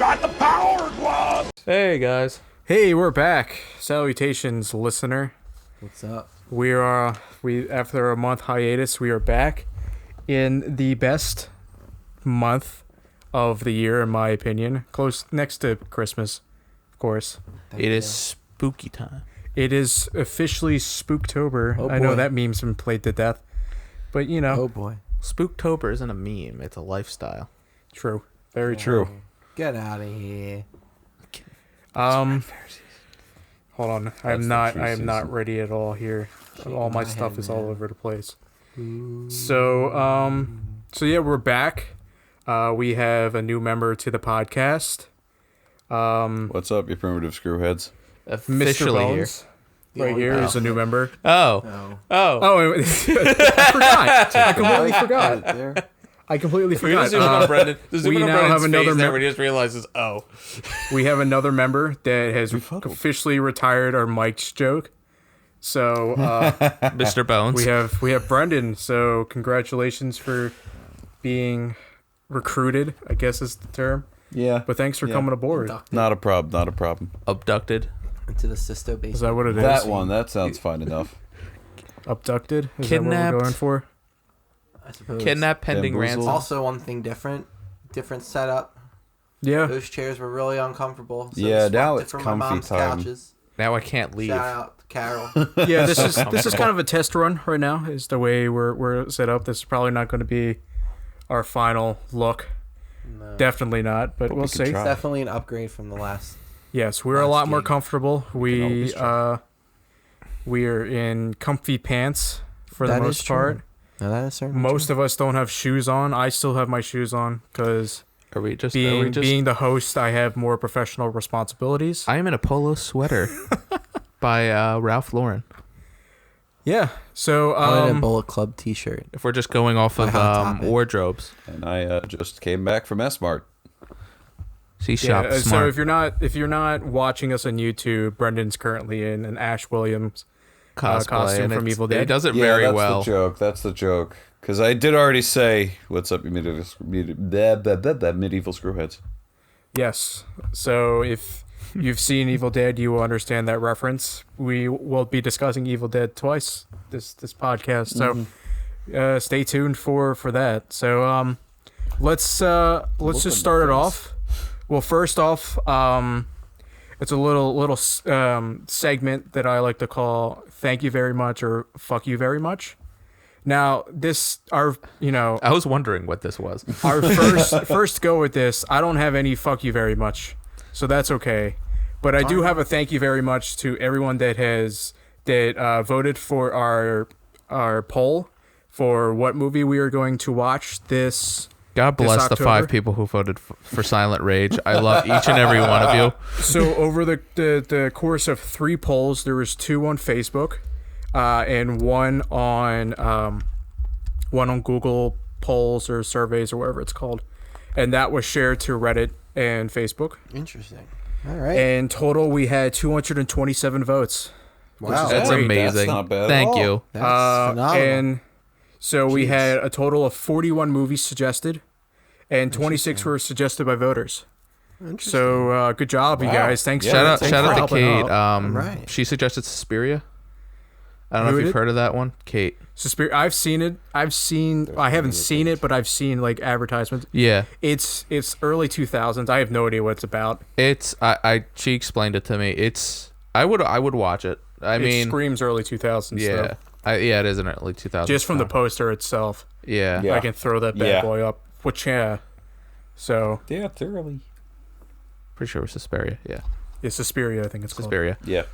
got the power glove! Hey guys. Hey, we're back. Salutations, listener. What's up? We after a month hiatus, we are back in the best month of the year, in my opinion. Close next to Christmas, of course. It is spooky time. It is officially Spooktober. Oh, I know boy. that meme's been played to death, but you know. Oh boy. Spooktober isn't a meme, it's a lifestyle. True. Very true. Get out of here. Hold on. I am That's the true not season. ready at all here. All my my stuff head, is all man. over the place. So yeah, we're back. We have a new member to the podcast. What's up, you primitive screwheads? Mr. Officially here. Bones. Right here is a new member. Oh. No. Oh. Oh, I forgot. I completely forgot. There. I completely We forgot. just zoom in on Brendan. Just zoom we in on now Brendan's have another face there mem- when he just realizes, oh. We have another member that has Befuddled. officially retired our Mike's joke. So Mr. Bones. we have Brendan. So congratulations for being recruited, I guess is the term. Yeah. But thanks for coming aboard. Not a problem, not a problem. Abducted. Into the Sisto base. Is that what it is? That one, that sounds fine enough. Abducted? Is that Kidnapped. what we're going for? I suppose. Kidnap pending Bamboozled. ransom. Also, one thing different setup. Yeah. Those chairs were really uncomfortable. So Yeah, we now swapped it it's from comfy my mom's time. couches. Now I can't leave. Shout out to Carol. Yeah, this is kind of a test run right now. Is the way we're set up. This is probably not going to be our final look. No. Definitely not, but we'll we can see. try. Definitely an upgrade from the last. Yes, we're a Last lot more gig. comfortable. We always try. we are in comfy pants for the That is most true. part. No, that is certainly Most of us don't have shoes on. I still have my shoes on because Are we just being the host, I have more professional responsibilities. I am in a polo sweater by Ralph Lauren. Yeah. So I'm in a Bullet Club T-shirt. If we're just going off of Hot Topic. wardrobes. And I just came back from S-Mart. She yeah, shops so smart. if you're not watching us on YouTube, Brendan's currently in an Ash Williams Cosplay, costume and from it's- Evil Dead. He does it Yeah, very that's well. the joke. That's the joke. Because I did already say, what's up, you medieval screwheads. Yes. So if you've seen Evil Dead, you will understand that reference. We will be discussing Evil Dead twice this podcast. So stay tuned for that. So let's just start it off. Well, first off, it's a little segment that I like to call "Thank you very much" or "Fuck you very much." Now, I was wondering what this was. our first go with this, I don't have any "fuck you very much," so that's okay. But I do have a thank you very much to everyone that voted for our poll for what movie we are going to watch this. God bless the October. 5 people who voted for Silent Rage. I love each and every one of you. So over the course of 3 polls, there was 2 on Facebook, and one on Google polls or surveys or whatever it's called, and that was shared to Reddit and Facebook. Interesting. All right. In total, we had 227 votes. Wow. That's great. amazing. That's not bad at Thank all. you. That's phenomenal. And so we Jeez. had a total of 41 movies suggested, and 26 were suggested by voters. Interesting. So good job, you Wow. guys. Thanks. Yeah. Shout thanks out for to helping Kate. out. Right. She suggested Suspiria. I don't know Who if you've did? heard of that one. Kate. I've seen it. I haven't seen it, but I've seen like advertisements. Yeah. It's early 2000s. I have no idea what it's about. She explained it to me. I would watch it. I It mean, screams early 2000s. yeah. though. It is in early 2000s. Just from the poster itself, Yeah. Yeah. I can throw that bad Yeah. boy up. Which so Yeah, thoroughly. Pretty sure it was Suspiria. Yeah. it's Suspiria, I think it's called. Suspiria. Yeah.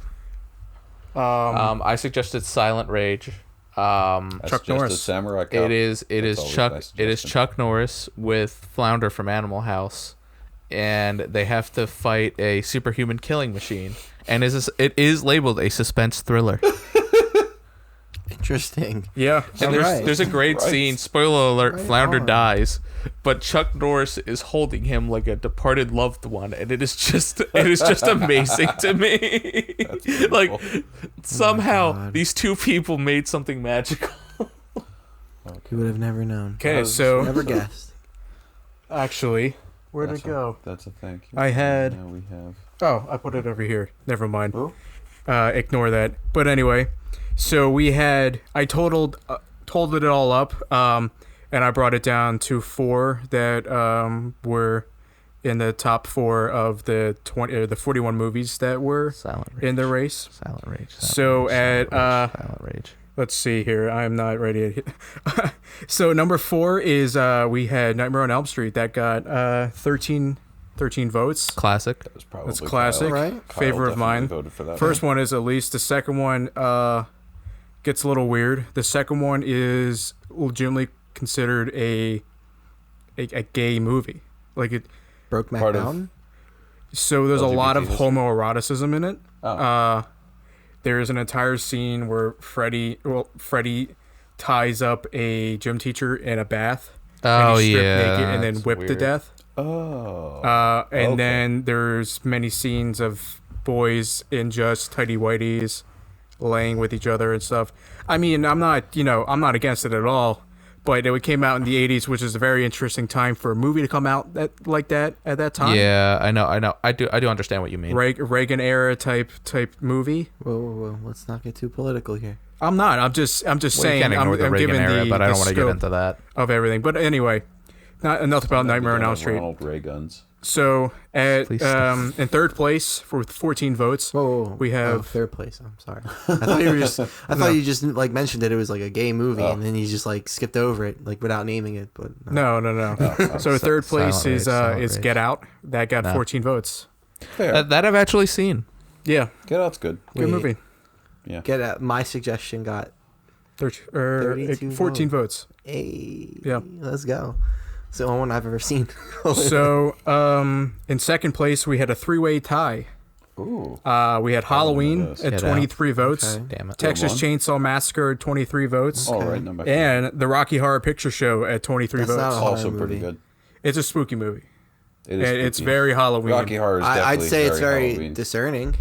I suggested Silent Rage. Chuck Norris. Samurai Cop. It is always Chuck nice it is suggestion. Chuck Norris with Flounder from Animal House, and they have to fight a superhuman killing machine, and it is labeled a suspense thriller. Interesting. Yeah. And Right. there's a great Right. scene. Spoiler alert: Right Flounder on. dies, but Chuck Norris is holding him like a departed loved one, and it is just amazing to me. Like somehow God. these 2 people made something magical. You would have never known. Okay, so Never guessed. actually, Where'd it go? That's a thank you. I had- Now we have. Oh, I put it over here. Never mind. Oh. Ignore that. But anyway, so we had I totaled it all up, and I brought it down to 4 that were in the top 4 of the 41 movies that were Silent Rage. in the race. Silent Rage. So at Silent Rage. let's see here. I'm not ready. So number 4 is we had Nightmare on Elm Street that got 13 votes. Classic. That was probably That's classic. Right. Kyle Favorite of definitely mine. Voted for that First one. one is at least. The second one gets a little weird. The second one is legitimately considered a gay movie. Like it. Brokeback Part of- Mountain. So there's a lot of LGBT history. homoeroticism in it. Oh. There's an entire scene where Freddy ties up a gym teacher in a bath. Oh, and he's stripped yeah, naked and then that's whipped to weird. death. Oh. And Okay. then there's many scenes of boys in just tidy whities laying with each other and stuff. I mean, I'm not against it at all, but it came out in the 80s, which is a very interesting time for a movie to come out like that at that time. Yeah, I know. I do understand what you mean. Reagan era type movie. Whoa. Let's not get too political here. I'm not. I'm just Well, saying. you can't ignore I'm the Reagan giving era, but I the don't want to get scope into that. of everything. But anyway, not enough about Maybe Nightmare on done Elm with Street. Ronald Ray guns. So at Please stop. in third place for 14 votes, Whoa. we have third place. I'm sorry. I thought you were just. I thought you just like mentioned that it was like a gay movie, Oh. and then you just like skipped over it, like without naming it. But no. So third place Silent is Rage, Silent Rage. Get Out. That got No. 14 votes. Fair. That I've actually seen. Yeah, Get Out's good. good Wait. movie. Yeah. Get out. My suggestion got 32 14 votes. Yeah. Let's go. It's the only one I've ever seen. So in second place we had a 3-way tie. Ooh. We had Halloween this. at Get 23 votes. Okay. Damn it. Texas one. Chainsaw Massacre at 23 votes. All right. Number And the Rocky Horror Picture Show at 23 That's votes. not a horror also pretty movie. good. It's a spooky movie. It is. And it's spooky. very Halloween. Rocky Horror is definitely I'd say it's very Halloween. discerning.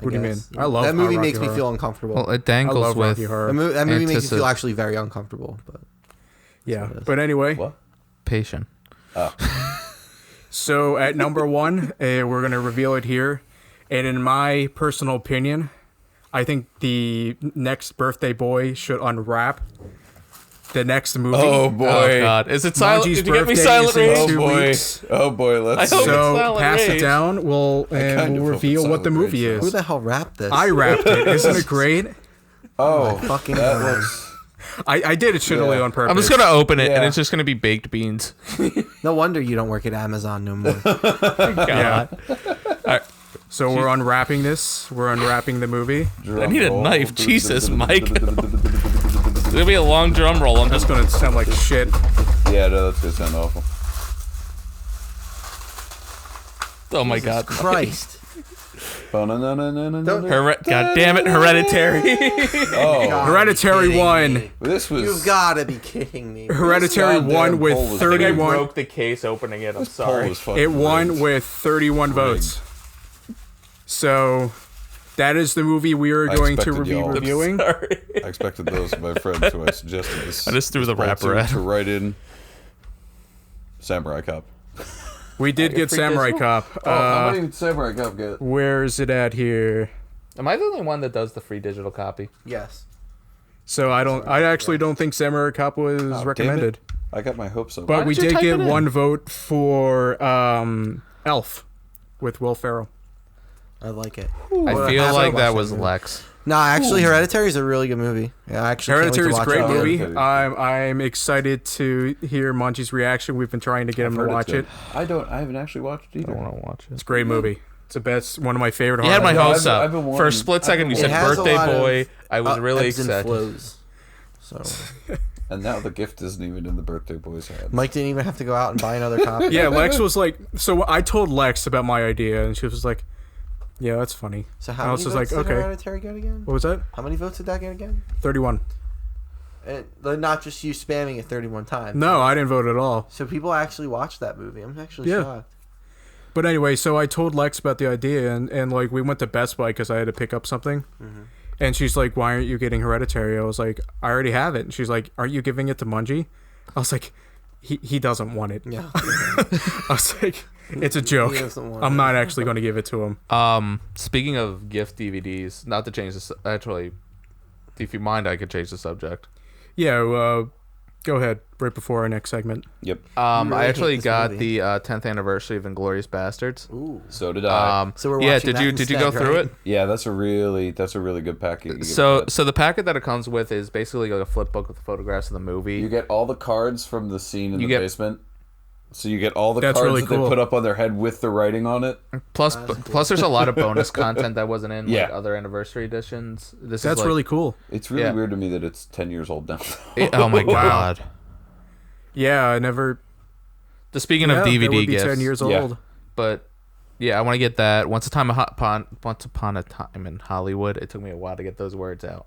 What do you mean? guess. I love that movie. Rocky Makes me Horror. feel uncomfortable. Well, it I dangles love with Rocky Horror. That movie makes you feel Antici- actually very uncomfortable. But Yeah, what it is. but anyway, What? patient. so at number 1, we're gonna reveal it here, and in my personal opinion, I think the next Birthday Boy should unwrap the next movie. Oh boy. Oh God, is it silent? Munchie's Did you get me birthday Silent is in Rage? Oh 2 boy. weeks. Oh boy. Let's I hope see. it's So Silent pass Rage. it down. kind We'll of hope reveal it's what the Silent movie Rage, is. who the hell wrapped this? I wrapped it. Isn't it great? Oh, fucking that God. looks. I did it shittily Yeah. on purpose. I'm just gonna open it, and Yeah. it's just gonna be baked beans. No wonder you don't work at Amazon no more. Yeah. Alright, So we're unwrapping this. We're unwrapping the movie. I need a knife. Jesus, Mike. It's gonna be a long drum roll. I'm That's just gonna sound like shit. Yeah, no, that's gonna sound awful. Oh my God. Christ. God God damn it, Hereditary. Oh, Hereditary kidding won. me. this was. You've got to be kidding me. Hereditary goddamn won with poll was 31. the case opening it. I'm poll was fucking It won rigged. with 31 votes. So that is the movie we are I going to expected be y'all. reviewing. Sorry. I expected those of my friends who I suggested this. I just threw the this poll wrapper to, at to him. write in Samurai Cop. We did get free Samurai digital? Cop. how many Samurai Cop get? Where is it at here? Am I the only one that does the free digital copy? Yes. So I actually don't think Samurai Cop was Oh, damn it. recommended. I got my hopes up. But we did you did type get it in? one vote for Elf with Will Ferrell. I like it. I Well, feel have like I that watched was that movie? Lex. No, actually, Hereditary is a really good movie. Yeah, I actually Hereditary is a can't wait to great watch it movie. again. I'm excited to hear Monty's reaction. We've been trying to get him to Heard it's watch good. it. I haven't actually watched it I either. want to watch It's it. a great movie. It's the best, one of my favorite. You had my horror hopes I've up. been For a wanting- split I've second, been you said It has a birthday lot of, boy. I was really ebbs and excited. flows. So And now the gift isn't even in the birthday boy's hands. Mike didn't even have to go out and buy another copy. Yeah, Lex was like, so I told Lex about my idea, and she was like, "Yeah, that's funny." So I how was many just votes like, did okay. Hereditary get again? What was that? How many votes did that get again? 31. And not just you spamming it 31 times. No, I didn't vote at all. So people actually watched that movie. I'm actually Yeah. shocked. But anyway, so I told Lex about the idea, and like we went to Best Buy because I had to pick up something. And she's like, "Why aren't you getting Hereditary?" I was like, "I already have it." And she's like, "Aren't you giving it to Mungie?" I was like, he doesn't want it. Yeah. I was like, it's a joke. He doesn't want I'm it. not actually going to give it to him. Speaking of gift DVDs, not to change this. Actually, if you mind, I could change the subject. Yeah, go ahead. Right before our next segment. Yep. I really actually hate this got movie. the 10th anniversary of Inglourious Bastards. Ooh. So did I. So we're yeah, watching did that you go instead, through right? it? Yeah, that's a really good package. You get So that. so the packet that it comes with is basically like a flip book with photographs of the movie. You get all the cards from the scene in You the get- basement. So you get all the That's cards really that cool. they put up on their head with the writing on it. Plus there's a lot of bonus content that wasn't in like Yeah. other anniversary editions. This That's is like, really cool. It's really Yeah. weird to me that it's 10 years old now. oh my god. Yeah, I never. Speaking Yeah, of that DVD would be gifts, 10 years Yeah. old. but yeah, I want to get that. Once upon a time in Hollywood. It took me a while to get those words out.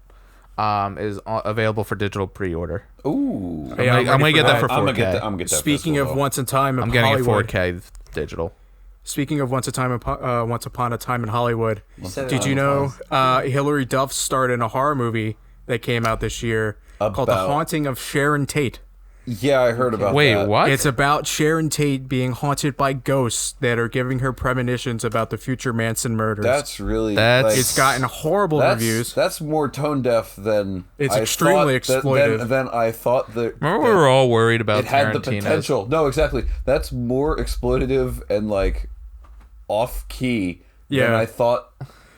Is available for digital pre-order. Ooh. Yeah, I'm gonna ready get that for 4K. I'm gonna get that. Speaking of Once in Time in I'm getting Hollywood. it 4K digital. Speaking of Once Upon a Time in Hollywood, said it did all you the know time. Hilary Duff starred in a horror movie that came out this year called The About- Haunting of Sharon Tate? Yeah, I heard about Wait, that. what? It's about Sharon Tate being haunted by ghosts that are giving her premonitions about the future Manson murders. That's really. That's- like, It's gotten horrible reviews. That's more tone deaf than. It's I extremely thought exploitive. Than I thought that. Remember we were all worried about it had the Tarantino's. potential. No, exactly. That's more exploitative and like off key than Yeah. I thought.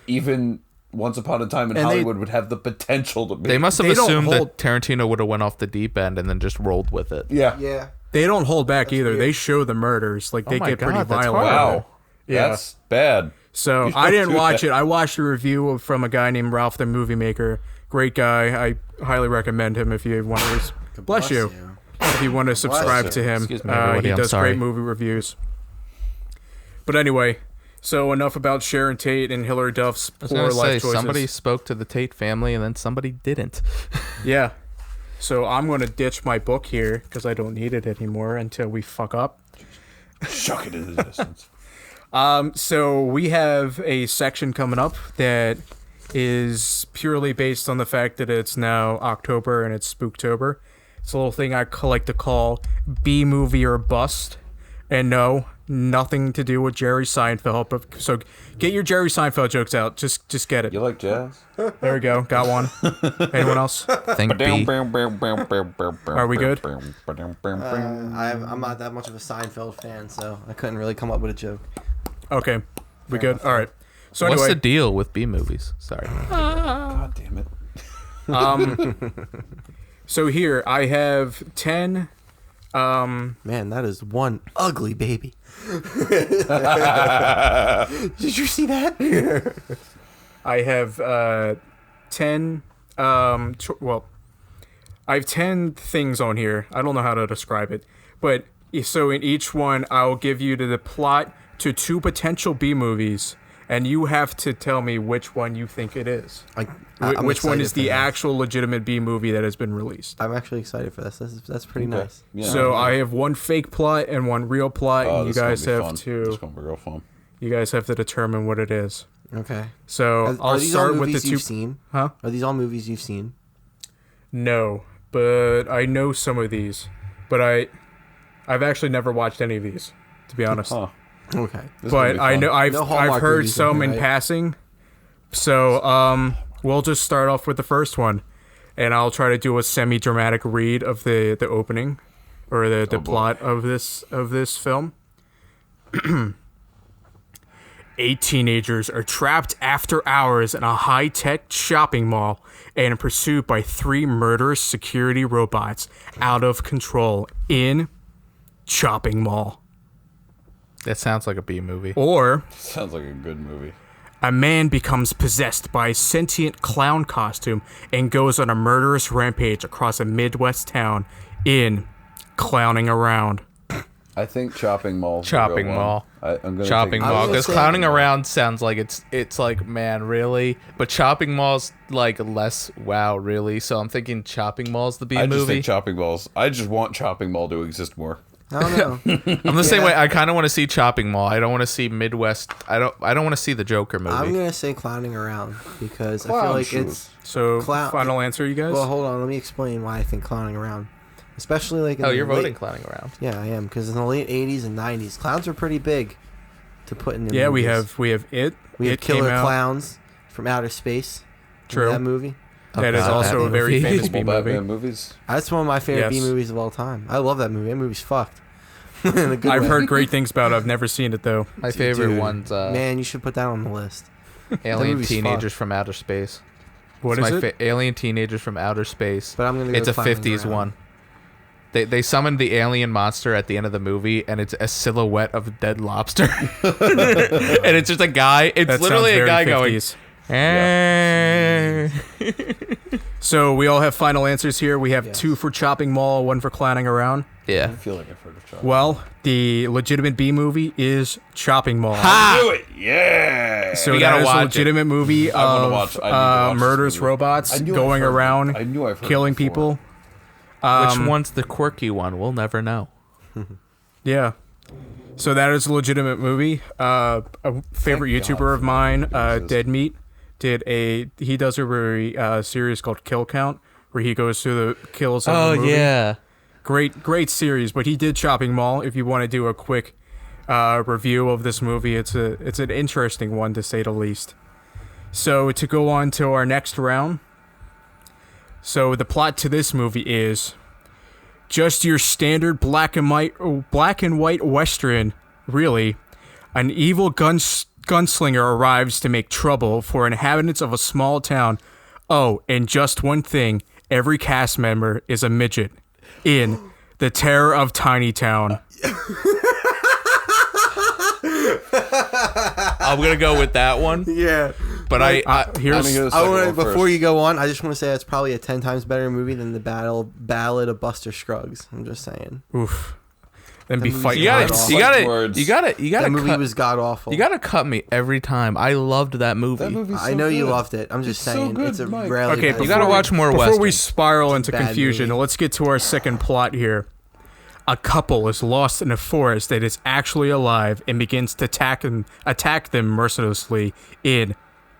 Even Once Upon a Time in And they- Hollywood would have the potential to be. They must have They don't assumed hold- that Tarantino would have went off the deep end and then just rolled with it. Yeah. Yeah. They don't hold back either. They show the murders. Like, they my get pretty God, that's violent. horrible. Wow. Yeah. That's bad. So You I don't didn't do watch that. it. I watched a review from a guy named Ralph the Movie Maker. Great guy. I highly recommend him if you want to. Bless you. If you want to subscribe to him, Excuse me, everybody, he I'm does sorry. great movie reviews. But anyway, so enough about Sharon Tate and Hilary Duff's I was poor gonna life say, choices. somebody spoke to the Tate family and then somebody didn't. Yeah. So I'm going to ditch my book here because I don't need it anymore until we fuck up. Shuck it into the distance. So we have a section coming up that is purely based on the fact that it's now October and it's Spooktober. It's a little thing I like to call B movie or bust. And no, nothing to do with Jerry Seinfeld. But so get your Jerry Seinfeld jokes out. Just get it. You like jazz? There we go. Got one. Anyone else? Think B. Are we good? I'm not that much of a Seinfeld fan, so I couldn't really come up with a joke. Okay. We good? All right. So What's the anyway, deal with B movies? Sorry. God damn it. so here I have 10 Man, that is one ugly baby. Did you see that? I have 10 well, I have 10 things on here. I don't know how to describe it. But so in each one I'll give you the plot to 2 potential B movies and you have to tell me which one you think it is. I'm Which one excited is for the this. actual legitimate B movie that has been released. I'm actually excited for this. That's pretty nice. Yeah. So I have one fake plot and one real plot Oh, and you this is gonna guys be have fun. to This is gonna be real fun. determine what it is. Okay. So Are I'll these all start with the movies 2 you've seen? Huh? Are these all movies you've seen? No, but I know some of these. But I've actually never watched any of these, to be honest. Huh. Okay. This is gonna But be I fun. know I've No Hallmark heard movies in some here, in right? passing. So we'll just start off with the first one, and I'll try to do a semi-dramatic read of the opening, or the boy. plot of this film. 8 teenagers are trapped after hours in a high-tech shopping mall and pursued by 3 murderous security robots out of control in Chopping Mall. That sounds like a B movie. Or Sounds like a good movie. a man becomes possessed by a sentient clown costume and goes on a murderous rampage across a Midwest town in Clowning Around. I think Chopping Mall. Chopping Mall. I'm gonna Chopping take- I was Mall. gonna Because say- clowning around sounds like it's like, man, really? But Chopping Mall's like less wow, really. So I'm thinking Chopping Mall's the B I just movie. think Chopping Malls. I just want Chopping Mall to exist more. I don't know. I'm the same way. I kind of want to see Chopping Mall. I don't want to see Midwest. I don't want to see the Joker movie. I'm gonna say Clowning Around because I Clown feel like shoes. it's. So, Clown- final answer, you guys? Well, hold on. Let me explain why I think Clowning Around. especially like. In Oh, the you're late- voting clowning around. Yeah, I am, because in the late '80s and '90s, clowns were pretty big to put in. Yeah, movies. we have it. We have It came Killer out. Clowns from Outer Space. True. Remember that movie. That is About also that a very movie. famous B Multiple movie. Batman movies. That's one of my favorite Yes. B movies of all time. I love that movie. That movie's fucked. In a good I've way. heard great things about it. I've never seen it though. My favorite Dude, one's Man, you should put that on the list. Alien movie's Teenagers from Outer Space. What It's is my it? Alien Teenagers from Outer Space. But I'm gonna. Go It's a Clowning 50s Around. one. They summoned the alien monster at the end of the movie, and it's a silhouette of a dead lobster. And it's just a guy. It's That literally sounds a very guy 50s. going. So we all have final answers here. We have Yes. 2 for Chopping Mall, 1 for Clowning Around. I Yeah. feel like I've heard of Chuck. Well, the legitimate B movie is Chopping Mall. Do it, yeah. So We that gotta is a watch it. legitimate movie I wanna of watch- I need to watch this murderous movie. robots I knew I've going heard of it. around I knew I've heard killing it before. people. Which one's the quirky one? We'll never know. Yeah. So that is a legitimate movie. A favorite Thank God YouTuber for of mine, that movie Dead Meat, he does a very series called Kill Count, where he goes through the kills of the movie. yeah. Great series. But he did Chopping Mall. If you want to do a quick review of this movie, it's an interesting one to say the least. So to go on to our next round. So the plot to this movie is just your standard black and white Western, really. An evil gunslinger arrives to make trouble for inhabitants of a small town. Oh, and just one thing, every cast member is a midget in The Terror of Tiny Town. I'm gonna go with that one. Yeah. But Here's I'm gonna go the I second want one before first. you go on. I just want to say it's probably a 10 times better movie than the Ballad of Buster Scruggs. I'm just saying. oof. Then be movie's fighting. You hard gotta, off. you Fight gotta, words. you gotta, you gotta That movie cut. was god awful. You gotta cut me every time. I loved that movie. That movie's so I know you good. loved it. I'm just It's so saying good, it's a Mike. rarely. Okay, bad You gotta movie. watch more Before we westerns. spiral into bad confusion, movie. let's get to our second plot here. A couple is lost in a forest that is actually alive and begins to attack them mercilessly in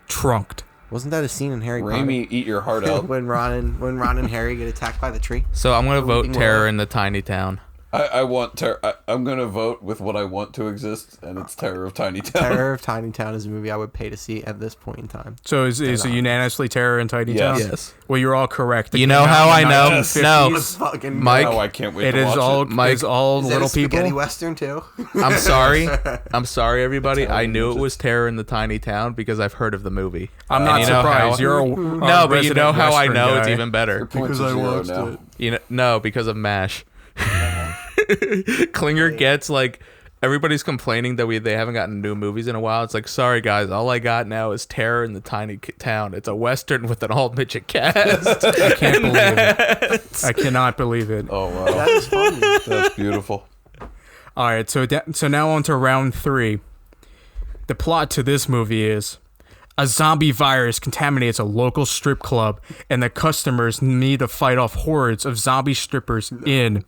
Trunked. Wasn't that a scene in Harry Potter Raimi, eat your heart out. when Ron and Harry get attacked by the tree? So I'm gonna vote Weeping Terror Willow. in the Tiny Town. I want terror. I'm gonna vote with what I want to exist, and it's Terror of Tiny Town. Terror of Tiny Town is a movie I would pay to see at this point in time. So is it unanimously Terror in Tiny Yes. Town? Yes. Well, you're all correct. It You came know out how in I the know? 1950s. No. Fucking Mike, Oh, I can't wait It to is watch all it. Mike, is all Is little that a spaghetti people. western too? I'm sorry. I'm sorry, everybody. I knew it Ninjas. was Terror in the Tiny Town because I've heard of the movie. I'm And not you know surprised. how- You're a No, but you know resident how I Western know it's guy. even Your better. points are zero now. You know, no, because of MASH. Klinger gets like everybody's complaining that they haven't gotten new movies in a while. It's like, sorry guys, all I got now is Terror in the Tiny Town. It's a western with an all midget cast. I can't believe it. I cannot believe it. Oh wow, That is funny. that's beautiful. All right, so now on to round 3. The plot to this movie is a zombie virus contaminates a local strip club, and the customers need to fight off hordes of zombie strippers in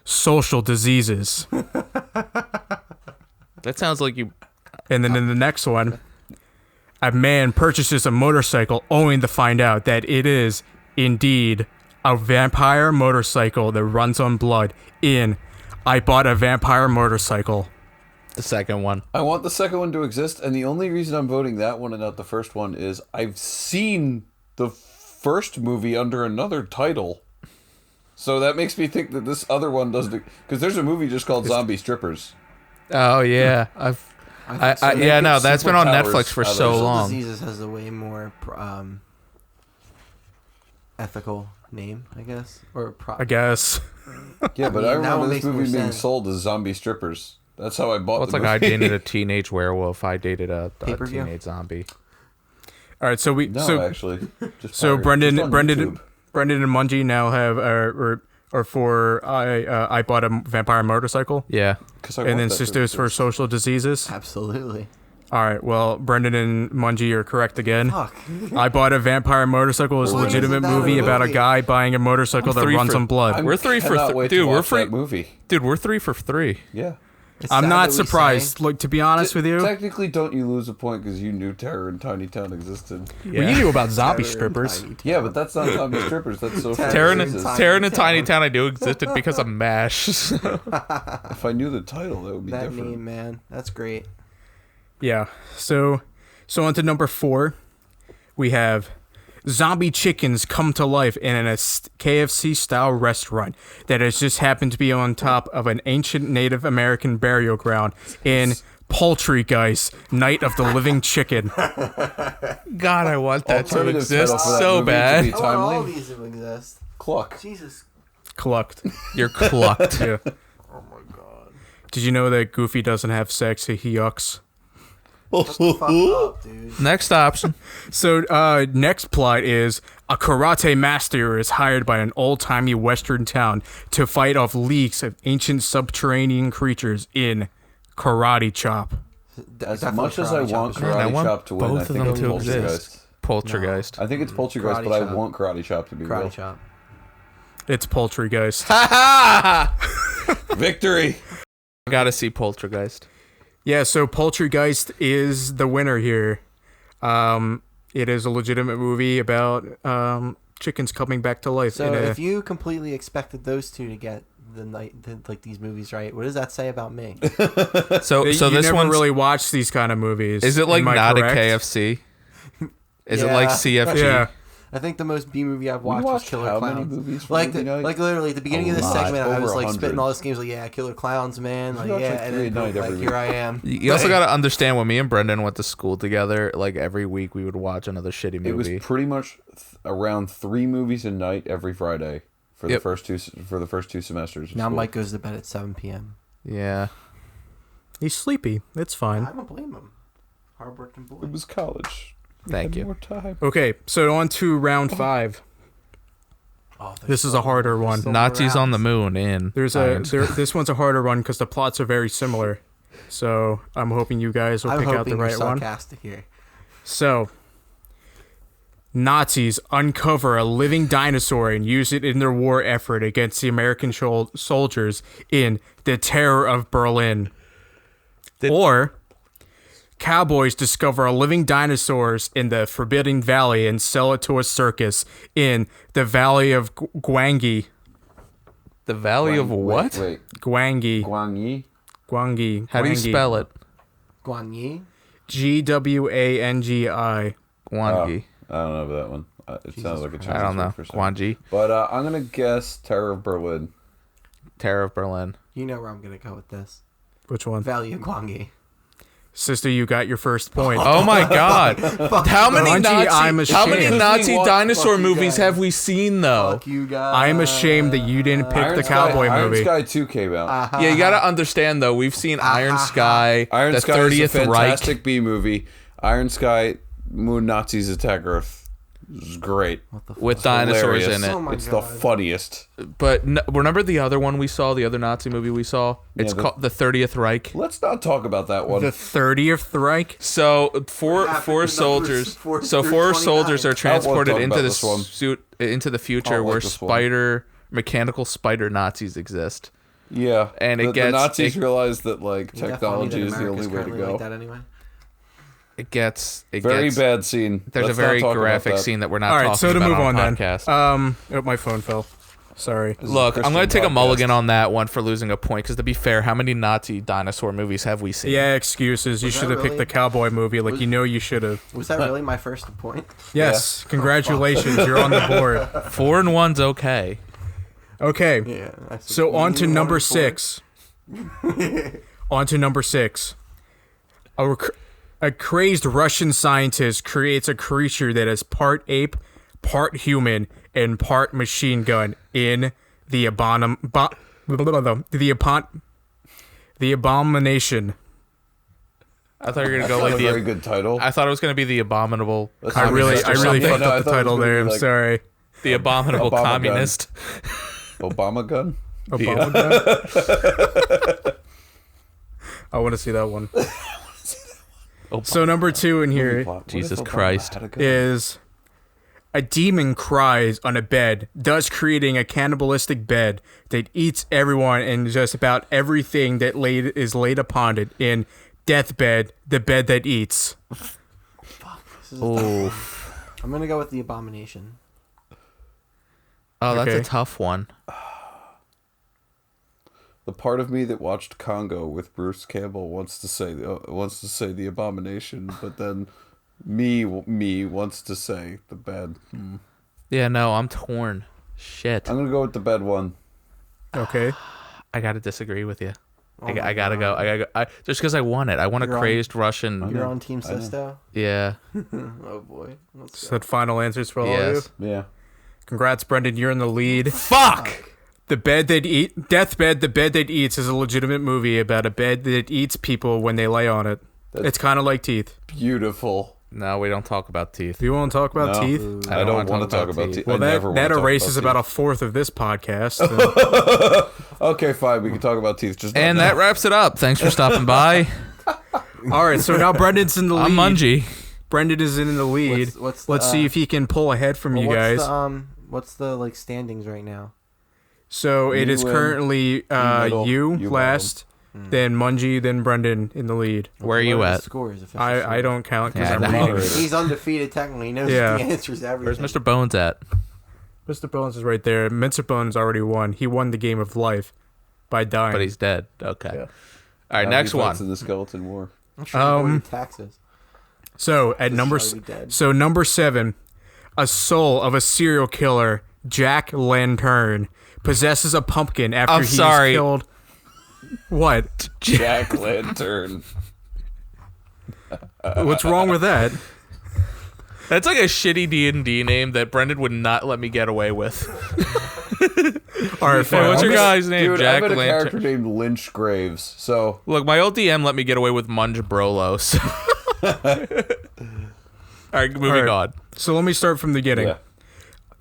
social diseases. That sounds like you. And then in the next one, a man purchases a motorcycle only to find out that it is indeed a vampire motorcycle that runs on blood in I Bought a Vampire Motorcycle. The second one. I want the second one to exist, and the only reason I'm voting that one and not the first one is I've seen the first movie under another title. So that makes me think that this other one doesn't, because there's a movie just called Zombie Strippers. Oh yeah, yeah, no, that's been on Netflix for so Social long. Diseases has a way more ethical name, I guess, or I guess. Yeah, but I I mean, that one remember this makes more movie being sense. sold as Zombie Strippers. That's how I bought Well, it's the like I movie. dated a teenage werewolf. I dated a Pay-per-view? teenage zombie. All right, so No, actually. Just So pirate. Just on Brendan YouTube. and Mungie now have or for I Bought a Vampire Motorcycle, Yeah. 'Cause I and want then that to Sisters for exist. Social Diseases. absolutely. All right, well, Brendan and Mungie are correct again. Fuck. I Bought a Vampire Motorcycle is a Why legitimate isn't that a movie about a movie? guy buying a motorcycle that Three runs for- on blood. I We're 3 for cannot th- wait to dude, we're watch free- that movie. Dude, we're 3 for 3. Yeah. I'm sad not that we surprised. say- Look, to be honest with you, Technically, don't you lose a point because you knew Terror in Tiny Town existed? well, you knew about zombie Terror in strippers. Tiny Town. Yeah, but that's not zombie strippers. That's social Terror in services. Tiny Terror in a Town. Tiny Town I knew existed because of MASH. If I knew the title, that would be That different. name, man. That's great. Yeah. So on to number 4. We have zombie chickens come to life in a KFC-style restaurant that has just happened to be on top of an ancient Native American burial ground in Poultrygeist, Night of the Living Chicken. God, I want that to Alternative exist title for that so movie to bad. be I want all timely. these to exist. Cluck. Jesus. Clucked. You're clucked. Yeah. Oh my god. Did you know that Goofy doesn't have sex? He yucks. Fuck up, dude. Next option. So, next plot is a karate master is hired by an old-timey western town to fight off leaks of ancient subterranean creatures in Karate Chop. As Definitely much as I Karate want Chop. Man, I Karate want Chop to win, I both of think them it's to Poltergeist. exist. Poltergeist. I think it's Poltergeist, Karate but I Chop. want Karate Chop to be Karate real. Chop. It's Poultrygeist. Victory! I gotta see Poltergeist. Yeah, so Poultrygeist is the winner here. It is a legitimate movie about chickens coming back to life. So in a, if you completely expected those two to get like these movies right, what does that say about me? So you this never one's really watch these kind of movies. is it like Am I not correct? a KFC? Is it Yeah. like CFG? Yeah. I think the most B movie I've We watched was watched Killer how many Clowns. movies for Like, movie night? like literally at the beginning of this lot. segment, I Over was like 100. spitting all this games like, yeah, Killer Clowns, man, like watch, yeah, like, and 3 then a night like every here I am. You also got to understand when me and Brendan went to school together, like every week we would watch another shitty movie. It was pretty much around 3 movies a night every Friday for the Yep. first two semesters. of Now school. Mike goes to bed at 7 p.m. yeah. He's sleepy. It's I fine. don't blame him. Hardworking boy. It was college. We Thank had you. More time. Okay, so on to round 5. Oh, This is a harder one. Nazis on the moon in There's Iron- this one's a harder one because the plots are very similar. So I'm hoping you guys will I'm pick out the hoping you're right one. sarcastic here. So Nazis uncover a living dinosaur and use it in their war effort against the American soldiers in The Terror of Berlin. Or cowboys discover a living dinosaurs in the Forbidden Valley and sell it to a circus in the Valley of Gwangi. The Valley of what? Wait. Gwangi. Guang Yi? Gwangi. How do you Gwangi. spell it? Guan Yi? Gwangi. Gwangi. I don't know about that one. It sounds like a Chinese I don't know. word for something. Gwangi. But I'm gonna guess Terror of Berlin. Terror of Berlin. You know where I'm gonna go with this. Which one? Valley of Guangi. Sister, you got your first point. Oh my God! how many Gwangi, I'm Nazi? How many ashamed. Nazi Fuck dinosaur you movies guys. have we seen though? Fuck you guys. I am ashamed that you didn't pick the cowboy Iron movie. Sky 2 came out. Yeah, you gotta understand though. We've seen Iron Sky, Iron the Sky 30th is a Reich. fantastic B movie. Iron Sky, Moon Nazis Attack Earth. Is great. What the fuck? with dinosaurs Hilarious. in it. Oh my It's God. the funniest. But remember the other one we saw, the other Nazi movie we saw? It's Yeah, called the 30th Reich. Let's not talk about that one. The 30th Reich? So four happened four to soldiers. numbers 4 So through four 29? soldiers are I won't transported talk into about the this one. suit into the future like where this one. mechanical spider Nazis exist. Yeah, And it the gets- Nazis it- realize that like Isn't that funny technology that is the America's only way to currently go. like that anyway? It gets Very bad scene. There's Let's a not very talk about graphic that. scene that we're not All right, talking so to about move on on then. podcast. Oh, my phone fell. Sorry. This is a Look, I'm going to Christian take a podcast. mulligan on that one for losing a point because to be fair, how many Nazi dinosaur movies have we seen? Yeah, excuses. You Was that should have picked really- the cowboy movie like you know you should have. Was that really my first point? Yes, congratulations. You're on the board. 4 and 1's okay. Okay. Yeah. I see. So on to You number wanted 6. On to number 6. A crazed Russian scientist creates a creature that is part ape, part human, and part machine gun in the Abomination. I thought you were going to go That's like a very the... good title. I thought it was going to be the Abominable That's I really Communist or something. fucked No, I up the thought it was title gonna there. be I'm like- sorry. The Abominable Obama gun. Communist. Obama gun. Obama gun? I want to see that one. So number 2 in here What if Jesus Obama Christ. had a gun? is A demon cries on a bed, thus creating a cannibalistic bed that eats everyone and just about everything that is laid upon it in Deathbed, the bed that eats. Oh, I'm gonna go with the Abomination. oh, that's Okay. a tough one. The part of me that watched Congo with Bruce Campbell wants to say the Abomination, but then me wants to say the bed. Yeah, no, I'm torn. Shit. I'm gonna go with the bed one. Okay. I gotta disagree with you. Oh I my gotta God. go. Just because I want it. I want a You're on- crazed Russian. You're on Team Sisto? Yeah. Oh boy. Let's Is go. that final answers for all of you? Yes. Yeah. Congrats, Brendan. You're in the lead. Fuck! The Bed That Eat Deathbed, The Bed That Eats is a legitimate movie about a bed that eats people when they lay on it. It's kind of like Teeth. Beautiful. No, we don't talk about teeth. Do you want to talk about No. Teeth? I don't wanna want to talk about teeth. Well, I never that wanna talk erases about a teeth. fourth of this podcast. Okay, fine. We can talk about teeth. Just not And now. that wraps it up. Thanks for stopping by. All right, so now Brendan's in the lead. I'm Mungie. Brendan is in the lead. What's Let's the, see if he can pull ahead from you guys. What's the like standings right now? So it You is win. currently middle. you You last, then Mungie, then Brendan in the lead. Where are you What are the at? Scores, official I scores? don't count because Yeah, I'm no. reading. Moderator. He's undefeated technically. He knows Yeah. the answers to everything. Where's Mr. Bones at? Mr. Bones is right there. Mr. Bones already won. He won the game of life by dying. But he's dead. Okay. Yeah. All right, Now next he fights one. in the Skeleton War. I'm sure he avoided taxes. So at This number shall be dead. number 7, a soul of a serial killer, Jack Lantern, possesses a pumpkin after I'm he's sorry. killed. What? Jack Lantern. What's wrong with that? That's like a shitty D&D name that Brendan would not let me get away with. All right, Hey, fine. what's your I'll guy's name? Dude, Jack I've been a Lantern. character named Lynch Graves. So Look, my old DM let me get away with Munge Brolo. So. All right, moving All right. on. So let me start from the beginning. yeah.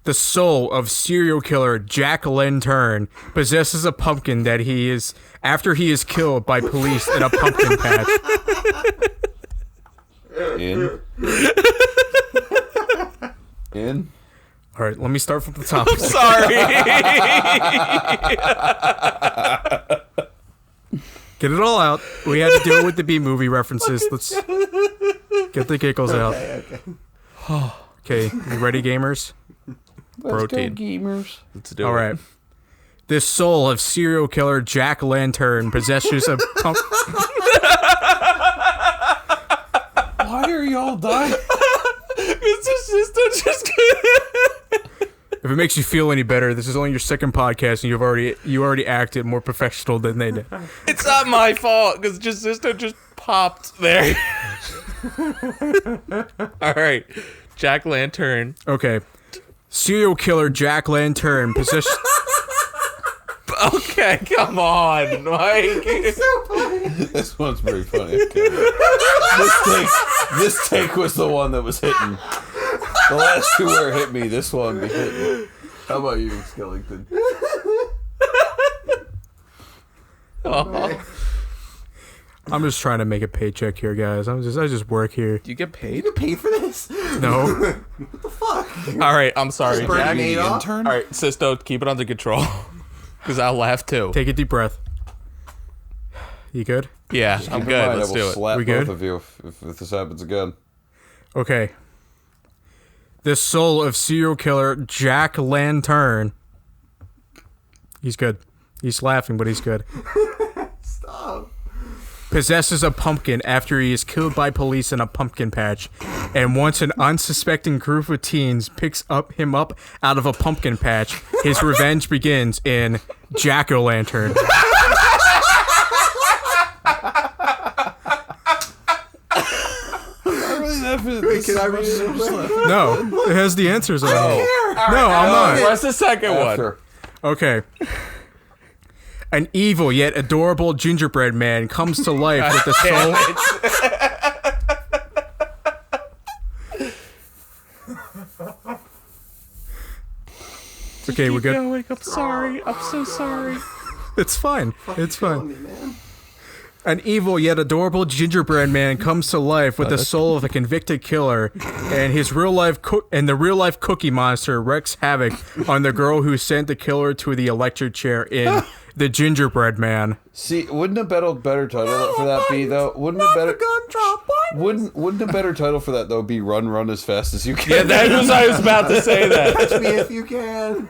The soul of serial killer Jack Lantern possesses a pumpkin that he is after he is killed by police in a pumpkin patch. In. All right, let me start from the top. Sorry. Get it all out. We had to do it with the B movie references. Let's get the giggles out. Okay, you ready, gamers? Protein. Gamers. Let's do All it. right. This soul of serial killer Jack Lantern possesses a pumpkin. Why are y'all dying? Mr. Sister If it makes you feel any better, this is only your second podcast, and you already acted more professional than they did. It's not my fault because Sister just popped there. All right, Jack Lantern. Okay. Serial killer Jack Lantern possesses. Okay, come on, Mike. This one's pretty funny. Okay. This take was the one that was hitting. The last two were hit me. This one be hitting. How about you, Skellington? Oh, I'm just trying to make a paycheck here, guys. I just work here. do you get paid? You pay for this? No. All right, I'm sorry, Burn Jack. me off? All right, Sisto, keep it under control because I'll laugh too. Take a deep breath. You good? Yeah, I'm Keep in good. mind, Let's I will do it. slap We both good? of you if this happens again. Okay. The soul of serial killer Jack Lantern. He's good. He's laughing, but he's good. Stop. Possesses a pumpkin after he is killed by police in a pumpkin patch. And once an unsuspecting group of teens picks him up out of a pumpkin patch, his revenge begins in Jack-o'-lantern. Can I read it? No, it has the answers on it. No, I'm not. What's the second one? After. Okay. An evil yet adorable gingerbread man comes to life with the soul. Okay, we're good. Going. I'm sorry. I'm so sorry. It's fine. It's fine. Me, man. An evil yet adorable gingerbread man comes to life with the soul of a convicted killer, and his the real life Cookie Monster wreaks havoc on the girl who sent the killer to the electric chair in The Gingerbread Man. See, wouldn't a better title for that be though? Wouldn't a better title for that though be Run Run as Fast as You Can? Yeah, that was I was about to say that. Catch me if you can.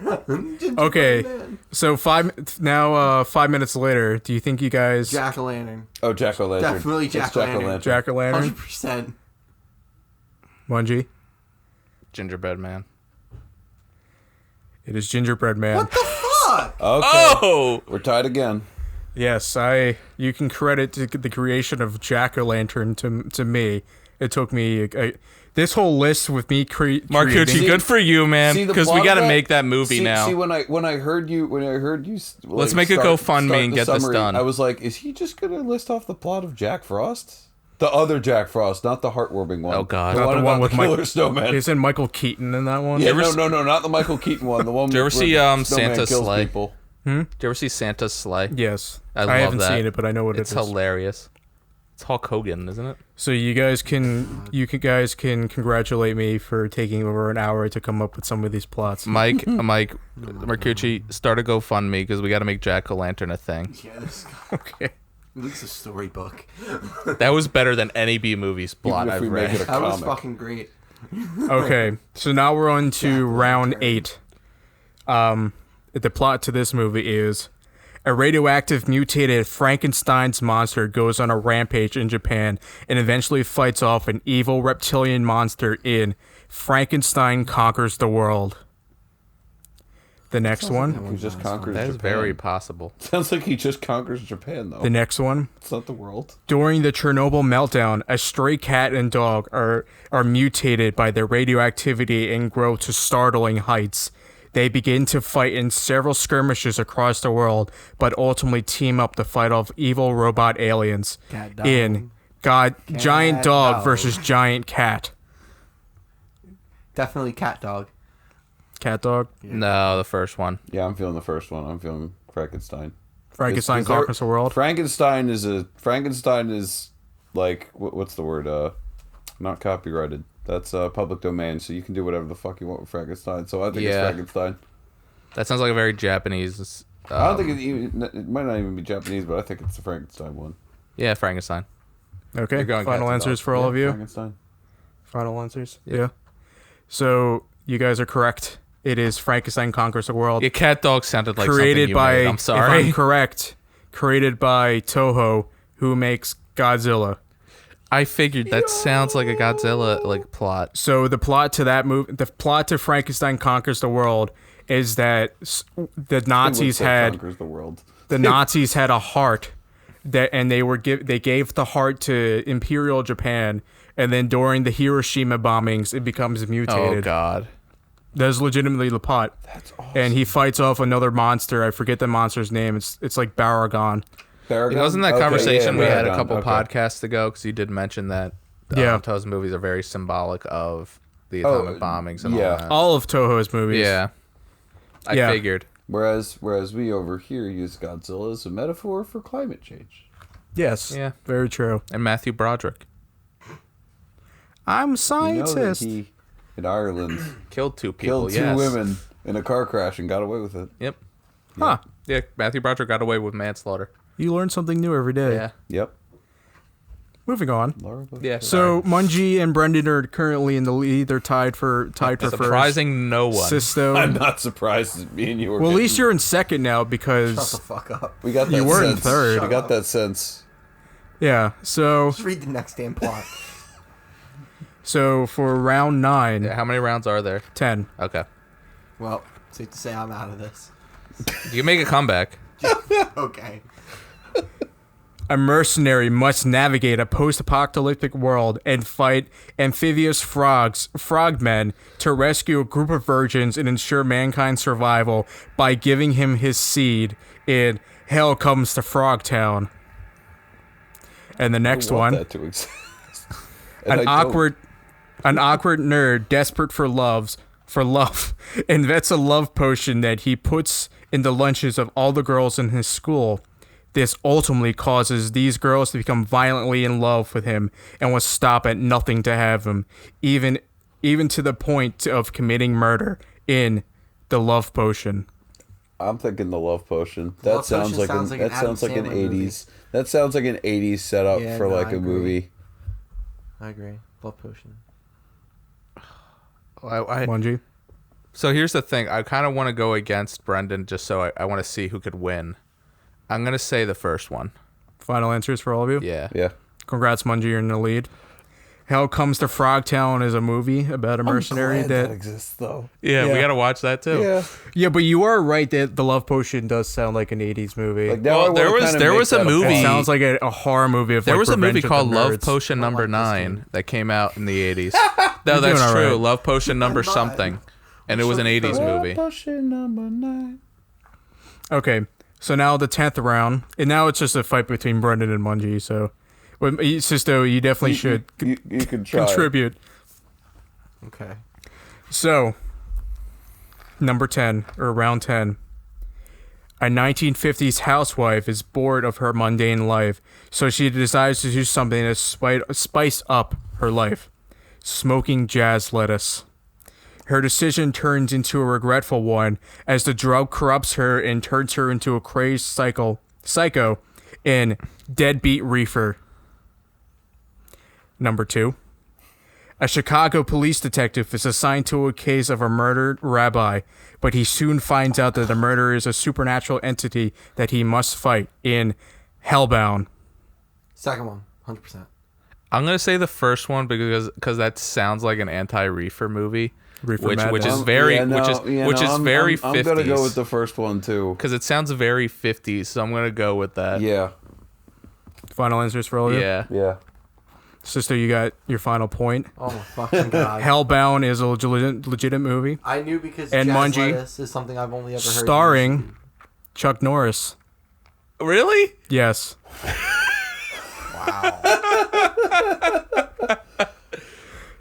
Okay, so 5 minutes later, do you think you guys Jack-o'-lantern. Oh, Jack-o'-lantern. Definitely It's Jack-o'-lantern. Jack-o'-lantern? 100%. Mungie? Gingerbread man. It is Gingerbread Man. What the fuck? Okay. Oh! We're tied again. Yes, you can credit the creation of Jack-o'-lantern to me. It took me this whole list with me Marcucci, good for you, man. See, the Because we plot got to of that- make that movie now. See, when I heard you, Let's make a GoFundMe and get this done. I was like, is he just gonna list off the plot of Jack Frost? The other Jack Frost, not the heartwarming one. Oh, God. the Not one, the one about with the Killer Michael Snowman. Isn't Michael Keaton in that one? Yeah, ever no, not the Michael Keaton one. The one. Do you ever where see, the Snowman Santa's kills Sleigh? people. Did you ever see Santa's Sleigh? Yes. I love haven't that. seen it, but I know what It's it is. hilarious. It's Hulk Hogan, isn't it? So you guys can congratulate me for taking over an hour to come up with some of these plots. Mike, Marcucci, start a GoFundMe because we got to make Jack-o'-lantern a thing. Yes. Okay. At least a storybook. That was better than any B movie's plot Even if I've we make read. it a That was comic. fucking great. Okay. So now we're on to round Jack-o'-lantern. 8. The plot to this movie is a radioactive mutated Frankenstein's monster goes on a rampage in Japan and eventually fights off an evil reptilian monster in Frankenstein Conquers the World. The next one. He just conquers That is Japan. very possible. Sounds like he just conquers Japan, though. The next one. It's not the world. During the Chernobyl meltdown, a stray cat and dog are mutated by the radioactivity and grow to startling heights. They begin to fight in several skirmishes across the world, but ultimately team up to fight off evil robot aliens Cat dog. in Giant Dog Dog. versus Giant Cat. Definitely cat dog. Cat Dog? No, the first one. Yeah, I'm feeling the first one. I'm feeling Frankenstein. Frankenstein Is there- Conquers the World? Frankenstein is like what's the word? Not copyrighted. That's public domain, so you can do whatever the fuck you want with Frankenstein. So I think it's Yeah. Frankenstein. That sounds like a very Japanese. I don't think it might not even be Japanese, but I think it's the Frankenstein one. Yeah, Frankenstein. Okay, You're going final Cat answers Dog. for all of you? Frankenstein. Final answers? Yeah. Yeah. So, you guys are correct. It is Frankenstein Conquers the World. Your cat dog sounded like Created something you by, made. I'm if sorry. I'm correct, created by Toho, who makes Godzilla. I figured that sounds like a Godzilla like plot. So the plot to that movie, the plot to Frankenstein Conquers the World, is that the Nazis had Conquers the world. the Nazis had a heart and they gave the heart to Imperial Japan, and then during the Hiroshima bombings, it becomes Oh mutated. God. That's legitimately the plot. That's awesome. And he fights off another monster. I forget the monster's name. It's like Baragon. Baragon? It wasn't that Okay, conversation yeah, we had a Baragon, couple okay. podcasts ago because you did mention that Yeah. To's movies are very symbolic of the atomic bombings and yeah. all that. All of Toho's movies. Yeah. I Yeah. figured. Whereas we over here use Godzilla as a metaphor for climate change. Yes. Yeah. Very true. And Matthew Broderick I'm a You know that scientist. he, in Ireland, killed two people. killed yes. two women in a car crash and got away with it. Yep. Huh. Yeah, Matthew Broderick got away with manslaughter. You learn something new every day. Yeah. Yep. Moving on. Laura Bush. Yeah. So Mungie and Brendan are currently in the lead. They're tied for first. Surprising no one. Sisto. I'm not surprised that me and you were. Well, at least getting- you're in second now Shut the because fuck up. We got that you were in sense. third. We got that sense. yeah. So Just read the next damn plot. for round 9, Yeah, how many rounds are there? 10. Okay. Well, safe to say I'm out of this. You can make a comeback. Okay. A mercenary must navigate a post-apocalyptic world and fight amphibious frogmen, to rescue a group of virgins and ensure mankind's survival by giving him his seed in Hell Comes to Frogtown. And the next I want one, that to exist. And an I don't. awkward nerd desperate for love, invents a love potion that he puts in the lunches of all the girls in his school. This ultimately causes these girls to become violently in love with him and will stop at nothing to have him, even to the point of committing murder in The Love Potion. I'm thinking The Love Potion. That Love sounds Potion like sounds an like an that sounds like Adam an Sandler movie. 80s. That sounds like an 80s setup Yeah, for no, like I a agree. movie. I agree. Love Potion. Mungie? So here's the thing. I kind of want to go against Brendan just so I want to see who could win. I'm going to say the first one. Final answers for all of you? Yeah. Yeah. Congrats, Mungie, you're in the lead. Hell Comes to Frogtown is a movie about a mercenary that exists though. Yeah, we Yeah. got to watch that too. Yeah. Yeah, but you are right that The Love Potion does sound like an 80s movie. Like now Well, I wanna there was- kinda there make was a that movie- It plot. sounds like a horror movie of There like was a movie Revenge of the called Love Nerds. Potion I don't number like this 9 game. that came out in the 80s. No, You're that's doing all true. right. Love Potion number I'm not. something. And it was an 80s movie. Potion number 9. Okay, so now the 10th round, and now it's just a fight between Brendan and Mungie, so... Well, Sisto, you definitely should You can try. contribute. Okay. So, number 10, or round 10. A 1950s housewife is bored of her mundane life, so she decides to do something to spice up her life. Smoking jazz lettuce. Her decision turns into a regretful one as the drug corrupts her and turns her into a crazed psycho in Deadbeat Reefer. Number 2. A Chicago police detective is assigned to a case of a murdered rabbi, but he soon finds out that the murderer is a supernatural entity that he must fight in Hellbound. Second one. 100%. I'm going to say the first one because that sounds like an anti-reefer movie. Reefer which Madness. is very Yeah, no, which is I'm- very I'm 50s. gonna go with the first one too. Because it sounds very 50s, so I'm going to go with that. Yeah. Final answers for all of you? Yeah. Yeah. Sister, you got your final point. Oh my fucking god. Hellbound is a legitimate movie, I knew because And jazz Mungie, lettuce is something I've only ever heard. starring Chuck Norris. Really? Yes. Wow.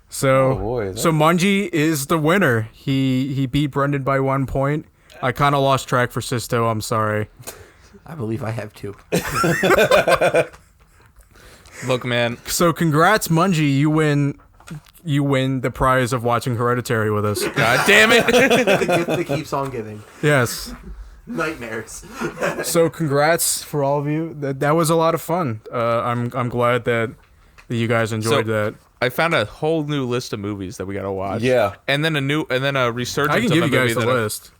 So, Oh, boy, so Mungie is the winner. He beat Brendan by 1 point. I kind of lost track for Sisto. I'm sorry. I believe I have two. Look, man. So congrats, Mungie. You win the prize of watching Hereditary with us. God damn it. The gift that keeps on giving. Yes. Nightmares. So congrats for all of you. That was a lot of fun. I'm glad that you guys enjoyed that. I found a whole new list of movies that we got to watch. Yeah. And then a resurgence I can of give a you guys movie the that list.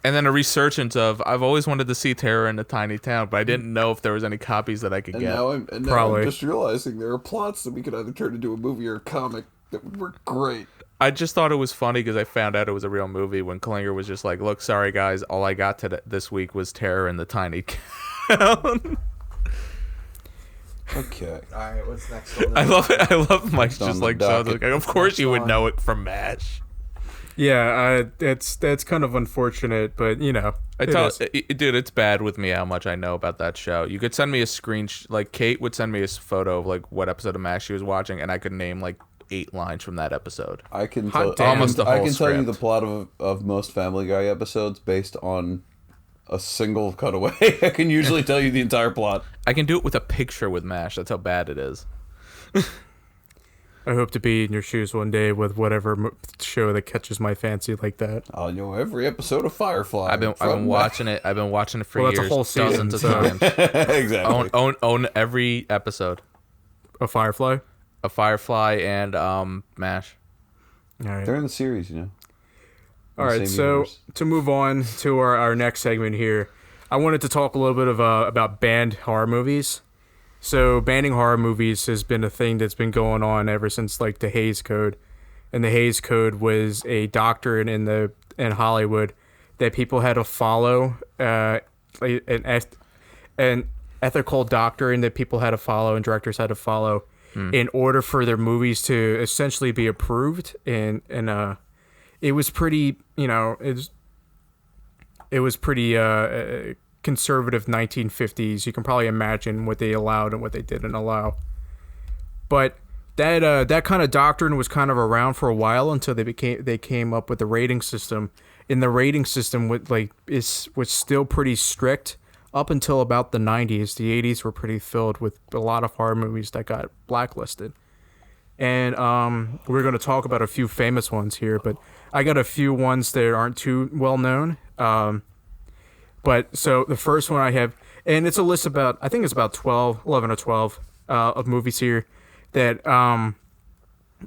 and then a resurgence of I've always wanted to see Terror in a Tiny Town, but I didn't know if there was any copies that I could And get. now I'm Probably. just realizing there are plots that we could either turn into a movie or a comic that would work great. I just thought it was funny because I found out it was a real movie when Klinger was just like, "Look, sorry guys, all I got this week was Terror in the Tiny Town." Okay. Alright, what's next? on the- I love it. I love Mike's on just the like, so, docket. like, of course you would on. know it from MASH. Yeah, that's kind of unfortunate, but you know, Dude, it's bad with me how much I know about that show. You could send me a like Kate would send me a photo of like what episode of MASH she was watching, and I could name like 8 lines from that episode. I can Hot tell damn. Almost the I whole can tell you script. the plot of most Family Guy episodes based on a single cutaway. I can usually tell you the entire plot. I can do it with a picture with MASH. That's how bad it is. I hope to be in your shoes one day with whatever show that catches my fancy like that. I'll know every episode of Firefly. I've been watching it. I've been watching it for Well, that's a years, whole season, dozens so- of times. exactly. own every episode A Firefly. of Firefly and MASH. All right. They're in the series, you know. All the right, same so universe. to move on to our next segment here, I wanted to talk a little bit about banned horror movies. So banning horror movies has been a thing that's been going on ever since like the Hays Code, and the Hays Code was a doctrine in Hollywood that people had to follow, an ethical doctrine that people had to follow and directors had to follow in order for their movies to essentially be approved, and it was pretty, you know, it was pretty conservative 1950s. You can probably imagine what they allowed and what they didn't allow. But that kind of doctrine was kind of around for a while until they came up with the rating system. And the rating system was still pretty strict up until about the 90s, the 80s were pretty filled with a lot of horror movies that got blacklisted. And we're going to talk about a few famous ones here, but I got a few ones that aren't too well known. But so the first one I have, and it's a list about, I think it's about 11 or 12 of movies here that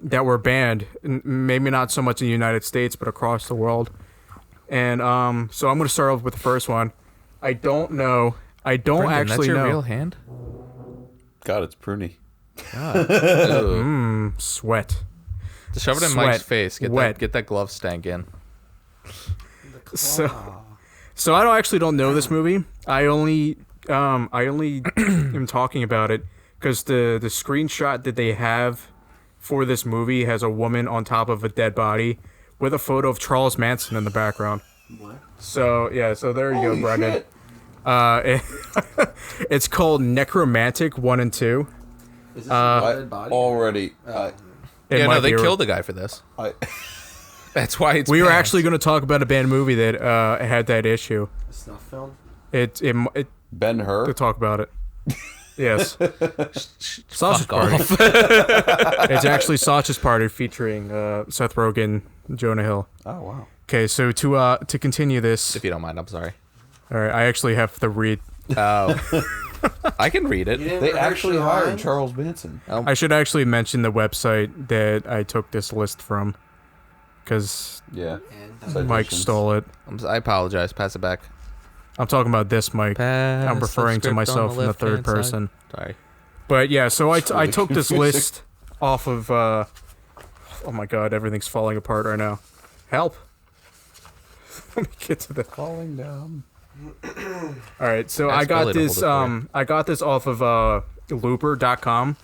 that were banned, maybe not so much in the United States, but across the world. And so I'm going to start off with the first one. I don't know. I don't Brendan, actually that's your know. real hand? God, it's pruny. Ew. Sweat. Just shove it in Sweat. Mike's face. Wet. Get that glove stank in. So I don't know this movie. I only am talking about it because the screenshot that they have for this movie has a woman on top of a dead body with a photo of Charles Manson in the background. What? So yeah, so there you Holy go, Brendan. shit. It's called Necromantic 1 and 2. Is this a dead body? Already. It Yeah, might no, they be a- killed the guy for this. I That's why it's We were banned. actually going to talk about a banned movie that had that issue. A snuff film? It Ben Hur. to talk about it. Yes. Sausage Fuck Party. off. It's actually Sausage Party featuring Seth Rogen, Jonah Hill. Oh wow. Okay, so to continue this, If you don't mind, I'm sorry. all right, I actually have to read. Oh. I can read it. You didn't They rehearse actually your hired lines? Charles Manson. I should actually mention the website that I took this list from, because Yeah. And Mike stole it. I apologize. Pass it back. I'm talking about this Mike. I'm referring to myself in the third person. Sorry. But yeah, so I took this confusing. list off of. Oh my god, everything's falling apart right now. Help! Let me get to the. Falling down. All right, so Ask I got Billy to this. hold it for I got this off of Looper.com.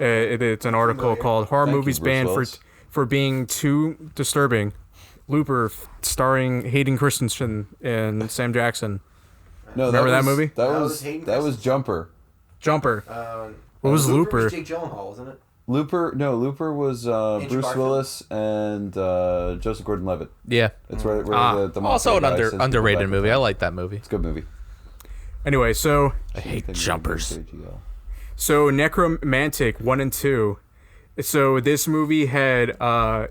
It's an article called "Horror Thank you, Movies Bruce Banned Willis. for Being Too Disturbing." Looper, starring Hayden Christensen and Sam Jackson. No, Remember that was- movie? That That was was Hayden that was Christensen. Jumper. Jumper. What was Looper Looper? was Jake Gyllenhaal, wasn't it? Looper was Bruce Garfield. Willis and Joseph Gordon-Levitt. Yeah. It's where the Also an mafia guy sends people underrated back in movie. I time. like that movie. It's a good movie. Anyway, so I hate Anything jumpers. with JGL. So Necromantic 1 and 2. So this movie had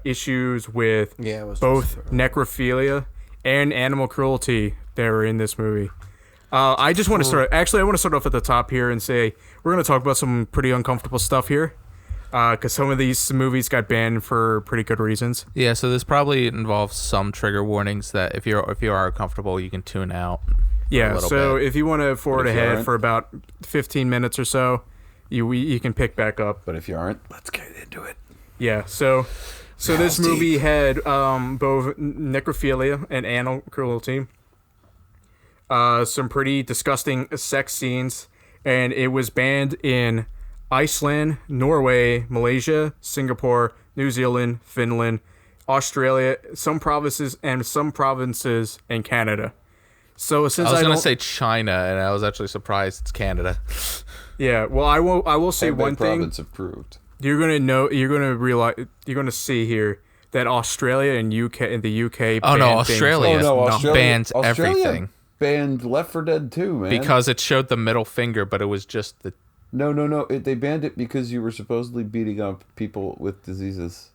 issues with Yeah, it was both necrophilia and animal cruelty that were in this movie. I just want to start. Actually, I want to start off at the top here and say we're going to talk about some pretty uncomfortable stuff here, because some of these movies got banned for pretty good reasons. Yeah, so this probably involves some trigger warnings that if you are comfortable, you can tune out. Yeah. little So bit. if you want to forward But if you ahead aren't- for about 15 minutes or so, you can pick back up. But if you aren't, let's get into it. Yeah, so this movie had both necrophilia and animal cruelty, some pretty disgusting sex scenes, and it was banned in Iceland, Norway, Malaysia, Singapore, New Zealand, Finland, Australia, some provinces in Canada. So since I was I going to don't- say China, and I was actually surprised it's Canada. yeah, well I will say Hebei one thing. province approved. You're gonna realize, you're gonna see here that Australia and the UK. Oh, no, ban things Australia. like- Oh, no, Australia bans everything. Banned Left 4 Dead 2, man. Because it showed the middle finger, but it was just the... No. They banned it because you were supposedly beating up people with diseases.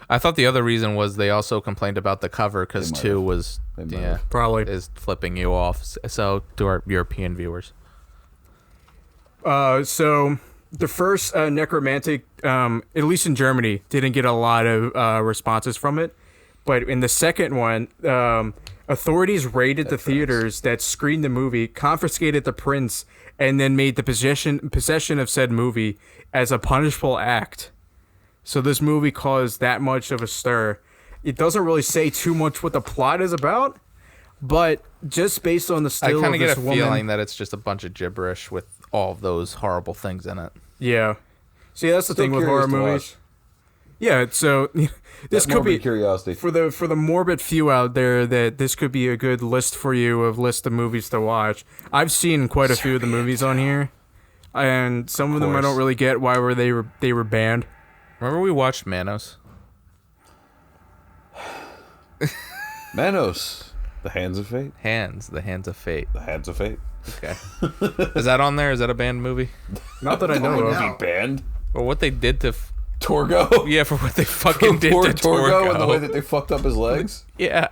I thought the other reason was they also complained about the cover because They might 2 have. was... They might Yeah, have. Probably. is flipping you off. So, to our European viewers. So the first necromantic, at least in Germany, didn't get a lot of responses from it. But in the second one, authorities raided the theaters that screened the movie, confiscated the prints, and then made the possession of said movie as a punishable act. So this movie caused that much of a stir. It doesn't really say too much what the plot is about, but just based on the I still kind of of this get a woman, feeling that it's just a bunch of gibberish with all of those horrible things in it. yeah. See, that's the Still thing with horror curious to movies. Yeah, so this That could be morbid curiosity. for the morbid few out there that this could be a good list for you of list of movies to watch. I've seen quite a few of the movies on here, and some of them I course. don't really get why they were banned. Remember we watched Manos? Manos. The Hands of Fate. The Hands of Fate. The Hands of Fate. Okay. Is that on there? Is that a banned movie? Not that I know of. No. Banned Or what they did to... Torgo. Yeah, for what they fucking did Poor to Torgo Torgo. and the way that they fucked up his legs. Yeah.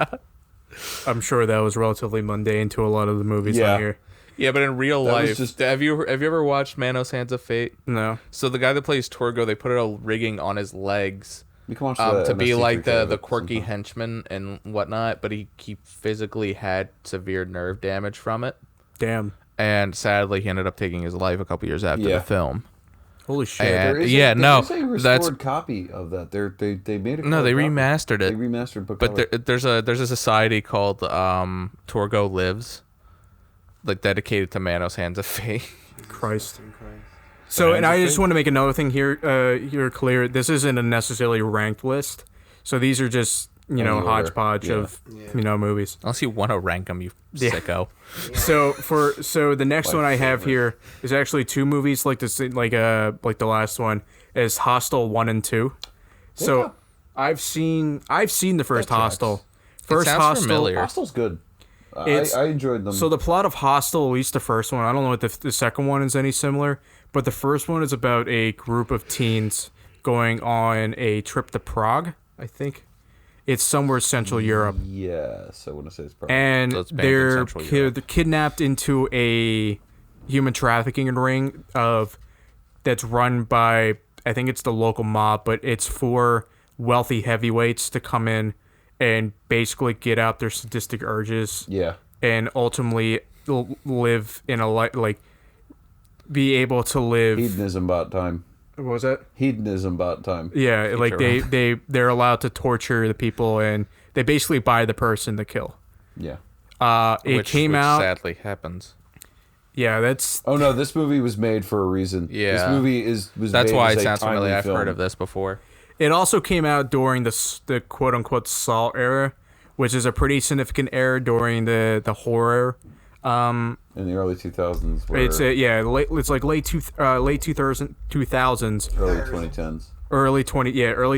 I'm sure that was relatively mundane to a lot of the movies Yeah. on here. Yeah, but in real That was life, just- have you ever watched Manos Hands of Fate? No. So the guy that plays Torgo, they put a rigging on his legs You can watch to be like the the quirky henchman and whatnot, but he physically had severe nerve damage from it. Damn. And sadly, he ended up taking his life a couple years after Yeah. the film. Holy shit. And- There is yeah, no, there's a restored that's- copy of that. They made a No, they colored copy. remastered They it. remastered, But there's a society called Torgo Lives, like dedicated to Manos Hands of Fate. Christ. So, and I just want to make another thing here. You're clear. This isn't a necessarily ranked list. So these are just Any order. hodgepodge Yeah. of movies. Unless you want to rank them, you sicko. So the next My one I have favorite. here is actually two movies like this, like the last one is Hostel 1 and 2. So Yeah. I've seen the first That tracks. Hostel. First sounds Hostel. familiar. Hostel's good. It's- I enjoyed them. So the plot of Hostel, at least the first one, I don't know if the second one is any similar, but the first one is about a group of teens going on a trip to Prague, I think. It's somewhere Central Europe. Yes, I want to say it's probably. And So it's banned in they're Central Europe. they're kidnapped into a human trafficking ring that's run by, I think it's the local mob, but it's for wealthy heavyweights to come in and basically get out their sadistic urges Yeah. and ultimately live in a like be able to live. Hedonism about time. What was that? Hedonism about time. Yeah, like they're allowed to torture the people and they basically buy the person to kill. Yeah. It which came out. sadly happens. Yeah, that's Oh no, this movie was made for a reason. Yeah. This movie was That's made why as it a sounds timely familiar. I've film. heard of this before. It also came out during the quote unquote Salt era, which is a pretty significant era during the horror. in the early 2000s. Where It's it's like late 2000s, early 2010s. early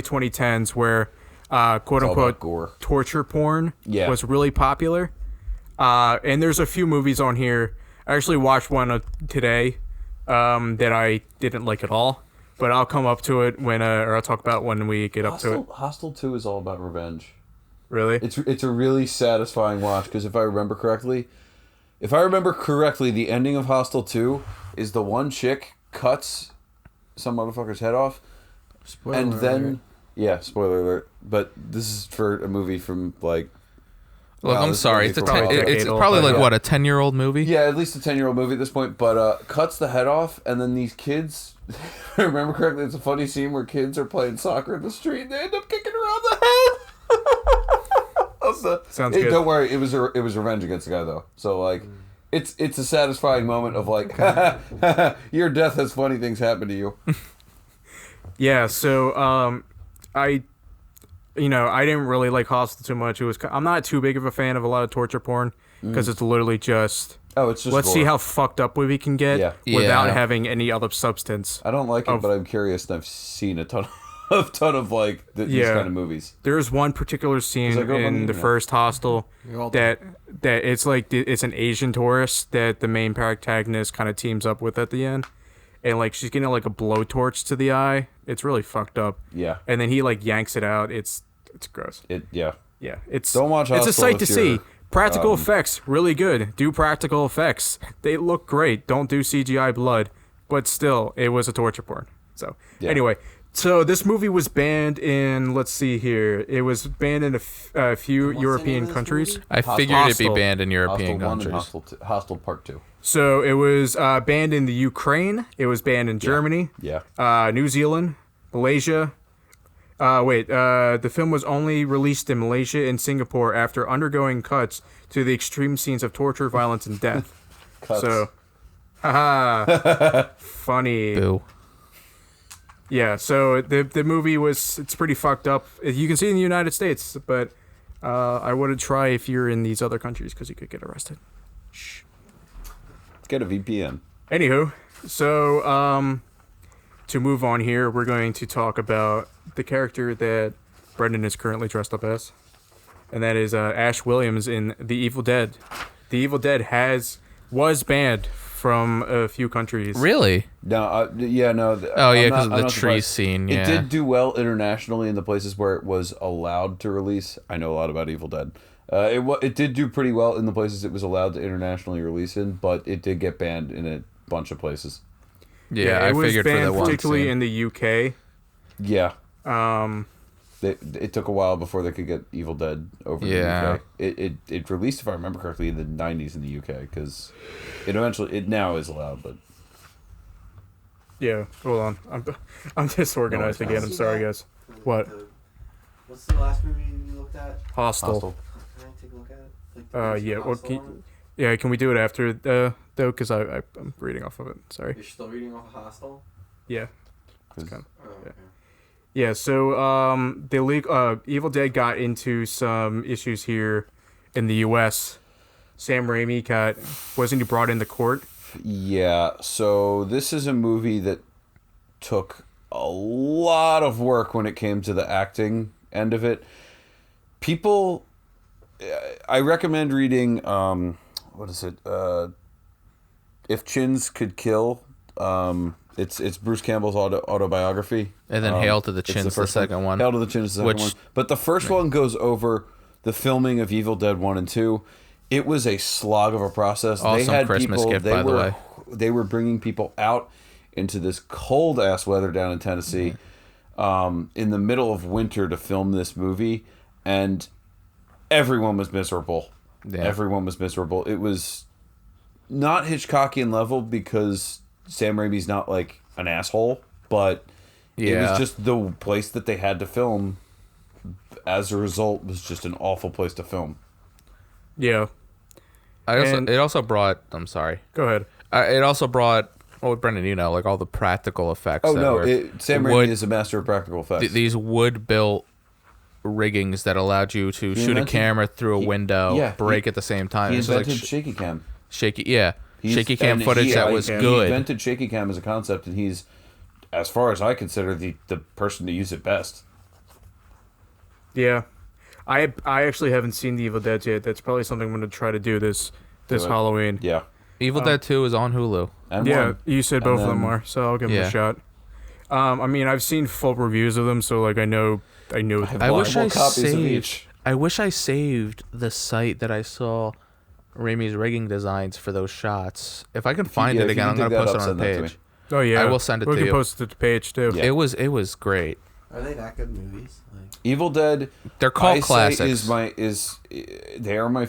2010s, where quote It's all unquote about gore. torture porn Yeah. was really popular. And there's a few movies on here. I actually watched one today that I didn't like at all. But I'll come up to it or I'll talk about when we get up to it. Hostel 2 is all about revenge. Really? It's a really satisfying watch because if I remember correctly, the ending of Hostel 2 is the one chick cuts some motherfucker's head off, and then spoiler alert. But this is for a movie from like. Look, wow, I'm this is sorry. a It's movie from it's decadal, probably but like yeah. what, a 10-year-old movie? Yeah, at least a 10-year-old movie at this point, but cuts the head off, and then these kids, if I remember correctly, it's a funny scene where kids are playing soccer in the street, and they end up kicking around the head. Sounds good. Don't worry, it was revenge against the guy, though. So, like, it's a satisfying moment of, like, your death has funny things happen to you. Yeah, so I didn't really like Hostel too much. I'm not too big of a fan of a lot of torture porn because it's literally just Oh, it's just let's see gore. how fucked up we can get Yeah. without Yeah. having any other substance. I don't like it, but I'm curious, and I've seen a ton of like, these Yeah. kind of movies. There's one particular scene I grew up on in the the internet. first Hostel You're all that it's like it's an Asian tourist that the main protagonist kind of teams up with at the end, and like she's getting like a blowtorch to the eye. It's really fucked up. Yeah. And then he like yanks it out. It's gross. Yeah. Yeah, it's Don't watch It's a Hostel sight if to see. you're, Practical effects, really good. Do practical effects. They look great. Don't do CGI blood, but still, it was a torture porn. So Yeah. anyway, so this movie was banned in. Let's see here. It was banned in a few European countries. I Hostel- figured it'd be Hostel. banned in European Hostel 1 and countries. Hostel Part 2. So it was banned in the Ukraine. It was banned in Germany, Yeah. New Zealand, Malaysia. The film was only released in Malaysia and Singapore after undergoing cuts to the extreme scenes of torture, violence, and death. Cuts. So, haha, funny. Boo. Yeah. So the movie it's pretty fucked up. You can see it in the United States, but I wouldn't try if you're in these other countries because you could get arrested. Get a VPN. Anywho, so to move on here, we're going to talk about the character that Brendan is currently dressed up as, and that is Ash Williams in The Evil Dead. The Evil Dead has was banned from a few countries. Really? No, yeah, no. Oh, yeah, I'm because of not- I'm the not tree surprised. scene. It Yeah. did do well internationally in the places where it was allowed to release. I know a lot about Evil Dead. It did do pretty well in the places it was allowed to internationally release in, but it did get banned in a bunch of places. Yeah, it I was figured for banned that one particularly scene. in the UK. Yeah, Um, it took a while before they could get Evil Dead over in Yeah. the UK. It released, if I remember correctly, in the 90s in the UK, because it now is allowed, but yeah, hold on. I'm disorganized No, it's again. not. I'm sorry, guys. What? What's the last movie you looked at? Hostel. Hostile. Can I take a look at it? Like, Yeah. What? Hostel one? Yeah. Can we do it after though? Because I'm reading off of it. Sorry. You're still reading off of Hostel? Yeah. 'Cause- kind Oh, okay. Yeah. So the Evil Dead got into some issues here in the U.S. Sam Raimi wasn't he brought into court? Yeah, so this is a movie that took a lot of work when it came to the acting end of it. People, I recommend reading, what is it? If Chins Could Kill. It's Bruce Campbell's autobiography. And then Hail to the It's Chins, the first second one. Hail to the Chins, the second Which- one. But the first one goes over the filming of Evil Dead 1 and 2. It was a slog of a process. Awesome Christmas gift, by the way. They were bringing people out into this cold ass weather down in Tennessee, in the middle of winter to film this movie, and everyone was miserable. Yeah. Everyone was miserable. It was not Hitchcockian level because Sam Raimi's not like an asshole, but it Yeah. was just the place that they had to film. As a result, was just an awful place to film. Yeah. And- It also brought. I'm sorry. Go ahead. It also brought. Well, Brendan, you know, like all the practical effects. Oh that no, were Sam Raimi wood- is a master of practical effects. these wood-built riggings that allowed you to shoot a invented- camera through a window, yeah, break at the same time. he It's just like invented shaky cam. shaky, yeah, He's- shaky cam and footage that was he good. invented shaky cam as a concept, and he's, as far as I consider, the person to use it best. Yeah. I actually haven't seen the Evil Dead yet. That's probably something I'm going to try to do this Do it. Halloween. Yeah, Evil Dead 2 is on Hulu. and Yeah, one. you said And both of them then- are, so I'll give them Yeah. a shot. I mean, I've seen full reviews of them, so like I know. have I wish multiple I copies of saved. each. I wish I saved the site that I saw Raimi's rigging designs for those shots. If I can find yeah, it if you again, I'm can gonna dig that post up, it on the send that to page. me. Oh yeah, I will send it we to can you. post it to the page too. Yeah. It was great. Are they that good movies? Like, Evil Dead. They're called I say classics. they are my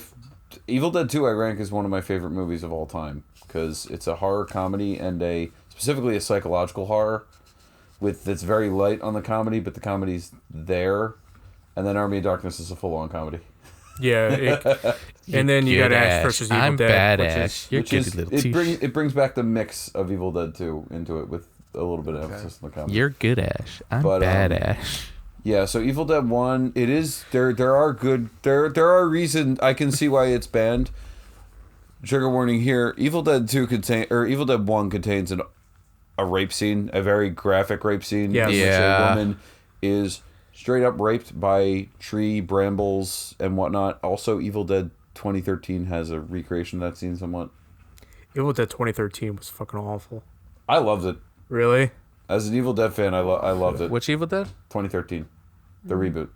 Evil Dead 2 I rank as one of my favorite movies of all time because it's a horror comedy and specifically a psychological horror that's very light on the comedy, but the comedy's there, and then Army of Darkness is a full-on comedy. Yeah, and then you got Good Ash ass. versus Evil I'm Dead. bad which Ash. is- You're Which good is little it brings back the mix of Evil Dead 2 into it with a little bit of emphasis on the comedy. You're good Ash. I'm But, bad Ash. Yeah, so Evil Dead 1, it is there are reasons I can see why it's banned. Trigger warning here. Evil Dead 1 contains a rape scene, a very graphic rape scene Yes. in which Yeah. a woman is straight up raped by tree brambles and whatnot. Also, Evil Dead 2013 has a recreation of that scene somewhat. Evil Dead 2013 was fucking awful. I loved it. Really? As an Evil Dead fan, I loved it. Which Evil Dead? 2013. The reboot.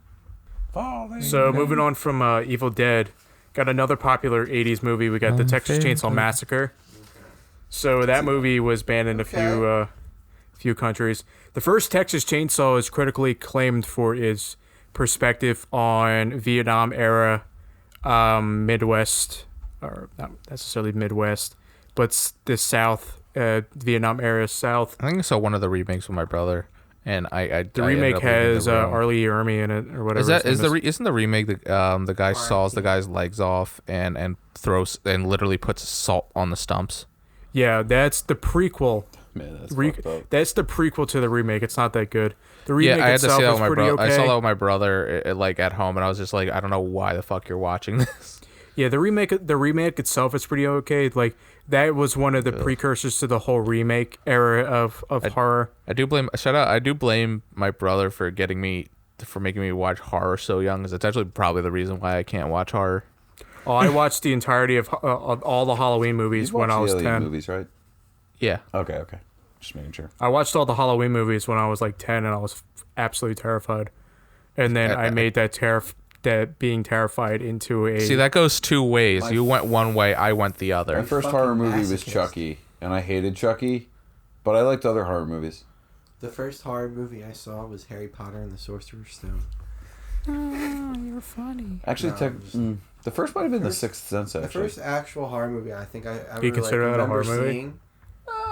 So moving on from Evil Dead, got another popular 80s movie. We got the Texas Chainsaw Massacre. So that movie was banned in a few countries. The first Texas Chainsaw is critically acclaimed for its perspective on Vietnam era Midwest, or not necessarily Midwest, but the South, Vietnam era South. I think I saw one of the remakes with my brother, and The remake has R. Lee Ermey in it, or whatever. Is that his name isn't the remake the guy saws the guy's legs off and throws and literally puts salt on the stumps? Yeah, that's the prequel. Man, that's fucked up. That's the prequel to the remake. It's not that good. The remake Yeah, I had to itself see that is with my pretty brother. okay. I saw that with my brother like at home, and I was just like, I don't know why the fuck you're watching this. Yeah, the remake itself is pretty okay. Like that was one of the precursors to the whole remake era of horror. I do blame my brother for making me watch horror so young, because it's actually probably the reason why I can't watch horror. Oh, I watched the entirety of all the Halloween movies You when I watched was the Alien 10. movies, right? Yeah. Okay. Just making sure. I watched all the Halloween movies when I was like 10, and I was absolutely terrified. And then I made that being terrified into a. See, that goes two ways. You went one way, I went the My other. first fucking horror movie was masochist. Chucky, and I hated Chucky, but I liked other horror movies. The first horror movie I saw was Harry Potter and the Sorcerer's Stone. You're funny. Actually, No, the first might have been The First- Sixth Sense. The Actually, first actual horror movie I think I ever You consider that a remember horror movie? seeing.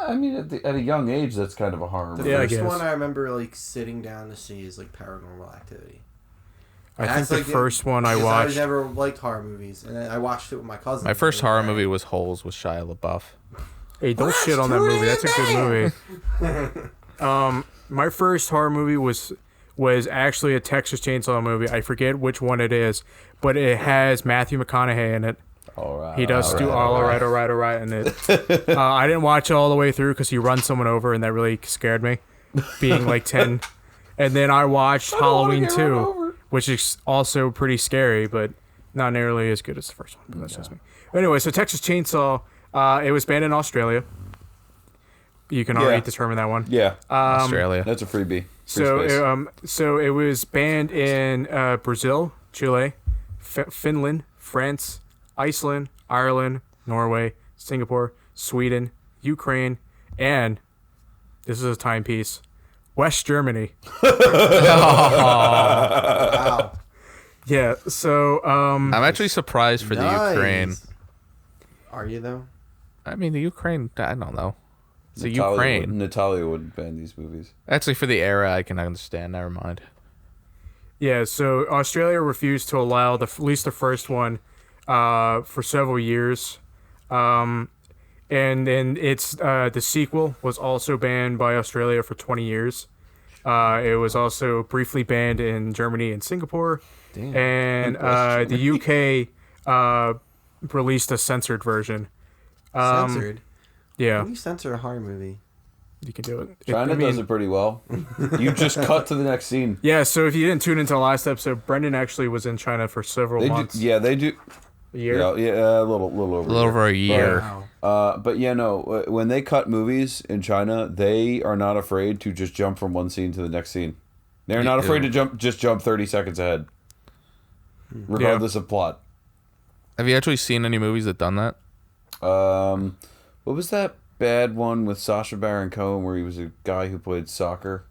I mean, at a young age, that's kind of a horror The movie. Yeah, I first guess. one I remember like sitting down to see is like Paranormal Activity. I That's, think like, the first one I because watched. I never liked horror movies, and then I watched it with my cousin. My first horror movie was Holes with Shia LaBeouf. Hey, don't shit on that movie. That's a good movie. My first horror movie was actually a Texas Chainsaw movie. I forget which one it is, but it has Matthew McConaughey in it. All right. He does do all right in it. I didn't watch it all the way through because he runs someone over, and that really scared me, being like 10. And then I watched Halloween 2, which is also pretty scary, but not nearly as good as the first one. But that's just me. Anyway, so Texas Chainsaw, it was banned in Australia. You can already determine that one. Yeah, Australia. that's a freebie. Free So, space. so it was banned in Brazil, Chile, Finland, France, Iceland, Ireland, Norway, Singapore, Sweden, Ukraine, and this is a timepiece, West Germany. Wow. Yeah. So, I'm actually surprised for the Ukraine. Are you though? I mean, the Ukraine, I don't know. It's the Natalia Ukraine. Natalia wouldn't ban these movies. Actually, for the era, I can understand. Never mind. yeah. So Australia refused to allow at least the first one, for several years. And then the sequel was also banned by Australia for 20 years. It was also briefly banned in Germany and Singapore. Damn. And the UK released a censored version. Censored. Yeah, How do you censor a horror movie? you can do it. China does it pretty well. You just cut to the next scene. Yeah, so if you didn't tune into the last episode, Brendan actually was in China for several They do, months. yeah, they do. A year? Yeah, a little over. A little over a year. Wow. But yeah, no. When they cut movies in China, they are not afraid to just jump from one scene to the next scene. They're not afraid to jump 30 seconds ahead, regardless of plot. Have you actually seen any movies that done that? What was that bad one with Sacha Baron Cohen where he was a guy who played soccer?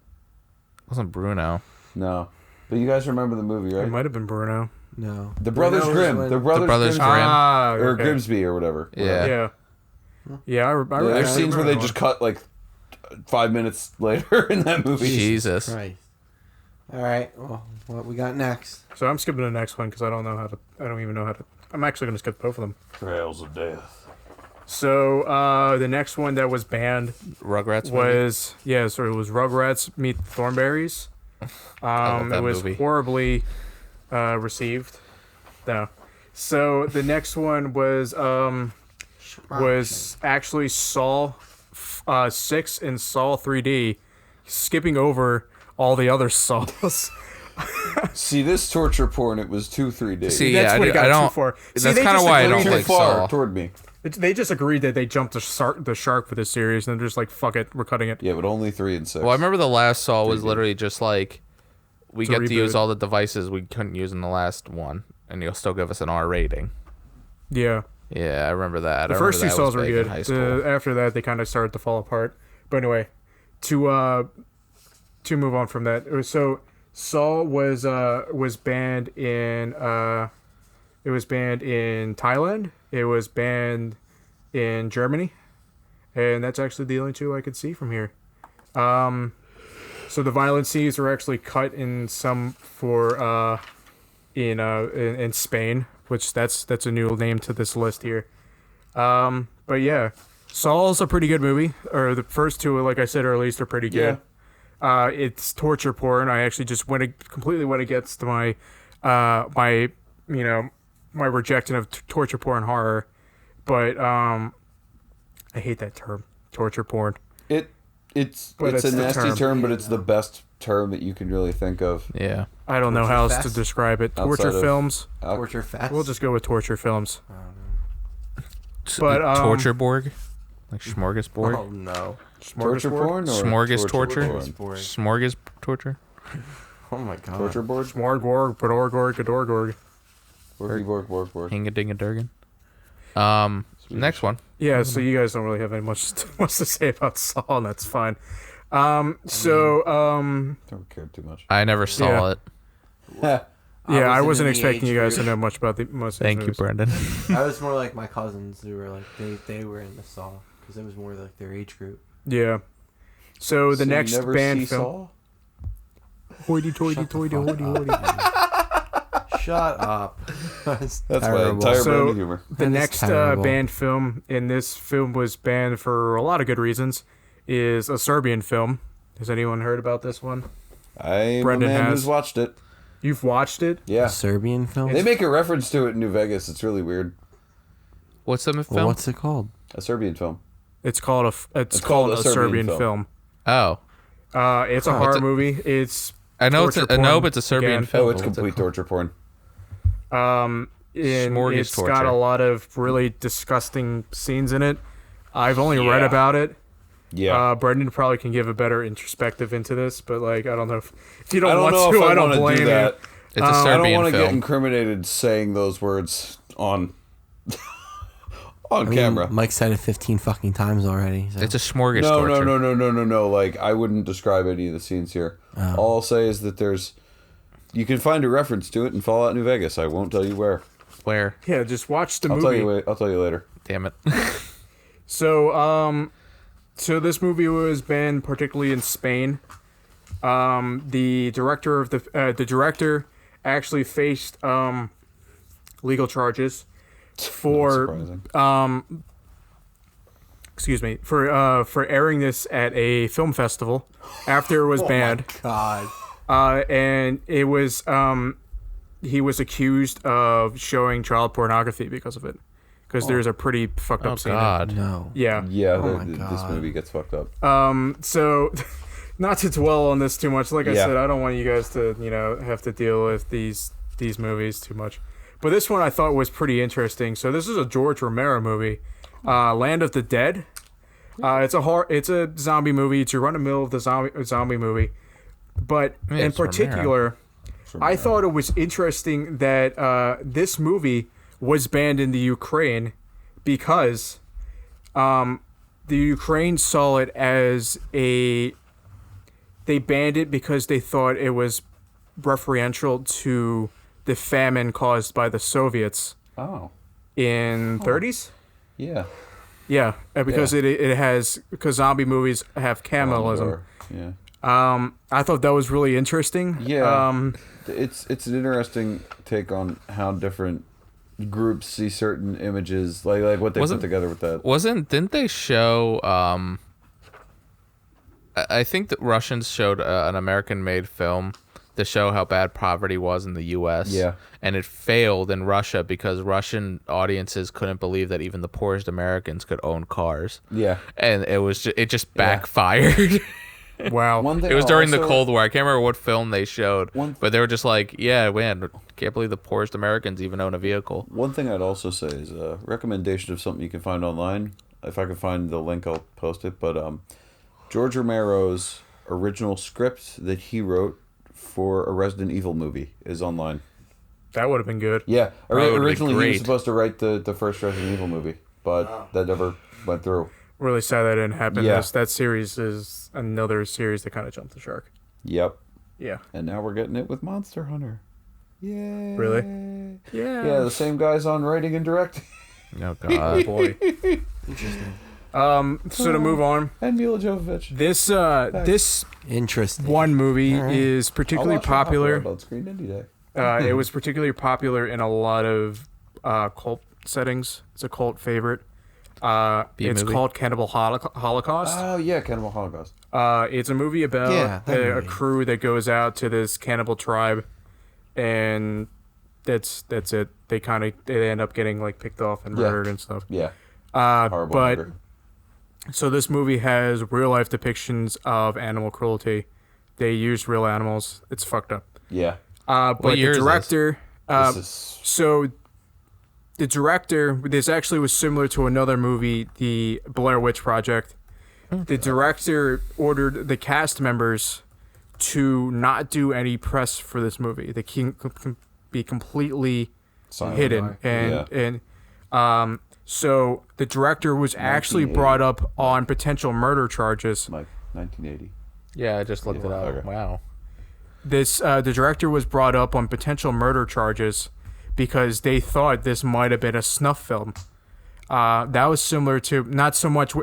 It wasn't Bruno. No, but you guys remember the movie, It right? might have been Bruno. No. The Brothers Bruno was Grimm. when- The Brothers Brothers Grimm. Grimm. Or Okay. Grimsby or whatever. Yeah. Yeah. Yeah, I There's scenes where they remember just cut like 5 minutes later in that movie. Jesus. Right. All right. Well, what we got next? So I'm skipping the next one because I don't even know how to. I'm actually going to skip both of them. Trails of Death. So the next one that was banned Rugrats movie? was so it was Rugrats Meet the Thornberries. love that It was movie. horribly received. No. So the next one was actually Saw 6 and Saw 3D, skipping over all the other Saws. See, this torture porn, it was 2-3 days. See, That's yeah, what it got I don't. too far. See, That's they kind of just why I agreed don't too like far Saw. toward me. They just agreed that they jumped the shark for this series, and they're just like, fuck it, we're cutting it. Yeah, but only 3 and 6. Well, I remember the last Saw was literally just like, we It's a get to use reboot. all the devices we couldn't use in the last one, and you'll still give us an R rating. Yeah. Yeah, I remember that. The I first two remember that was Saws were big in good. high school. After that, they kind of started to fall apart. But anyway, to move on from that, so Saw was banned in Thailand. It was banned in Germany, and that's actually the only two I could see from here. So the violent scenes were actually cut in some for in Spain, which that's a new name to this list here. But yeah, Saw's a pretty good movie. Or the first two, like I said, or at least are pretty good. It's torture porn. I actually just completely went against my my rejection of torture porn horror. But I hate that term, torture porn. It's But it's a it's the nasty term. term, but it's the best term that you can really think of. Yeah. I don't know how else to fest? describe it. Outside Torture of- films. Torture fest. We'll just go with torture films. But But, torture borg, like smorgasbord, Oh no. Torture porn or Smorgas torture? porn? smorgas torture. Oh my god. Torture board? Smorgorg, Pedorgorg, Gadorgorg. Borg. Hinga dinga durgan. Next one. Yeah, so you guys don't really have any much to say about Saw, and that's fine. Don't care too much. I never saw Yeah. it. Yeah, I wasn't wasn't in the expecting age you guys to group. know much about most of these Thank you, movies. Brendan. I was more like my cousins who were like they were in the Saw because it was more like their age group. Yeah. So the So you next never band see film. Saw? Hoity toity Shut the toity fuck hoity up. hoity. Shut up. That's That's my terrible. entire So- brand of humor. The That is next terrible. banned film, and this film was banned for a lot of good reasons, is a Serbian film. Has anyone heard about this one? I'm Brendan a man has. who's watched it. You've watched it? Yeah. Serbian film. They make a reference to it in New Vegas. It's really weird. What's the film? Well, what's it called? A Serbian film. It's called it's called a Serbian film. Oh, It's a Huh. horror What's it- movie. It's I know it's torture I know, porn but it's a Serbian again. film. Oh, it's What's it complete called? torture porn. And Smorgas it's got torture. a lot of really disgusting scenes in it. I've only read Yeah. about it. Yeah. Brendan probably can give a better introspective into this, but like I don't know if you I don't, don't want know to. if I don't want to blame do that. It's a I don't I don't Serbian want to get film. incriminated saying those words on on I mean, camera. Mike said it 15 fucking times already. So. It's a smorgas No, torture. no. Like, I wouldn't describe any of the scenes here. Oh. All I'll say is that you can find a reference to it in Fallout New Vegas. I won't tell you where. Where? it. Yeah, just watch the I'll movie. tell you later. Damn it. So so this movie was banned particularly in Spain. The director of the director actually faced legal charges for Surprising. excuse me for airing this at a film festival after it was banned. God. And it was he was accused of showing child pornography because of it, because there's a pretty fucked up Oh scene in it. God. No. Yeah. Yeah, Oh my this God. movie gets fucked up. So not to dwell on this too much, like I Yeah. said, I don't want you guys to have to deal with these movies too much, but this one I thought was pretty interesting. So this is a George Romero movie, Land of the Dead. It's a zombie movie. It's your run of the mill of the zombie movie, but Yeah, in it's Romero. particular, I thought it was interesting that this movie was banned in the Ukraine because the Ukraine saw it as they banned it because they thought it was referential to the famine caused by the Soviets Oh, in 30s. yeah. Yeah, because it has, because zombie movies have cannibalism. Yeah. I thought that was really interesting. Yeah. It's an interesting take on how different groups see certain images, like what they put together with that. Didn't they show I think the Russians showed an American-made film to show how bad poverty was in the U.S. Yeah. And it failed in Russia because Russian audiences couldn't believe that even the poorest Americans could own cars. Yeah. And it just backfired. Wow. One thing It was I'll during the also- Cold War. I can't remember what film they showed, One- but they were just like, yeah, man, can't believe the poorest Americans even own a vehicle. One thing I'd also say is a recommendation of something you can find online. If I can find the link, I'll post it. But George Romero's original script that he wrote for a Resident Evil movie is online. That would have been good. Yeah, That would've been originally he was great. supposed to write the first Resident Evil movie, but that never went through. Really sad that didn't happen. Yeah. That series is another series that kind of jumped the shark. Yep. Yeah. And now we're getting it with Monster Hunter. Yay. Really? Yeah. Yeah, the same guys on writing and directing. Oh, Oh God. boy. Interesting. So to move on, And Mila Jovovich. this Interesting. one movie All right. is particularly I'll watch Hot popular. Rod on Screen Indie Day. It was particularly popular in a lot of cult settings. It's a cult favorite. It's movie? called Cannibal Holocaust. Oh yeah, Cannibal Holocaust. It's a movie about Yeah, that a movie. crew that goes out to this cannibal tribe, and that's it. They end up getting like picked off and Yeah. murdered and stuff. Yeah. Horrible. But murder. So this movie has real life depictions of animal cruelty. They use real animals. It's fucked up. Yeah. But year the is this? director, This is so the director, this actually was similar to another movie, the Blair Witch Project. The director ordered the cast members to not do any press for this movie. They can be completely silent. hidden, so the director was actually 1980. brought up on potential murder charges. Like 1980. Yeah, I just looked it up. okay. Wow. The director was brought up on potential murder charges because they thought this might have been a snuff film. That was similar to, not so much.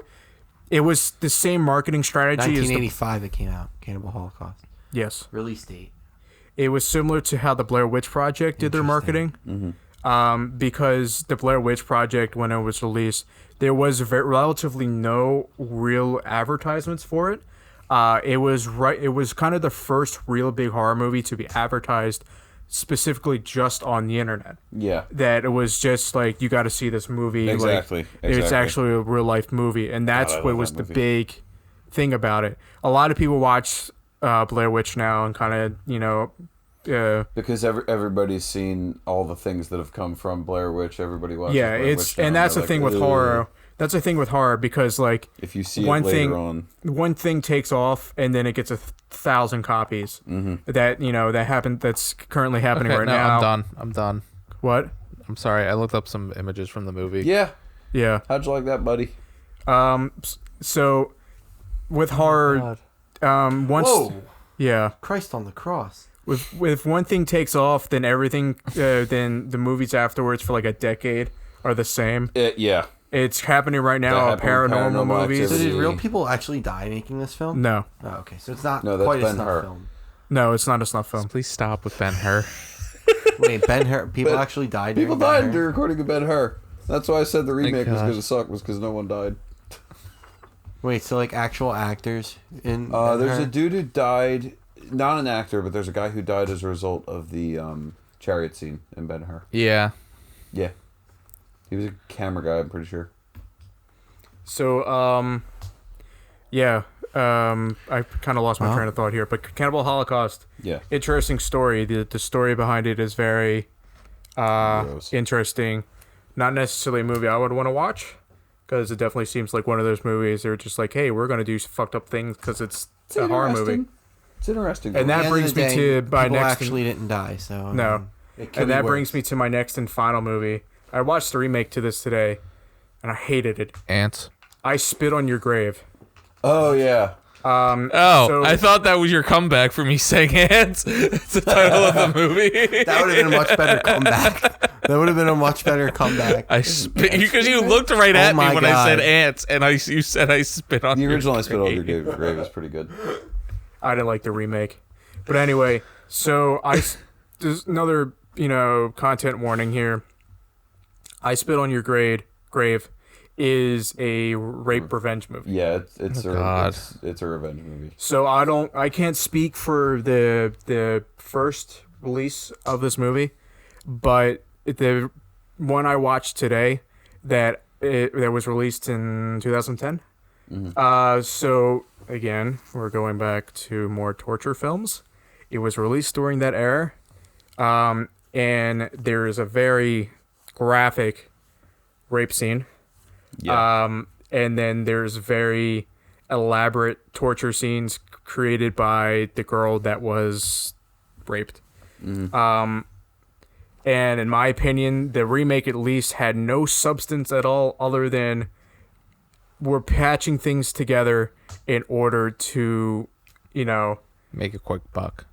It was the same marketing strategy as the, 1985 it came out. Cannibal Holocaust. yes. Release date. It was similar to how the Blair Witch Project did their marketing. Because the Blair Witch Project, when it was released, there was relatively no real advertisements for it. It was kind of the first real big horror movie to be advertised specifically just on the internet. Yeah. That it was just like, you got to see this movie. Exactly, Like, it's exactly. actually a real life movie, and that's I what love was that the movie. big thing about it. A lot of people watch Blair Witch now and kind of Because everybody's seen all the things that have come from Blair Witch. Everybody watches yeah, Blair it's Witch now, and that's the they're thing like, with "Ugh." horror. That's the thing with horror, because like If you see one it later thing, on, one thing takes off and then it gets 1,000 copies. Mm-hmm. That happened. That's currently happening Okay, right no, now. I'm done. What? I'm sorry. I looked up some images from the movie. yeah. Yeah. How'd you like that, buddy? So with horror, once Whoa! yeah, Christ on the cross. if one thing takes off, then everything, then the movies afterwards for like a decade are the same. Yeah. It's happening right now. That happened with Paranormal Paranormal movies. So Activity. did real people actually die making this film? No, Oh, okay. So it's not No, that's quite a Ben snuff Hur. film. no, it's not a snuff film. Please stop with Ben Hur. Wait, Ben Hur. People Ben- actually died. People during died Ben Hur? during recording of Ben Hur. That's why I said the remake was gosh. going to suck, was because no one died. Wait, so like actual actors in? There's Ben a Hur? dude who died, not an actor, but there's a guy who died as a result of the chariot scene in Ben Hur. Yeah. Yeah. He was a camera guy, I'm pretty sure. So, I kind of lost my train of thought here, but Cannibal Holocaust, Yeah. interesting story. The story behind it is very Gross. interesting. Not necessarily a movie I would want to watch, because it definitely seems like one of those movies they're just like, hey, we're going to do fucked up things because it's a horror movie. It's interesting. And At that the end of brings the me day, to my people next actually didn't die. So No. it could and be that worse. brings me to my next and final movie. I watched the remake to this today, and I hated it. Ants. I Spit on Your Grave. Oh, yeah. Oh, So- I thought that was your comeback for me saying ants. It's the title of the movie. That would have been a much better comeback. That would have been a much better comeback. I spit because you looked right at me my when I said God. ants, and you said I spit on The your original I Spit on Your grave. Grave is pretty good. I didn't like the remake. But anyway, so there's another, content warning here. I Spit on Your Grave is a rape revenge movie. Yeah, it's God. a revenge movie. So I can't speak for the first release of this movie, but the one I watched today that was released in 2010. So again, we're going back to more torture films. It was released during that era, and there is a very graphic rape scene. Yeah. And then there's very elaborate torture scenes created by the girl that was raped. And in my opinion, the remake at least had no substance at all other than we're patching things together in order to, Make a quick buck.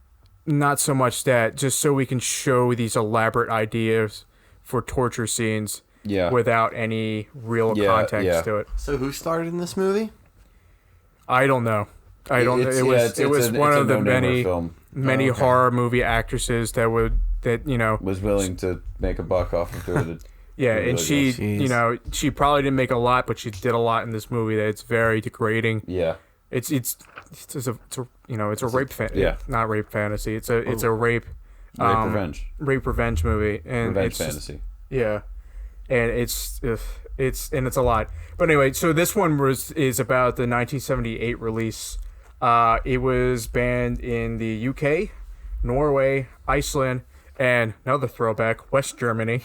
not so much that, just so we can show these elaborate ideas for torture scenes Yeah. without any real Yeah, context yeah. to it. So who starred in this movie? I don't know. I don't. It's- It yeah, was. it's- It was it's a- one it's a of the no-namer many film. many okay. horror movie actresses that Was willing to make a buck off of doing it. yeah, really and she Jeez. she probably didn't make a lot, but she did a lot in this movie that it's very degrading. Yeah. It's a rape yeah. not rape fantasy. It's a rape Rape revenge. rape revenge movie, and Revenge it's just- fantasy. yeah, and it's a lot. But anyway, so this one is about the 1978 release. It was banned in the UK, Norway, Iceland, and another throwback, West Germany.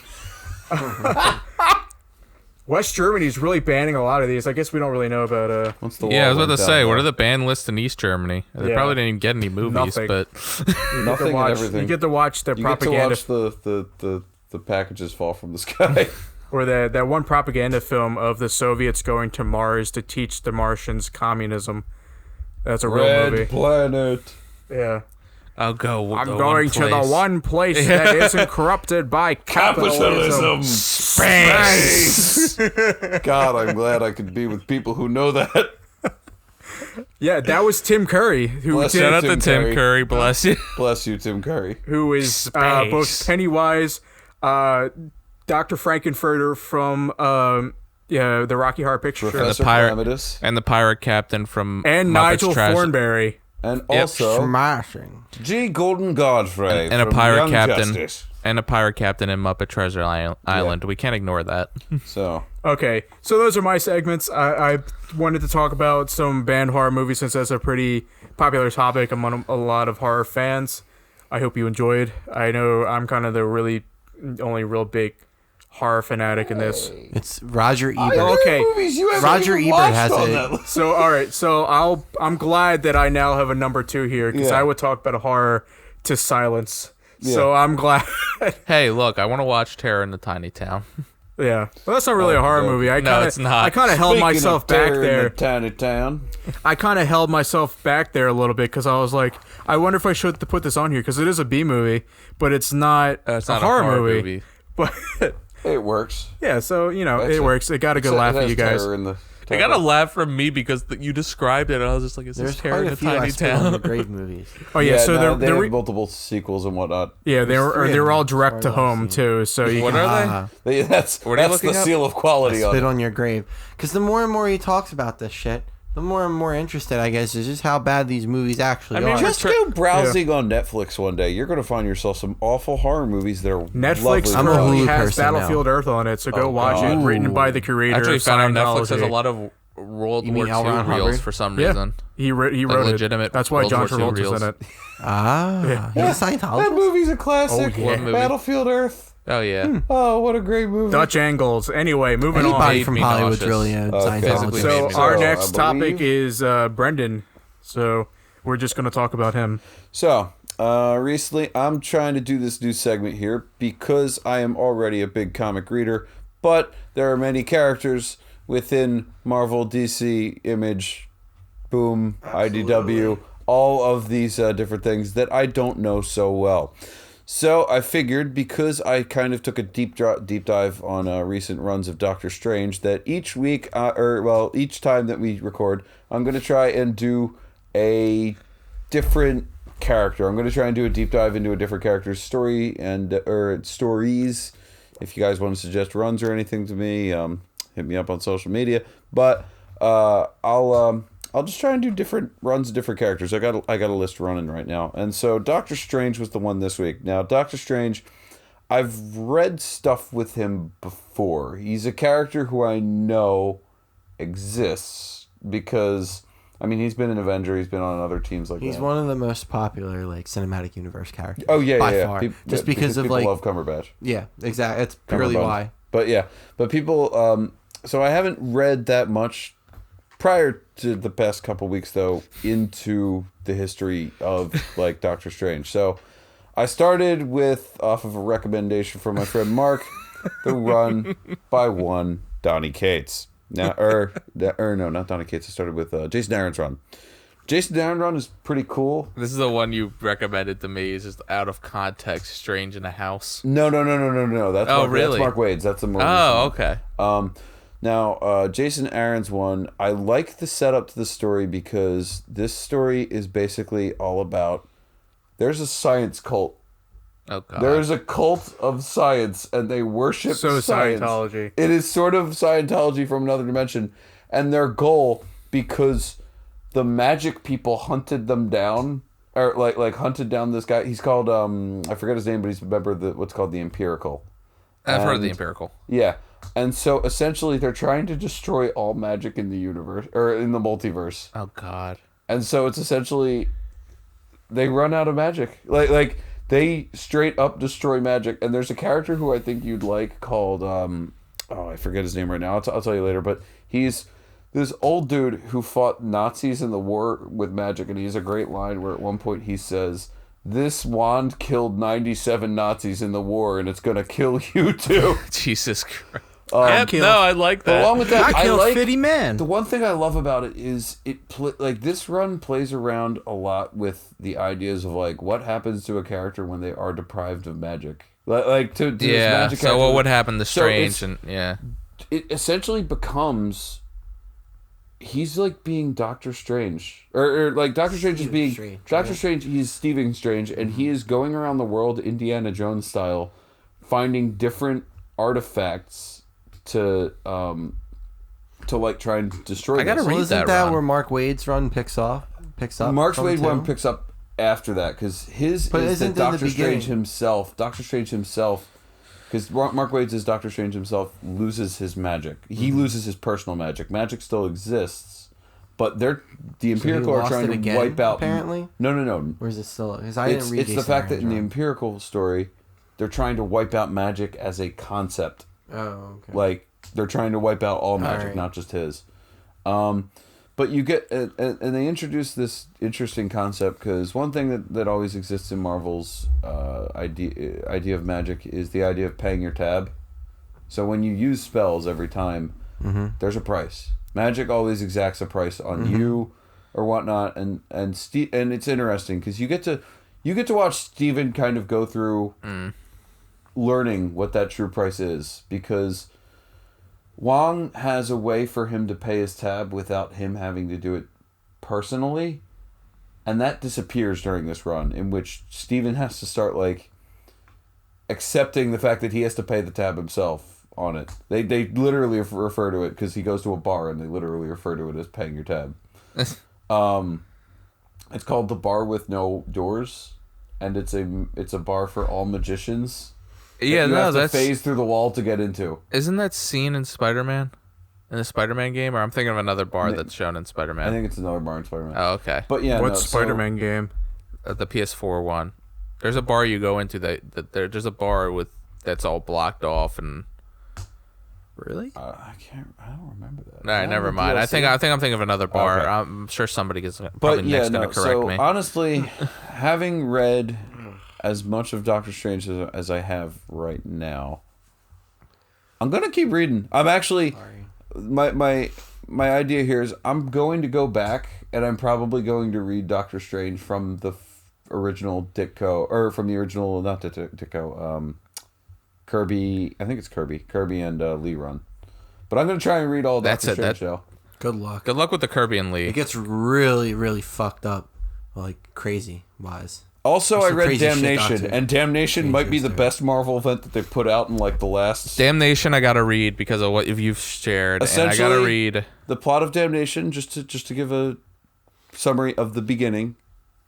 West Germany is really banning a lot of these. I guess we don't really know about. What's the Yeah, I was wall about to down say, there? what are the ban lists in East Germany? They Yeah. probably didn't even get any movies, Nothing. but Nothing and everything. You get to watch the You get to propaganda, watch the packages fall from the sky. or that one propaganda film of the Soviets going to Mars to teach the Martians communism. That's a real Red movie. Planet. Yeah. I'll go. I'm going to the one place that isn't corrupted by capitalism. Space. God, I'm glad I could be with people who know that. Yeah, that was Tim Curry, who Bless did, Shout out to Tim Tim Curry. Curry, bless you. Bless you, Tim Curry. who is Space. both Pennywise, Dr. Frankenfurter from the Rocky Horror Picture Show, Professor pirate- Calamitous. And the pirate captain from and Muppets Nigel Treasure- Thornberry. And also Smashing. G. Golden Godfrey. and a from pirate Young captain Justice. and a pirate captain in Muppet Treasure Island. We can't ignore that. So, Okay, so those are my segments. I wanted to talk about some banned horror movies since that's a pretty popular topic among a lot of horror fans. I hope you enjoyed. I know I'm kind of the only real big horror fanatic in this. It's Roger Ebert. Okay. movies you haven't Roger even Ebert watched has on a- that list. So all right, so I'm glad that I now have a number 2 here because Yeah. I would talk about a horror to silence. So I'm glad. Hey, look, I want to watch Terror in the Tiny Town. Yeah, well, that's not really a horror no. movie. It's not. I kind of held Speaking myself of back terror in there. the tiny town. I kind of held myself back there a little bit because I was like, I wonder if I should put this on here because it is a B movie, but it's not, It's a not horror movie. But It works. yeah, so That's it works. It got a good laugh It at has you guys. terror in the I got a laugh from me because you described it, and I was just like, "Is There's this Terror quite in a the few I Tiny spit on the Town?" grave movies. Oh yeah, so no, they they're have multiple sequels and whatnot. yeah There's three they're of all them, direct as to far as I've home seen. too. So you What can, are they? That's What are you that's the looking up? seal of quality on Spit it. on your grave. Because the more and more he talks about this shit, the more and more interested, I guess, is just how bad these movies actually I mean, are. Just go browsing on Netflix one day. You're going to find yourself some awful horror movies that are Netflix lovely. I'm a currently Hulu has person now. Battlefield Earth on it, so go Oh, watch God. it. Written by the I creator. actually of found out Netflix has a Scientology. lot of World You War mean II L. Ron reels Hubbard? for some Yeah. reason. He wrote it. legitimate That's why World John War II Travolta's reels. in it. He's a That Scientologist. movie's a classic. Oh, yeah. What movie? Battlefield Earth. Oh yeah. Oh, what a great movie. Dutch angles. Anyway, moving on. Anybody Made from me Hollywood's nauseous. really a Okay. Basically Scientologist. made So me our So, next I topic believe- is Brendan. So we're just going to talk about him. So, recently I'm trying to do this new segment here because I am already a big comic reader, but there are many characters within Marvel, DC, Image, Boom, IDW, all of these different things that I don't know so well. So I figured, because I kind of took a deep dive on recent runs of Doctor Strange, that each week, each time that we record, I'm going to try and do a different character. I'm going to try and do a deep dive into a different character's story or stories. If you guys want to suggest runs or anything to me, hit me up on social media. But I'll just try and do different runs of different characters. I got a list running right now. And so Doctor Strange was the one this week. Now, Doctor Strange, I've read stuff with him before. He's a character who I know exists because, I mean, he's been an Avenger. He's been on other teams like He's that. one of the most popular cinematic universe characters. Oh, yeah, by yeah. far. Peop- Just yeah, because of people love Cumberbatch. yeah, exactly. It's purely Cumberbund. why. But yeah, but people, so I haven't read that much prior to the past couple weeks, though, into the history of Doctor Strange. So I started off of a recommendation from my friend Mark, the run by one Donny Cates. Now, no, not Donny Cates. I started with Jason Aaron's run. Jason Aaron's run is pretty cool. This is the one you recommended to me. It's just out of context, Strange in a House. No. That's really? That's Mark Wade's. That's the more. Oh, recent one. okay. Now, Jason Aaron's one, I like the setup to the story because this story is basically all about, there's a science cult. Oh god. There's a cult of science, and they worship So science. Scientology. It is sort of Scientology from another dimension. And their goal, because the magic people hunted them down, or hunted down this guy. He's called, I forget his name, but he's a member of what's called the Empirical. I've heard of the And- Empirical. Yeah. And so essentially they're trying to destroy all magic in the universe or in the multiverse. Oh God. And so it's essentially they run out of magic. Like they straight up destroy magic. And there's a character who I think you'd like called I forget his name right now. I'll tell you later, but he's this old dude who fought Nazis in the war with magic, and he has a great line where at one point he says, "This wand killed 97 Nazis in the war, and it's gonna kill you too." Jesus Christ. kill- No, I like that. Along with that, I killed like 50 men. the one thing I love about it is like this run plays around a lot with the ideas of like what happens to a character when they are deprived of magic. Like to this Yeah. magic So character- what would happen to So Strange it's- yeah. It essentially becomes he's like being Doctor Strange, or like Doctor Strange is being Strange, Doctor Strange. He's Stephen Strange, and he is going around the world Indiana Jones style, finding different artifacts to like try and destroy. I gotta this. read Well, isn't that that run. where Mark Wade's run picks up? Mark from Wade too? one picks up after that because his But is isn't that in the Doctor Strange beginning? himself. Doctor Strange himself. Because Mark Wade's as Doctor Strange himself loses his magic. He Mm-hmm. loses his personal magic. Magic still exists, but the Empirical are lost trying it to again, wipe out. apparently? No. Or is it still? Because I didn't read. It's the Jason fact that in the Aaron's Empirical story, they're trying to wipe out magic as a concept. run. Oh, okay. Like they're trying to wipe out all magic, right. not just his. But you get and they introduce this interesting concept because one thing that always exists in Marvel's idea of magic is the idea of paying your tab. So when you use spells every time, there's a price. Magic always exacts a price on you or whatnot, and it's interesting because you get to watch Steven kind of go through learning what that true price is because Wong has a way for him to pay his tab without him having to do it personally, and that disappears during this run in which Steven has to start like accepting the fact that he has to pay the tab himself on it. They literally refer to it because he goes to a bar and they literally refer to it as paying your tab. It's called the Bar with No Doors, and it's a bar for all magicians. Yeah, you no, have to that's phase through the wall to get into. isn't that scene in Spider-Man? In the Spider-Man game, or I'm thinking of another bar that's shown in Spider-Man. I think it's another bar in Spider-Man. Oh, okay. But yeah, What's no, so- Spider-Man game? The PS4 one. There's a bar you go into there's a bar that's all blocked off and. Really? I don't remember that. All right, never mind. I think I'm thinking of another bar. Okay. I'm sure somebody is probably But yeah, next no. going to correct So me. honestly, having read as much of Doctor Strange as I have right now, I'm gonna keep reading. I'm actually my idea here is I'm going to go back and I'm probably going to read Doctor Strange from the original Ditko or from the original not Ditko Kirby. I think it's Kirby and Lee run. But I'm gonna try and read all of That's Doctor it, Strange now. Good luck. Good luck with the Kirby and Lee. It gets really, really fucked up, like crazy wise. Also, There's I some read crazy shit Damnation, Doctor and Damnation might be the Strange best Marvel event that they've put out in like the last. Damnation, I gotta read because of what you've shared, and I gotta Essentially, read. The plot of Damnation, just to give a summary of the beginning,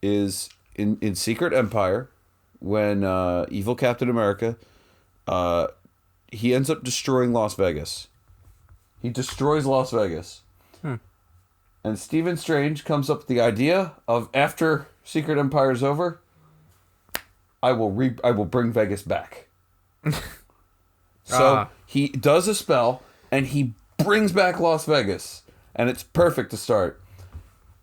is in Secret Empire, when evil Captain America, he ends up destroying Las Vegas. He destroys Las Vegas. And Stephen Strange comes up with the idea of after Secret Empire is over, I will bring Vegas back. So he does a spell and he brings back Las Vegas, and it's perfect to start.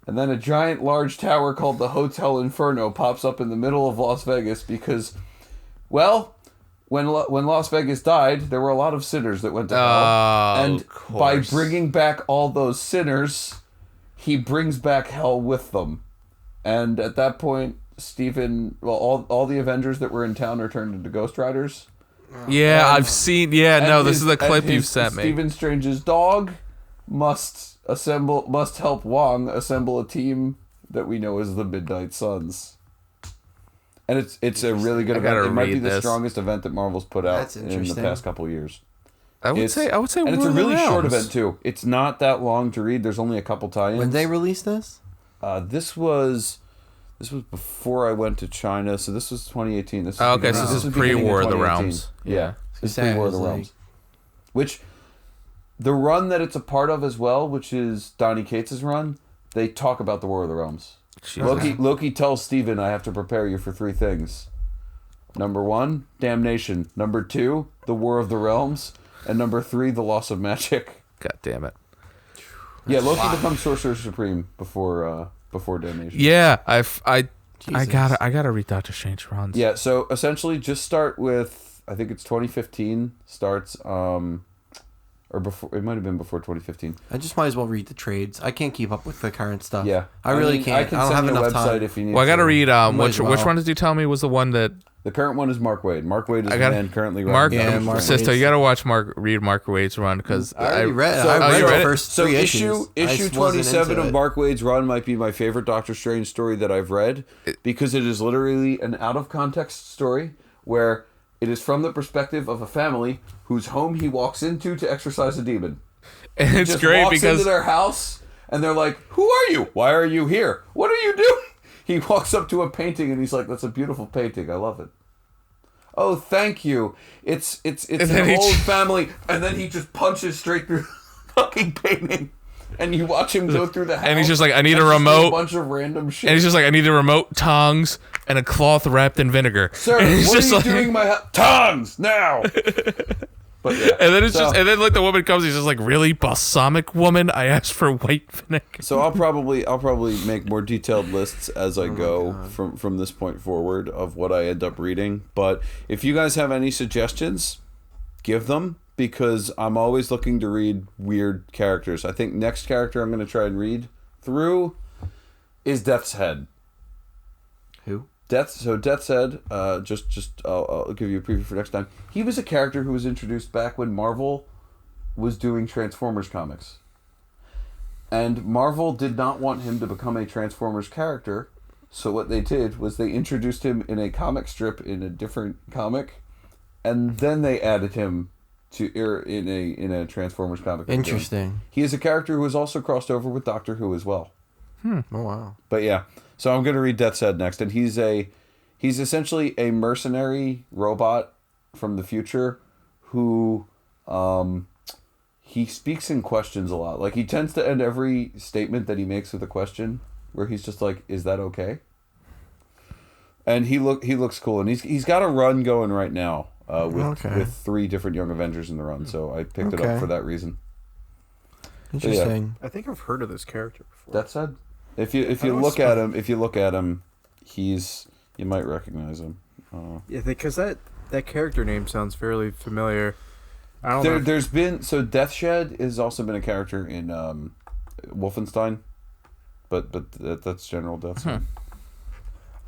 And then a giant large tower called the Hotel Inferno pops up in the middle of Las Vegas because, well, when Las Vegas died, there were a lot of sinners that went to hell. And of by course. bringing back all those sinners, he brings back hell with them. And at that point, all the Avengers that were in town are turned into Ghost Riders. Yeah, I've seen. Yeah, And no, this his- is the clip and you've his- sent me. Stephen Strange's dog must help Wong assemble a team that we know as the Midnight Suns. And it's a really good I gotta event. It might be read the this. strongest event that Marvel's put out That's in the interesting. past couple years. I would say and one it's of a the really short rounds. event too. It's not that long to read. There's only a couple tie-ins. When they released this? This was before I went to China, so this was 2018. This was Oh, okay, so beginning- this is was beginning of pre-War of the 2018. Realms. Yeah. It's Sad, pre-War of the like- Realms. Which, the run that it's a part of as well, which is Donny Cates' run, they talk about the War of the Realms. Jesus. Loki tells Steven, I have to prepare you for 3 things. Number 1, damnation. Number 2, the War of the Realms. And number 3, the loss of magic. God damn it. Yeah, Loki becomes Sorcerer Supreme before damnation. Yeah, I Jesus. gotta read Doctor Strange runs. Yeah, so essentially just start with, I think it's 2015 starts, or before, it might have been before 2015. I just might as well read the trades. I can't keep up with the current stuff. Yeah. I really mean, can't. I can don't send have you a enough website time. if you need Well, I gotta to. read Might which as well. one did you tell me was the one that The current one is Mark Wade. Mark Wade is I the got man currently Mark? running. Yeah, Doctor Mark Strange. Sister, you gotta read Mark Wade's run because I already read. So- I oh, read you the read it? first So 3 issue issues. I issue just wasn't 27 into of it. Mark Wade's run might be my favorite Doctor Strange story that I've read because it is literally an out of context story where it is from the perspective of a family whose home he walks into to exorcise a demon. and it's Just great walks because into their house and they're like, "Who are you? Why are you here? What are you doing?" He walks up to a painting and he's like, "That's a beautiful painting. I love it." "Oh, thank you. It's then an he old family," and then he just punches straight through the fucking painting, and you watch him go through the house. And he's just like, "I need and a just do remote." a bunch of random shit. and he's just like, I need a remote, tongs, and a cloth wrapped in vinegar. "Sir, and he's what are just you like, doing? My tongues now." But yeah. And then it's So- just, and then like the woman comes, he's just like, really, balsamic woman? I asked for white vinegar. So I'll probably make more detailed lists as I go from this point forward of what I end up reading. But if you guys have any suggestions, give them because I'm always looking to read weird characters. I think next character I'm going to try and read through is Death's Head. Who? Death's Head. I'll give you a preview for next time. He was a character who was introduced back when Marvel was doing Transformers comics. And Marvel did not want him to become a Transformers character, so what they did was they introduced him in a comic strip in a different comic, and then they added him to in a Transformers comic. Interesting. He is a character who has also crossed over with Doctor Who as well. Oh wow. But yeah, so I'm going to read Death's Head next, and he's essentially a mercenary robot from the future who he speaks in questions a lot. Like he tends to end every statement that he makes with a question where he's just like, "Is that okay?" And he looks cool, and he's got a run going right now with 3 different Young Avengers in the run. So I picked it up Okay. for that reason. Interesting. I think I've heard of this character before. Death's Head. If you was look at him, you might recognize him. Yeah, because that character name sounds fairly familiar. I don't know. There's been Deathshed has also been a character in Wolfenstein, but that's General Deathshed.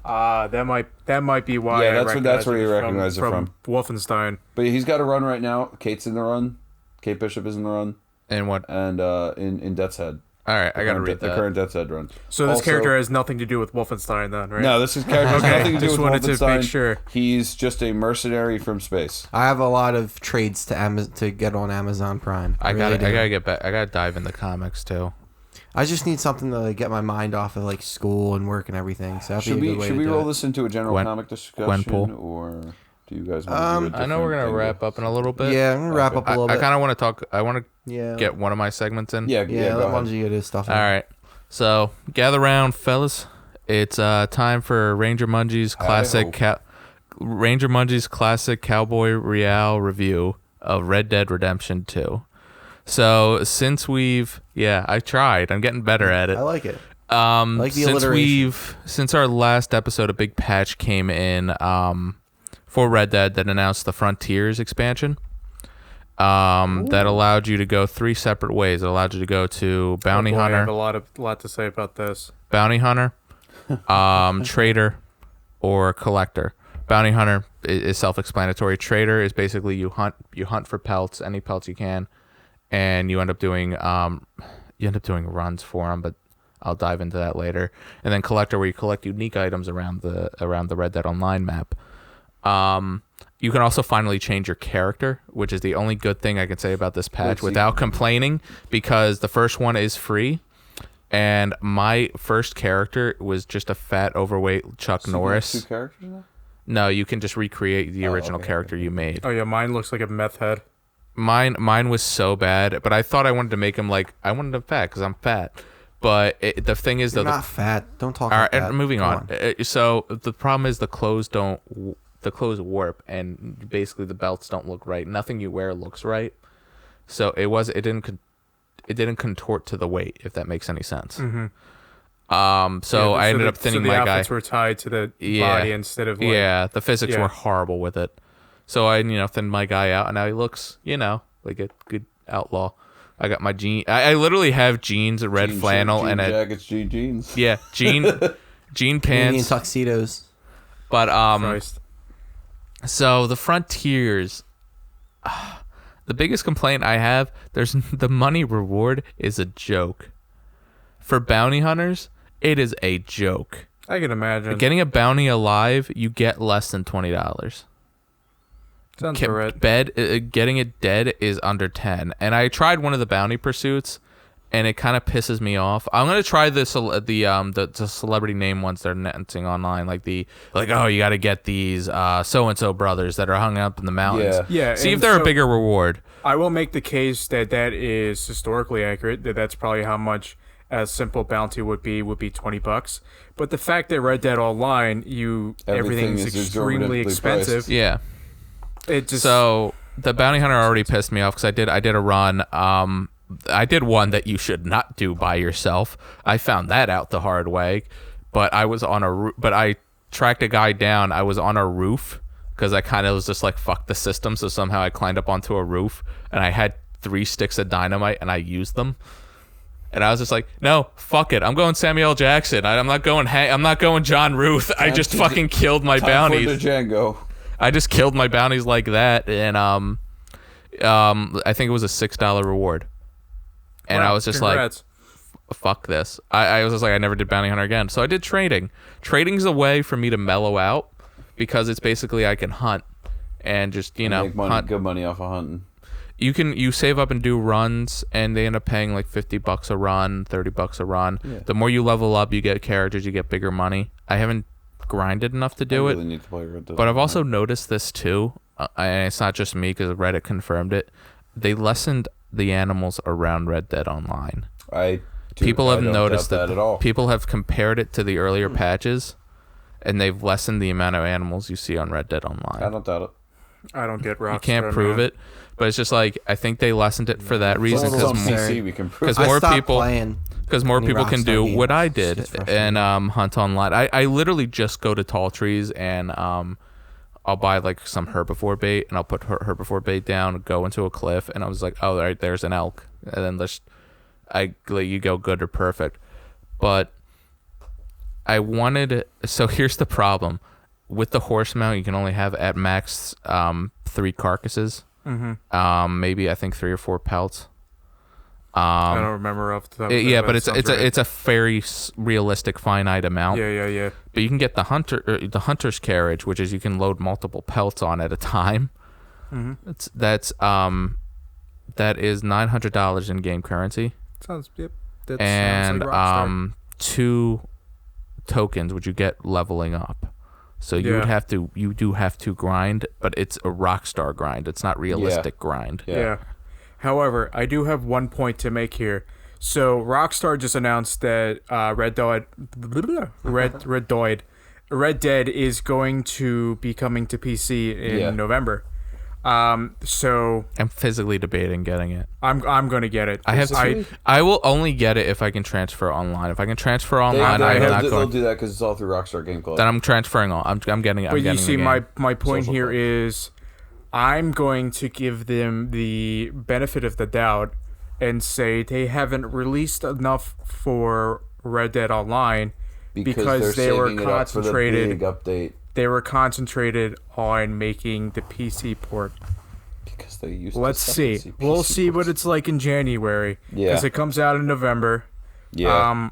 That might be why. Yeah, I that's where you recognize recognize it from. Wolfenstein. But he's got a run right now. Kate's in the run. Kate Bishop is in the run, And what? and in Death's Head. All right, I gotta read the that. current Death's Head run. So this Also- character has nothing to do with Wolfenstein, then, right? No, this is character has Okay, nothing to do just with wanted to make Wolfenstein. sure. He's just a mercenary from space. I have a lot of trades to get on Amazon Prime. I really do. gotta get back. I gotta dive in the comics too. I just need something to like, get my mind off of like school and work and everything. So that'd Should be a good way we to do roll it. this into a general comic discussion, Gwenpool. or do you guys want to do a I know we're different gonna thing? wrap up in a little bit. Yeah, I'm gonna wrap up a I little bit. kind of want to talk. I want to Yeah. get one of my segments in. Yeah, Yeah, go let ahead. Bungie get his stuff. All right. So gather round, fellas. It's time for Ranger Mungie's classic Ranger Mungie's classic Cowboy Real review of Red Dead Redemption 2. So since I tried. I'm getting better at it. I like it. Like the Since alliteration. since our last episode, a big patch came in for Red Dead that announced the Frontiers expansion. That allowed you to go 3 separate ways. It allowed you to go to Bounty Oh boy, I Hunter, have a lot to say about this. Bounty Hunter, Trader, or Collector. Bounty Hunter is self-explanatory. Trader is basically you hunt for pelts, any pelts you can, and you end up doing runs for them. But I'll dive into that later. And then Collector, where you collect unique items around the Red Dead Online map. You can also finally change your character, which is the only good thing I can say about this patch without complaining, because the first one is free. And my first character was just a fat, overweight Chuck So you have Norris. 2 characters now? No, you can just recreate the Oh, original okay, character you made. Oh yeah, mine looks like a meth head. Mine was so bad, but I thought I wanted to make him like I wanted him fat because I'm fat. But the thing is, You're though, not fat. Don't talk all like right, that. moving Come on. So the problem is the clothes warp, and basically the belts don't look right. Nothing you wear looks right. So it didn't contort to the weight, if that makes any sense. Mm-hmm. So I ended up thinning the my guy. outfits were tied to the Yeah. body instead of like, Yeah, the physics yeah. were horrible with it. So I, thinned my guy out, and now he looks, like a good outlaw. I got my jean. I literally have jeans, a red Jean flannel, shirt, and jean a jackets, jeans. yeah, jean Canadian pants. tuxedos. But Christ. so the Frontiers, the biggest complaint I have, the money reward is a joke. For bounty hunters, it is a joke. I can imagine. Getting a bounty alive, you get less than $20. Sounds right. Getting it dead is under 10. And I tried one of the bounty pursuits, and it kind of pisses me off. I'm gonna try the celebrity name ones they're announcing online, like oh, you got to get these so and so brothers that are hung up in the mountains. Yeah, See if and they're a so- bigger reward. I will make the case that is historically accurate. That's probably how much a simple bounty would be $20. But the fact that Red Dead Online, everything is extremely exorbitantly expensive. priced. Yeah. It just So the bounty hunter already pissed me off because I did a run. I did one that you should not do by yourself. I found that out the hard way, but I tracked a guy down. I was on a roof because I kind of was just like fuck the system. So somehow I climbed up onto a roof and I had 3 sticks of dynamite and I used them. And I was just like, no, fuck it. I'm going Samuel L. Jackson. I'm not going John Ruth. I just fucking killed my Time for bounties. the Django. I just killed my bounties like that, and I think it was a $6 reward, and Wow, I was just congrats. like, "Fuck this!" I was just like, I never did bounty hunter again. So I did trading. Trading's a way for me to mellow out because it's basically I can hunt and just Make money, hunt. good money off of hunting. You save up and do runs, and they end up paying like $50 a run, $30 a run. Yeah. The more you level up, you get characters, you get bigger money. I haven't grinded enough to do I it. really need to play Red Dead. But I've also noticed this too, and it's not just me because Reddit confirmed it. They lessened the animals around Red Dead Online. People have noticed that at all. people have compared it to the earlier patches, and they've lessened the amount of animals you see on Red Dead Online. I don't doubt it. I don't get Rockstar. You can't prove man. it, but it's just like I think they lessened it for that reason It's on because PC we can prove. because it. more I stopped people- playing. more any people can Rockstar do games. what I It's did just frustrating. and hunt online. I literally just go to tall trees and I'll buy like some herbivore bait and I'll put herbivore bait down, go into a cliff, and I was like, oh, right, there's an elk, and then you go good or perfect. But I wanted, so here's the problem with the horse mount. You can only have at max 3 carcasses, maybe I think 3 or 4 pelts. I don't remember off the top of my Yeah, head, but sounds right. it's a very realistic finite amount. Yeah. But you can get the hunter's carriage, which is you can load multiple pelts on at a time. That is $900 in game currency, Sounds That and sounds like Rockstar. 2 tokens, which you get leveling up. So you do have to grind, but it's a Rockstar grind. It's not realistic grind. Yeah. However, I do have one point to make here. So Rockstar just announced that Red Dead is going to be coming to PC in November. So I'm physically debating getting it. I'm going to get it. I will only get it if I can transfer online. If I can transfer online, I'm not They'll going. do that because it's all through Rockstar Game Club. Then I'm transferring on. I'm getting it. But you see, my point Social here club. is I'm going to give them the benefit of the doubt and say they haven't released enough for Red Dead Online because they were saving it up for the concentrated. big update. They were concentrated on making the PC port. Because they used. Let's see. We'll see what it's like in January. Yeah. Because it comes out in November. Yeah.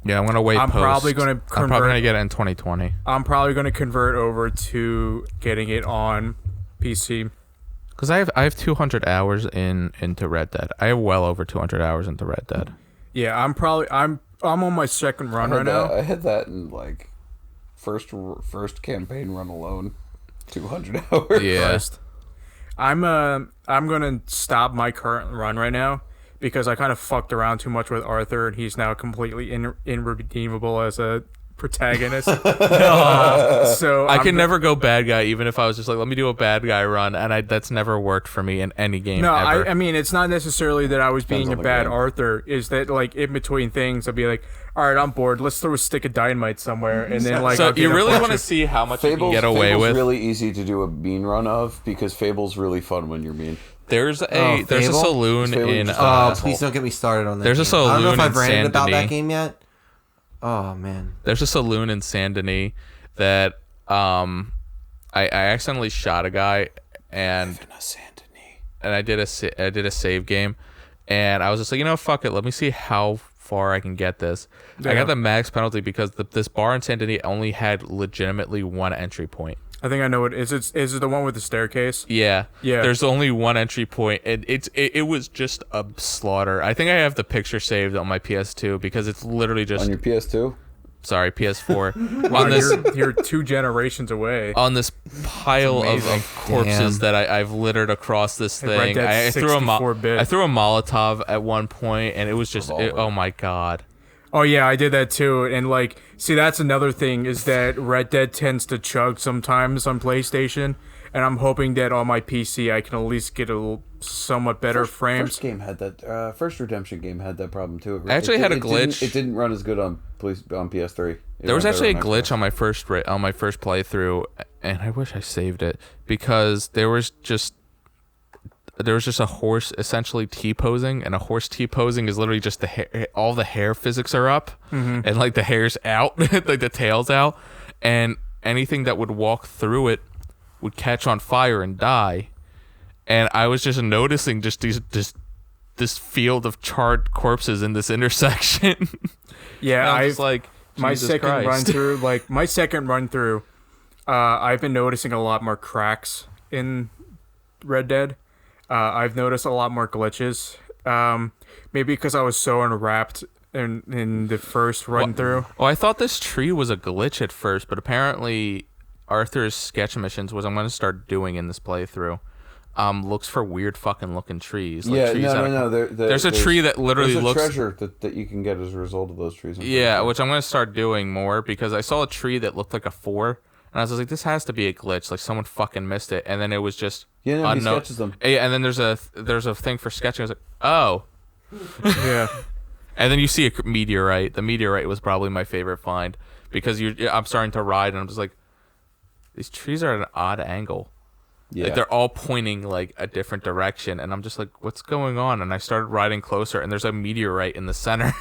Yeah, I'm gonna wait. I'm probably post. gonna I'm probably convert- gonna get it in 2020. I'm probably going to convert over to getting it on PC. Because I have 200 hours into Red Dead. I have well over 200 hours into Red Dead. Yeah, I'm on my second run right now. I had that in like first campaign run alone, 200 hours. Yeah. Christ. I'm gonna stop my current run right now because I kind of fucked around too much with Arthur, and he's now completely irredeemable as a protagonist. So I can never go bad guy, even if I was just like, let me do a bad guy run, and that's never worked for me in any game. No, ever. I mean, it's not necessarily that I was being a on the bad game. Arthur. Is that like in between things, I'd be like, all right, I'm bored. Let's throw a stick of dynamite somewhere, and then like. So I'll get you a really bunch want to of- see how much you can Fable's, get away Fable's with? really easy to do a mean run of because Fable's really fun when you're mean. There's a Fable? saloon Fable in. just- Oh, please don't get me started on that. There's a game. I don't know if saloon I've in ranted about Saint-Denis. that game yet. Oh man. There's a saloon in Saint Denis that I accidentally shot a guy and I did a save game, and I was just like, fuck it, let me see how far I can get this. I Yeah. got the max penalty because this bar in Saint Denis only had legitimately one entry point. I think I know it. Is it the one with the staircase? Yeah. Yeah. There's only one entry point, and it was just a slaughter. I think I have the picture saved on my PS2 because it's literally just On your PS2? sorry, PS4 Wow, on this you're 2 generations away. on this pile of corpses Damn. that I've littered across this Like Red thing. Dead I threw a 64-bit. I threw a Molotov at one point, and it was just oh my god. Oh yeah, I did that too. And like, see, that's another thing is that Red Dead tends to chug sometimes on PlayStation, and I'm hoping that on my PC I can at least get a somewhat better frames. First game had that. First Redemption game had that problem too. I actually had a It didn't- glitch. It didn't run as good on PS3. There was actually a glitch on my first playthrough, and I wish I saved it because there was just a horse essentially T-posing, and a horse T-posing is literally just the hair, all the hair physics are up, and like the hair's out, like the tail's out, and anything that would walk through it would catch on fire and die. And I was just noticing just this field of charred corpses in this intersection. Yeah, I I was like, my Jesus second Christ. run through, I've been noticing a lot more cracks in Red Dead. I've noticed a lot more glitches. Maybe because I was so enwrapped in the first run through. Oh, I thought this tree was a glitch at first, but apparently Arthur's sketch missions, which I'm going to start doing in this playthrough, looks for weird fucking looking trees. Like Yeah, trees no. There's a tree that literally there's a looks. treasure that you can get as a result of those trees. Yeah, which I'm going to start doing more because I saw a tree that looked like a 4, and I was like, this has to be a glitch. Like someone fucking missed it, and then it was just Yeah, no, he unknown. sketches them. Yeah, and then there's a thing for sketching. I was like, oh. Yeah. And then you see a meteorite. The meteorite was probably my favorite find because I'm starting to ride, and I'm just like, these trees are at an odd angle. Yeah. Like they're all pointing like a different direction, and I'm just like, what's going on? And I started riding closer, and there's a meteorite in the center.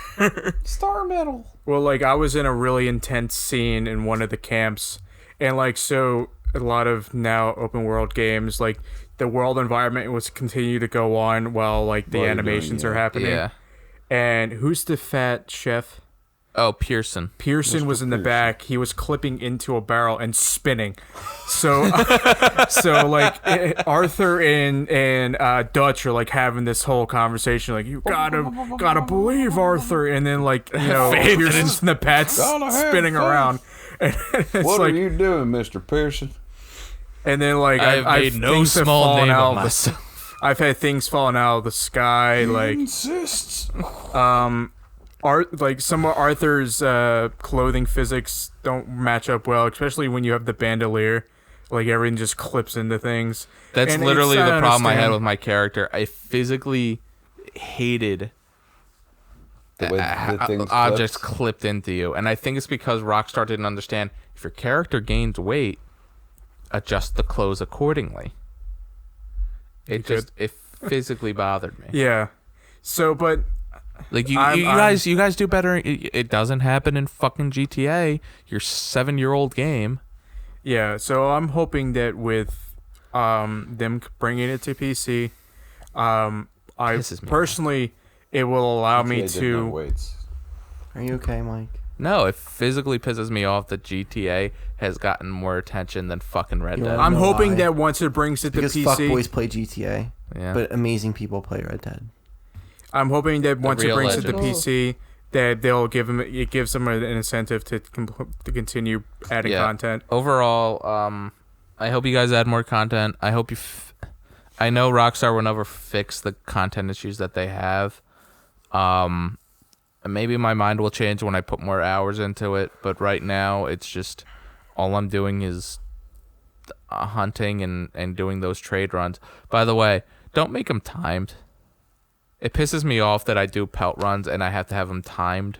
Star Metal. Well, like I was in a really intense scene in one of the camps, and like so a lot of now open world games, like the world environment was continue to go on while like the While you're animations doing are happening. Yeah. And who's the fat chef? Oh, Pearson. Pearson was in the back. He was clipping into a barrel and spinning. So, so like Arthur and Dutch are like having this whole conversation, like you gotta believe Arthur, and then like Pearson's in the pets Gotta have spinning faith. around. And it's What like, are you doing, Mr. Pearson? and then like I've made no things have small fallen name out of of myself. I've had things falling out of the sky, like Insists. like some of Arthur's clothing physics don't match up well, especially when you have the bandolier. Like everything just clips into things. That's And literally it's- the problem I had understand. with my character. I physically hated The way that things objects flipped. clipped into you, and I think it's because Rockstar didn't understand if your character gains weight, adjust the clothes accordingly. It physically bothered me. Yeah. So, but Like you I'm- you guys do better. It doesn't happen in fucking GTA, your 7-year-old game. yeah. So I'm hoping that with them bringing it to PC, I Pisses me off. personally it will allow me GTA didn't have to. weights. Are you okay, Mike? No, it physically pisses me off that GTA has gotten more attention than fucking Red You Dead. wanna I'm know hoping why? that once it brings it to Because PC, fuckboys play GTA, Yeah. but amazing people play Red Dead. I'm hoping that once it real brings it to legends. PC, that they'll give them. It gives them an incentive to continue adding content. Overall, I hope you guys add more content. I hope I know Rockstar will never fix the content issues that they have. Maybe my mind will change when I put more hours into it, but right now it's just all I'm doing is hunting and doing those trade runs. By the way, don't make them timed. It pisses me off that I do pelt runs and I have to have them timed.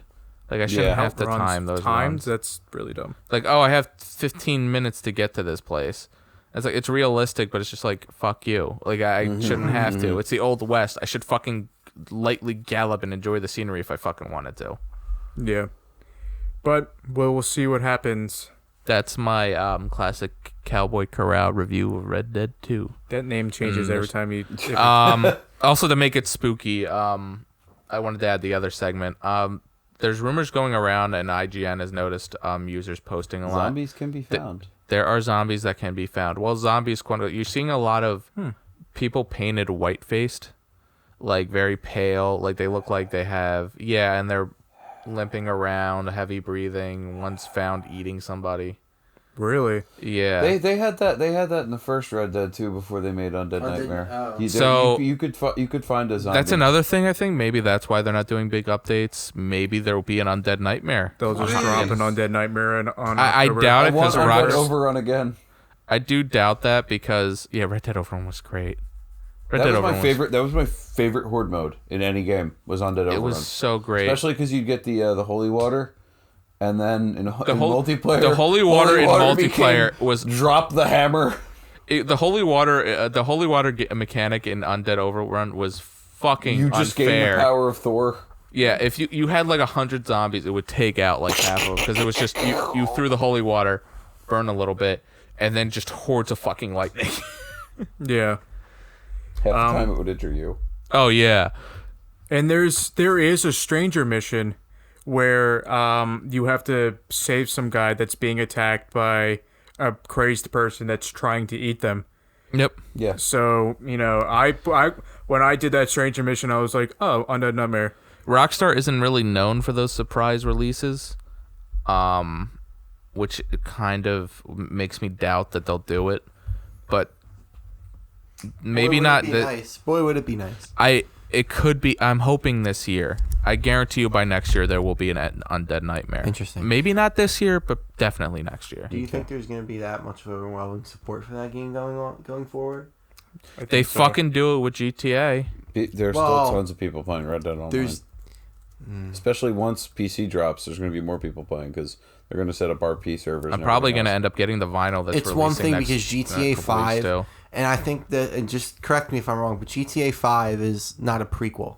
Like, I shouldn't have to time those runs. That's really dumb. Like, oh, I have 15 minutes to get to this place. It's like, it's realistic, but it's just like, fuck you. Like, I shouldn't have to. It's the Old West. I should fucking lightly gallop and enjoy the scenery if I fucking wanted to. Yeah. But we'll see what happens. That's my classic Cowboy Corral review of Red Dead 2. That name changes every time you... Also, to make it spooky, I wanted to add the other segment. There's rumors going around, and IGN has noticed users posting a lot. Zombies can be found. There are zombies that can be found. Well, zombies, you're seeing a lot of people painted white-faced, like very pale, like they look like they have, and they're limping around, heavy breathing. One's found eating somebody. Really? Yeah. They had that in the first Red Dead 2 before they made Undead Nightmare. You could find a zombie. That's another thing, I think. Maybe that's why they're not doing big updates. Maybe there will be an Undead Nightmare. They'll just drop an Undead Nightmare on I doubt it because Red Dead Overrun again. I do doubt that because Red Dead Overrun was great. That was my favorite horde mode in any game. Was Undead Overrun. It was so great, especially because you'd get the holy water. And then in multiplayer, the holy water in multiplayer was drop the hammer. The holy water mechanic in Undead Overrun was fucking unfair. You just gained the power of Thor. Yeah, if you had like 100 zombies, it would take out like half of them because it was just you threw the holy water, burn a little bit, and then just hordes of fucking lightning. Yeah, half the time it would injure you. Oh yeah, and there is a stranger mission where you have to save some guy that's being attacked by a crazed person that's trying to eat them. Yep. Yeah. So, I when I did that stranger mission, I was like, oh, Undead Nightmare. Rockstar isn't really known for those surprise releases, which kind of makes me doubt that they'll do it. But maybe not. Boy, would it be nice. It could be. I'm hoping this year. I guarantee you by next year there will be an Undead Nightmare. Interesting. Maybe not this year, but definitely next year. Do you think there's going to be that much of overwhelming support for that game going forward? They fucking do it with GTA. There's still tons of people playing Red Dead Online. Especially once PC drops, there's going to be more people playing because they're going to set up RP servers. I'm probably going to end up getting the vinyl that's it's one thing because GTA 5, and I think that, and just correct me if I'm wrong, but GTA 5 is not a prequel,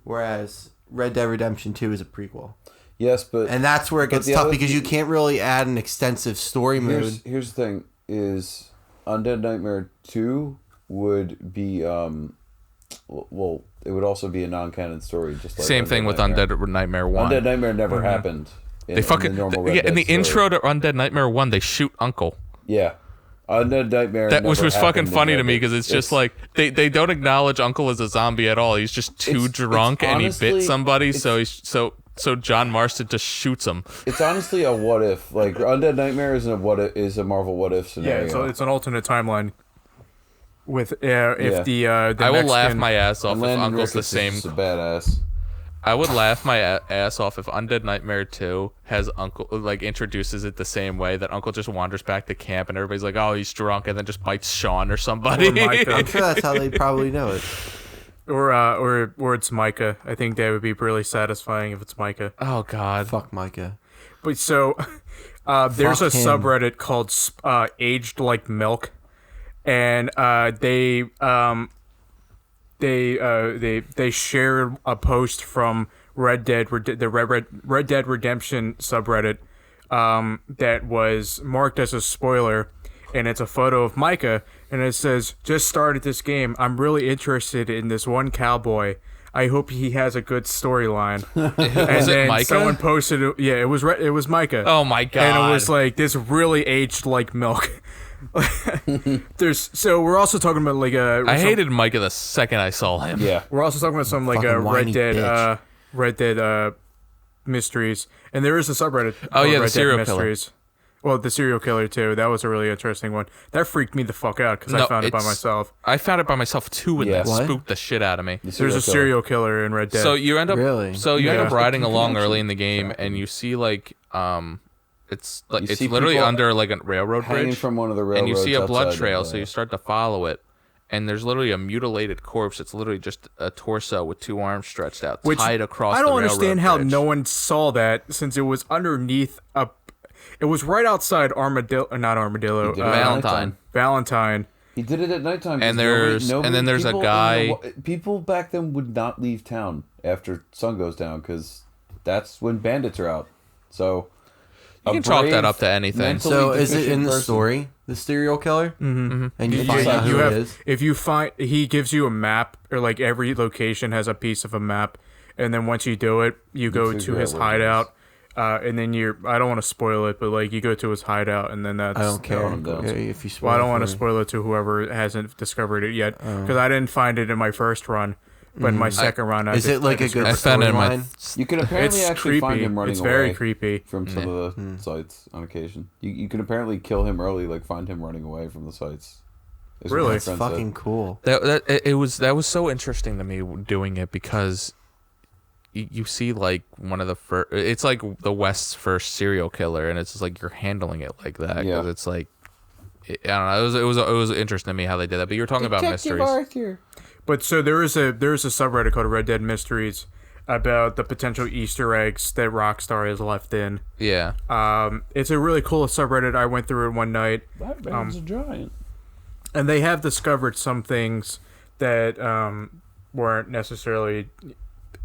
whereas Red Dead Redemption 2 is a prequel. Yes, and that's where it gets tough because you can't really add an extensive story mode. Here's the thing: is Undead Nightmare 2 would be well, it would also be a non-canon story, just like same thing with Undead Nightmare 1. Undead Nightmare never happened. In the intro to Undead Nightmare 1, they shoot Uncle. Yeah. Undead Nightmare which was fucking funny to me because it's just like they don't acknowledge Uncle as a zombie at all. He's just too drunk and he bit somebody, so John Marston just shoots him. It's honestly a what if. Like Undead Nightmare is a Marvel what if scenario. Yeah, it's an alternate timeline. With the I will laugh my ass off if Uncle's the same. Is a badass. I would laugh my ass off if Undead Nightmare 2 has Uncle, like, introduces it the same way, that Uncle just wanders back to camp and everybody's like, oh, he's drunk, and then just bites Sean or somebody. I'm sure that's how they probably know it. Or it's Micah. I think that would be really satisfying if it's Micah. Oh, God. Fuck Micah. But so, there's a subreddit called Aged Like Milk, and they shared a post from Red Dead Redemption subreddit that was marked as a spoiler, and it's a photo of Micah, and it says, "Just started this game. I'm really interested in this one cowboy. I hope he has a good storyline." Was it Micah? Someone posted it. Yeah, it was Micah. Oh my God. And it was like this really aged like milk. So we're also talking about like I hated Micah the second I saw him. Yeah, we're also talking about some like Red Dead Mysteries, and there is a subreddit. Oh, yeah, the Red Dead serial killer. Mysteries. Well, the serial killer too. That was a really interesting one. That freaked me the fuck out because I found it by myself. I found it by myself too, and that What? spooked the shit out of me. There's a serial killer in Red Dead. So you end up Really? end up riding You can along actually early in the game, track and them. you see like it's like You it's see literally people under like a railroad hanging bridge, from one of the and you see a railroads blood outside trail, of, so you start to follow it. And there's literally a mutilated corpse. It's literally just a torso with two arms stretched out, Which tied across. I don't the understand railroad how bridge. no one saw that since it was underneath a. It was right outside not Armadillo. He did it at nighttime. Valentine. He did it at nighttime. 'cause And there's- and then there's a people guy- People back then would not leave town after sun goes down because that's when bandits are out. So You can chalk that up to anything. So is it in the person- story, the serial killer? Mm-hmm. And you You find decide out who You it have is? if you find he gives you a map or like every location has a piece of a map, and then once you do it, you go to figure his out where it hideout. And then I don't want to spoil it, but like you go to his hideout, and then that's. I don't care no. if you spoil Well, I don't it want to for me. spoil it to whoever hasn't discovered it yet, because I didn't find it in my first run, but in my second run, Is it like a good I found it in my storyline? You can apparently It's actually creepy. find him running It's away very creepy. from some of the sites on occasion. You can apparently kill him early, like find him running away from the sites. is what Really? my That's friend Fucking cool. That was so interesting to me doing it because you see like one of the first. It's like the West's first serial killer, and it's just like you're handling it like that because Yeah. it's like I don't know. It was interesting to me how they did that. But you were talking about mysteries. Arthur. But so there is a subreddit called Red Dead Mysteries about the potential Easter eggs that Rockstar has left in. Yeah. It's a really cool subreddit. I went through it one night, That man's a giant. and they have discovered some things that weren't necessarily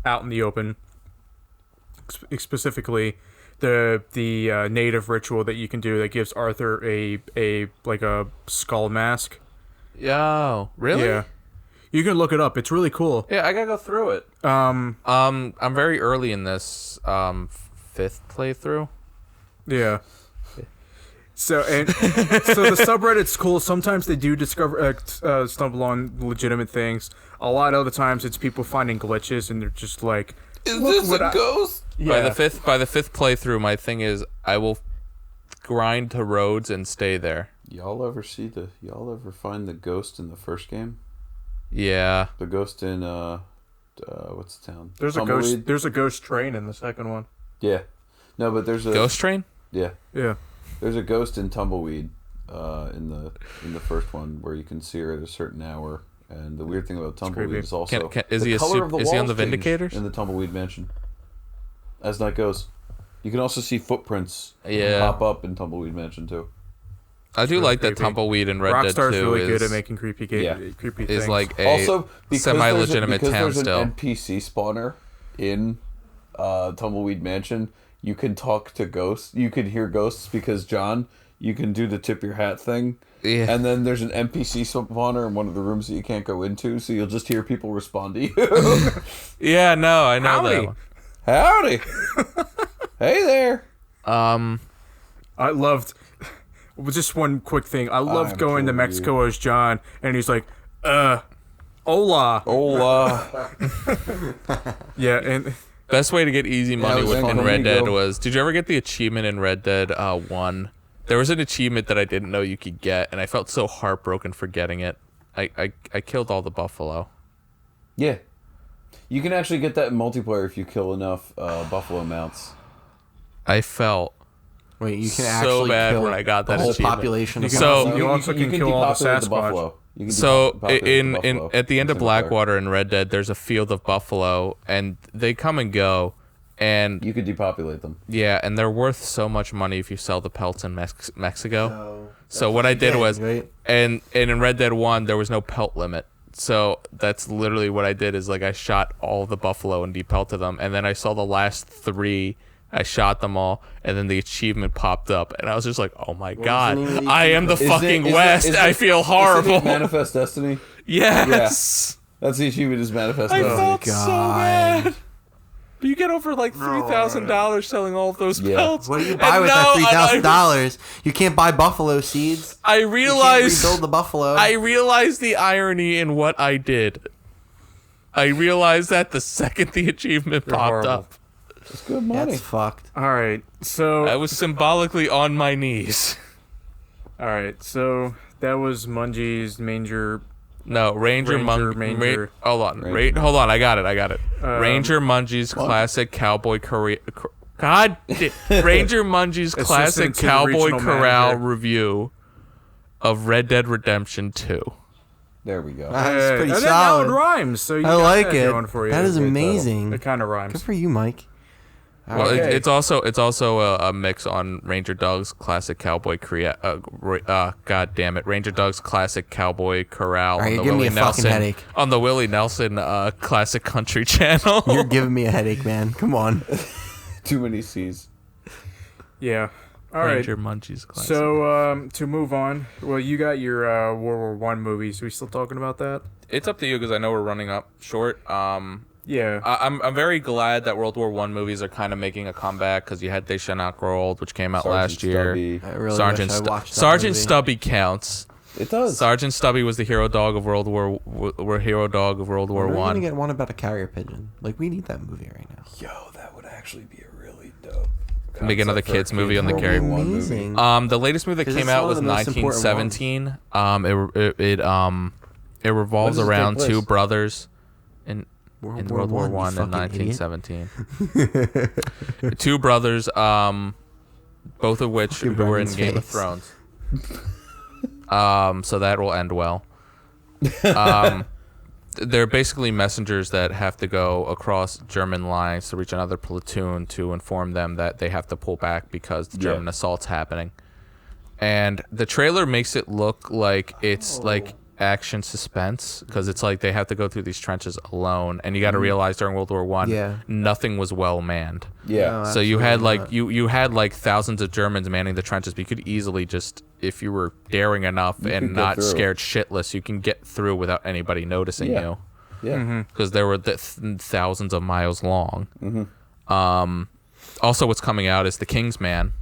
out in the open. Specifically, the native ritual that you can do that gives Arthur a like a skull mask. Yo, really? Yeah, you can look it up. It's really cool. Yeah, I gotta go through it. I'm very early in this fifth playthrough. Yeah. So the subreddit's cool. Sometimes they do discover stumble on legitimate things. A lot of the times it's people finding glitches and they're just like, Is "Look this what a I-" ghost? Yeah. By the fifth playthrough, my thing is I will grind to roads and stay there. Y'all ever find the ghost in the first game? Yeah. The ghost in what's the town? There's Tumbleweed? There's a ghost train in the second one. Yeah. No, but there's a Ghost Train? Yeah. Yeah. There's a ghost in Tumbleweed in the first one where you can see her at a certain hour. And the weird thing about Tumbleweed creepy. is also Is the he a color sup- of the is he on walls the change Vindicators? in the Tumbleweed mansion. As night goes, you can also see footprints Yeah. pop up in Tumbleweed Mansion too. I do really like that creepy. Tumbleweed and Red Dead 2 Rockstar's really good is, at making creepy creepy is things. like a Also, because semi-legitimate town there's still. an NPC spawner in Tumbleweed Mansion. You can talk to ghosts. You can hear ghosts because John, you can do the tip your hat thing. Yeah. And then there's an NPC spawner in one of the rooms that you can't go into, so you'll just hear people respond to you. Yeah, no, I know Howdy. that one. Howdy. Hey there. I loved. Just one quick thing. I loved I'm going to killing Mexico as John, and he's like, hola. Hola. Yeah, and Best way to get easy money it was in fun. Red Dead Amigo. was. Did you ever get the achievement in Red Dead 1? There was an achievement that I didn't know you could get, and I felt so heartbroken for getting it. I killed all the buffalo. Yeah. You can actually get that in multiplayer if you kill enough buffalo mounts. I felt Wait, you can so actually bad kill when I got the that whole achievement. population. Of So- buffalo. You also can kill all the depopulate Sasquatch. buffalo. You can So depopulate in the buffalo at the end of single player. Blackwater in Red Dead, there's a field of buffalo, and they come and go, and You could depopulate them. yeah, and they're worth so much money if you sell the pelts in Mexico. So what I did was, right? and in Red Dead 1 there was no pelt limit. So that's literally what I did is like I shot all the buffalo and depelted them, and then I saw the last 3. I shot them all, and then the achievement popped up, and I was just like, "Oh my god, the name of the I am the Is it- fucking is it- West! is I it- feel Isn't horrible." it Manifest Destiny? Yes. That's the achievement is Manifest I Destiny. felt so God. bad. But you get over like $3,000 selling all of those Yeah. pelts. What do you buy And with now that $3,000? You can't buy buffalo seeds. I You can't realized rebuild the buffalo. I realized the irony in what I did. I realized that the second the achievement popped horrible. up. It's good money. That's fucked. All right, so I was symbolically on my knees. all right, so that was Mungie's Manger. No, Ranger. Hold on. Ranger. Hold on. I got it. Ranger Mungie's classic cowboy Ranger Mungie's classic Assistant to the cowboy regional corral manager. review of Red Dead Redemption 2. There we go. That's pretty that solid. one rhymes, so you I got like that it. going for you. That is It amazing. kind of rhymes. Good for you, Mike. Well, Okay. it's also a mix on Ranger Doug's classic cowboy God damn it, Ranger Doug's classic cowboy corral All right, on you're the giving me Willie a fucking Nelson headache. on the Willie Nelson classic country channel. You're giving me a headache, man. Come on. Too many C's. Yeah. All right. Ranger Mungie's classic. So to move on, well, you got your World War I movies. Are we still talking about that? It's up to you because I know we're running up short. Yeah. I'm very glad that World War I movies are kind of making a comeback because you had They Shall Not Grow Old, which came out last year. Stubby. I really Sergeant wish I watched that Sergeant movie. Stubby counts. It does. Sergeant Stubby was the hero dog of World War We're gonna One. get one about a carrier pigeon. Like, we need that movie right now. Yo, that would actually be a really dope. Make another concept for a kids movie on the World carry. War I movie. Amazing. The latest movie that 'Cause came it's out one was of the most important 1917. It revolves When does it around take two place? brothers in World War you One in fucking idiot. 1917. Two brothers, both of which Fucking who were in Brendan's Game of face. Thrones. So that will end well. They're basically messengers that have to go across German lines to reach another platoon to inform them that they have to pull back because the German assault's happening. And the trailer makes it look like it's like action suspense because it's like they have to go through these trenches alone, and you got to realize during World War One, Yeah. nothing was well manned. Yeah. No, So you had absolutely like not. you had like thousands of Germans manning the trenches, but you could easily just, if you were daring enough could and get not through. scared shitless, you can get through without anybody noticing Yeah. you Yeah. because there were thousands of miles long. Also, what's coming out is The Kingsman.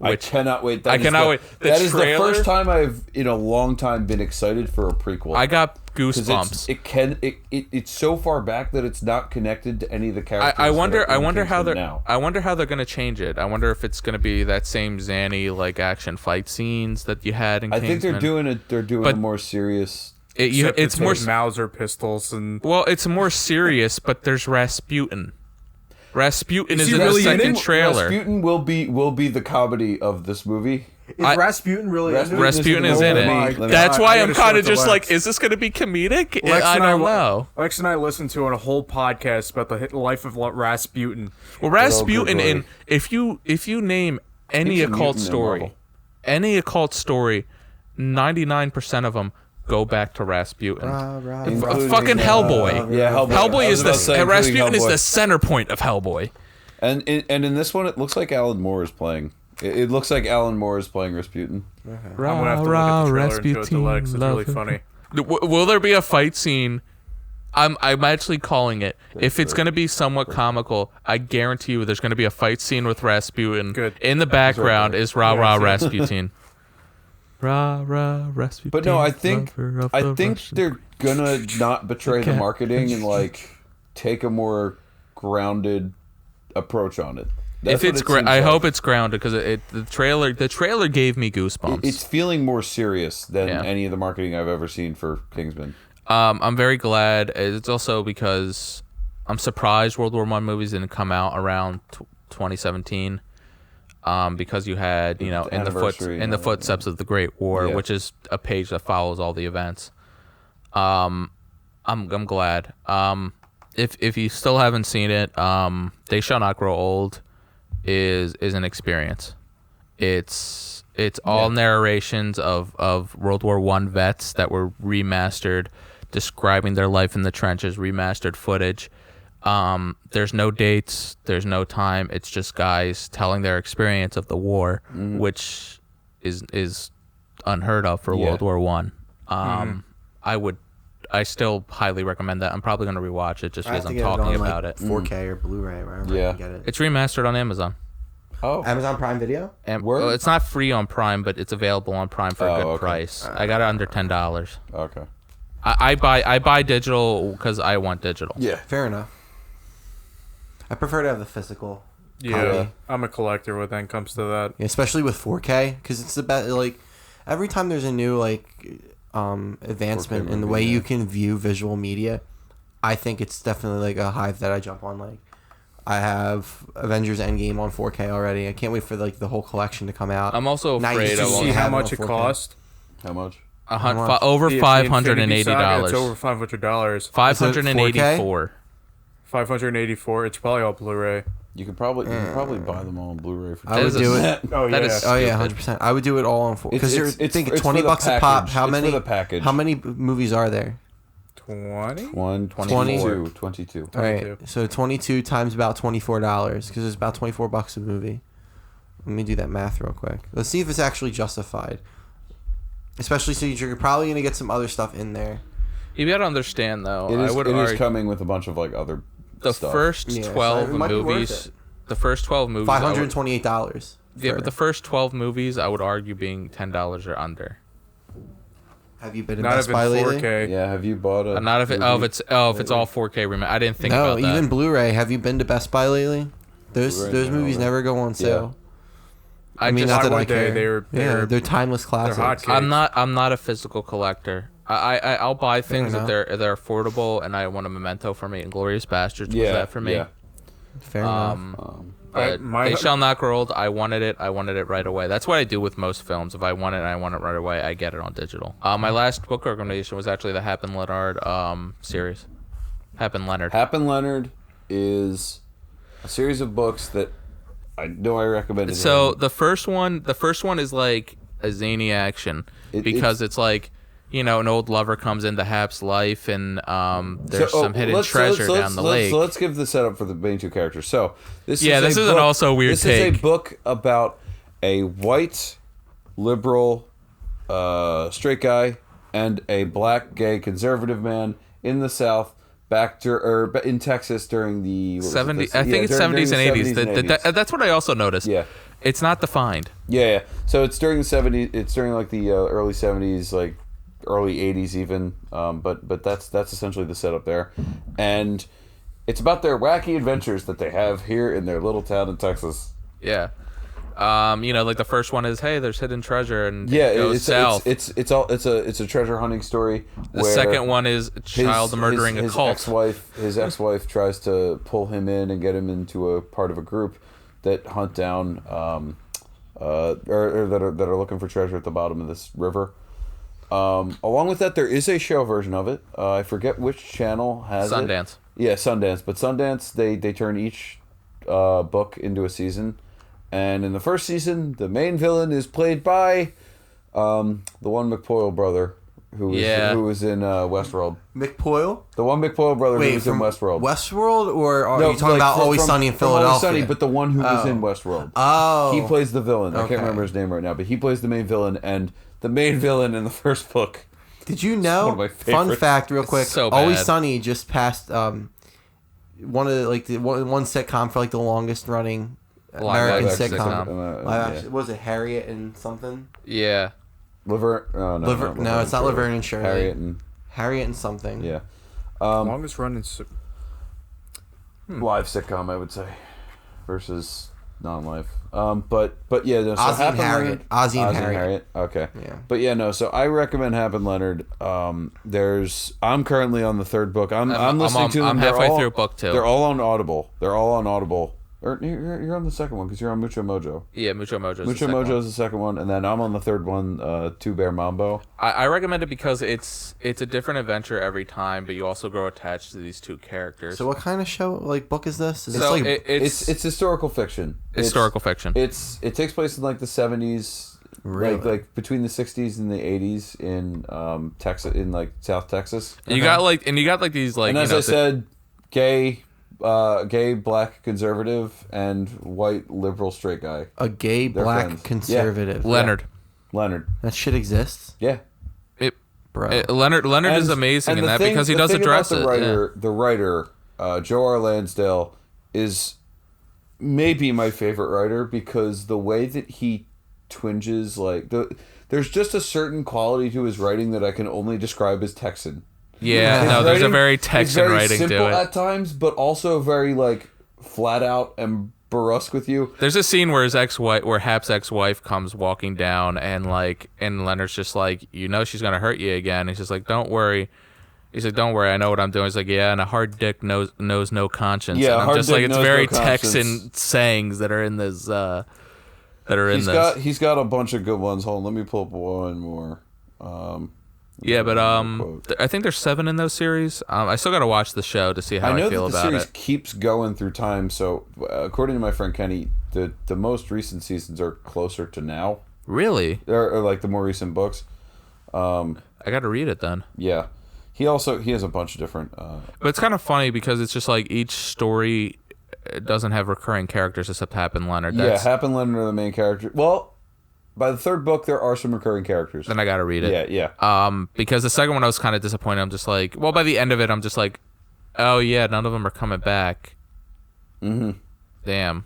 I cannot wait. I cannot wait. The That is the trailer- first time I've in a long time been excited for a prequel. I got 'Cause goosebumps. it's so far back that it's not connected to any of the characters. I wonder that are in how Kingsman they're now. I wonder how they're gonna change it. I wonder if it's gonna be that same zany like action fight scenes that you had in I Kingsman. think they're doing But- a more serious. Except it's to more take Mauser pistols and well, it's more serious, but there's Rasputin. Rasputin is he in the really in second it? trailer. Rasputin will be the comedy of this movie. Is Rasputin really in it? Rasputin is in Oh it. my That's God. why I I'm gotta show kind it of to just Lex. like, is this going to be comedic? Lex I and don't know. Lex and I listened to a whole podcast about the life of Rasputin. Well, Rasputin, good in lord. if you name any He's a occult mutant in story, Marvel. 99% of them go back to Rasputin. Including, Fucking Hellboy. Yeah, Hellboy. Hellboy I is was about to say, including Rasputin is Hellboy. the center point of Hellboy. And in this one, it looks like Alan Moore is playing. It looks like Alan Moore is playing Rasputin. I'm gonna have to look at the trailer and show it to Lex. It's really funny. Will there be a fight scene? I'm actually calling it. If it's going to be somewhat comical, I guarantee you there's going to be a fight scene with Rasputin. Good. In the background is Rah Rah Yeah, Rasputin. Rah Rah Rasputin. But no, I think lover of the Russian- they're gonna not betray the Okay. marketing and like take a more grounded approach on it. That's if what it's it seems I like. hope it's grounded because the trailer gave me goosebumps. It's feeling more serious than Yeah. any of the marketing I've ever seen for Kingsman. I'm very glad. It's also because I'm surprised World War I movies didn't come out around 2017. Because you had, in anniversary and the all that, footsteps of the Great War, Yeah. which is a page that follows all the events. I'm glad. If you still haven't seen it, They Shall Not Grow Old is an experience. It's all narrations of World War I vets that were remastered, describing their life in the trenches, remastered footage. There's no dates, there's no time. It's just guys telling their experience of the war, which is unheard of for Yeah. World War I. I still highly recommend that. I'm probably going to rewatch it just I have because to I'm get it talking on, about like, it. 4K or Blu-ray, wherever Yeah. I can get it. It's remastered on Amazon. Oh, Amazon Prime Video? And Word? well, it's not free on Prime, but it's available on Prime for a good okay. price. I got it under $10. okay. I buy digital because I want digital. Yeah. Fair enough. I prefer to have the physical Yeah, I'm a collector when it comes to that. Yeah, especially with 4K, because it's about like every time there's a new advancement in the way you can view visual media, I think it's definitely like a hive that I jump on. Like, I have Avengers Endgame on 4K already. I can't wait for like the whole collection to come out. I'm also afraid Did you see how much it cost? How much? Over $580. It's over $500. 584. 584. It's probably all Blu-ray. You could probably buy them all on Blu-ray for. I would do it. Oh yeah. That is Oh yeah, stupid. 100%. I would do it all on 4K because you're thinking it's $20 for the a pop. package. How It's many? for the package. How many movies are there? 20. 22. All right, so 22 times about $24 because it's about $24 a movie. Let me do that math real quick. Let's see if it's actually justified. Especially since you're probably gonna get some other stuff in there. You gotta understand though. It I would argue is coming with a bunch of like other. the stuff. first Yeah, so 12 it might be worth movies. it. The first 12 movies. $528. Yeah, but the first 12 movies, I would argue being $10 or under. Have you been in Not Best if Buy it's lately? 4K. Yeah, have you bought a? Not if it. movie? If it's all 4K remake. I didn't think No, about that. even Blu-ray. Have you been to Best Buy lately? Those Blu-ray, no, movies no. never go on sale. I mean, just, not that I would they? care. They're timeless classics. hot I'm not a physical collector. I'll buy things if enough. they're affordable, and I want a memento for me. And Glorious Bastards was Yeah, that for me. yeah. Fair enough. But They Shall Not Grow Old, I wanted it right away. That's what I do with most films. If I want it and I want it right away, I get it on digital. My last book recommendation was actually the Happen Leonard series. Happen Leonard. Happen Leonard is a series of books that I know I recommended. So the first one is like a zany action because it's like, an old lover comes into Hap's life and there's some hidden treasure down the lake. So let's give the setup for the main two characters. So this is an also weird This take. is a book about a white liberal straight guy and a black gay conservative man in the South in Texas during the 70s. I think it's 70s and 80s. That's what I also noticed. Yeah. It's not defined. Yeah. So it's during the 70s. It's during like the early 70s, like early 80s even. But that's essentially the setup there, and it's about their wacky adventures that they have here in their little town in Texas. Yeah. Like the first one is, hey, there's hidden treasure, and Yeah, it goes south. it's a treasure hunting story. The second one is child murdering a cult. His ex-wife tries to pull him in and get him into a part of a group that hunt down or that are looking for treasure at the bottom of this river. Along with that, there is a show version of it. I forget which channel has Sundance. it. Yeah, Sundance. But Sundance, they turn each book into a season. And in the first season, the main villain is played by the one McPoyle brother who was in Westworld. McPoyle? The one McPoyle brother who was in Westworld. Westworld, or are you talking about Always Sunny in Philadelphia? Always Sunny, but the one who was in Westworld. Oh. He plays the villain. I Okay. can't remember his name right now, but he plays the main villain, and the main villain in the first book. Did you one know? of my Fun favorites. fact, real quick. so Always bad. Sunny just passed one of the one sitcom for like the longest running American action sitcom. sitcom. What was it, Harriet and something? Yeah. No, it's not Laverne and Shirley. Harriet and something. Yeah. Longest running. Live sitcom, I would say, versus non-live. But yeah, no, so Ozzie and Happen Harriet. Leonard- Ozzie and Harriet. Okay. Yeah. But yeah, no. So I recommend Happen Leonard. I'm currently on the third book. I'm listening to them. I'm They're halfway all- through book 2. They're all on Audible. Or you're on the second one because you're on Mucho Mojo. Yeah, Mucho Mojo. Mucho Mojo is the second one, and then I'm on the third one, Two Bear Mambo. I recommend it because it's a different adventure every time, but you also grow attached to these two characters. So what kind of show, book is this? Is So this It's historical fiction. historical fiction. It takes place in like the 70s, Really? like between the 60s and the 80s in Texas, in like South Texas. You got these And as I said, gay, black conservative, and white liberal straight guy. a gay They're black friends. conservative? Leonard. Leonard. That shit exists, Yeah. bro. Leonard is amazing in that because he does address it. The writer, Joe R. Lansdale, is maybe my favorite writer because the way that he twinges, there's just a certain quality to his writing that I can only describe as Texan. Yeah, His there's a writing very is Texan very writing simple to it. at times, but also very flat out and brusque with you. There's a scene where where Hap's ex-wife comes walking down, and Leonard's just like, she's gonna hurt you again. He's just like, don't worry. He's like, don't worry, I know what I'm doing. He's like, yeah, and a hard dick knows no conscience. Yeah, and I'm hard just dick like, it's knows very no conscience. Texan sayings that are in this. He's got a bunch of good ones. Hold on, let me pull up one more. Yeah, but I think there's 7 in those series. I still got to watch the show to see how I feel about it. I know that the series keeps going through time. So, according to my friend Kenny, the most recent seasons are closer to now. Really? Or like the more recent books. I got to read it then. Yeah, he has a bunch of different. But it's kind of funny because it's just like each story doesn't have recurring characters except Hap and Leonard. Hap and Leonard are the main character. Well. By the 3rd book, there are some recurring characters. Then I gotta read it. Yeah. Because the second one I was kind of disappointed. I'm just like, well, by the end of it, I'm just like, oh yeah, none of them are coming back. Mm-hmm. Damn.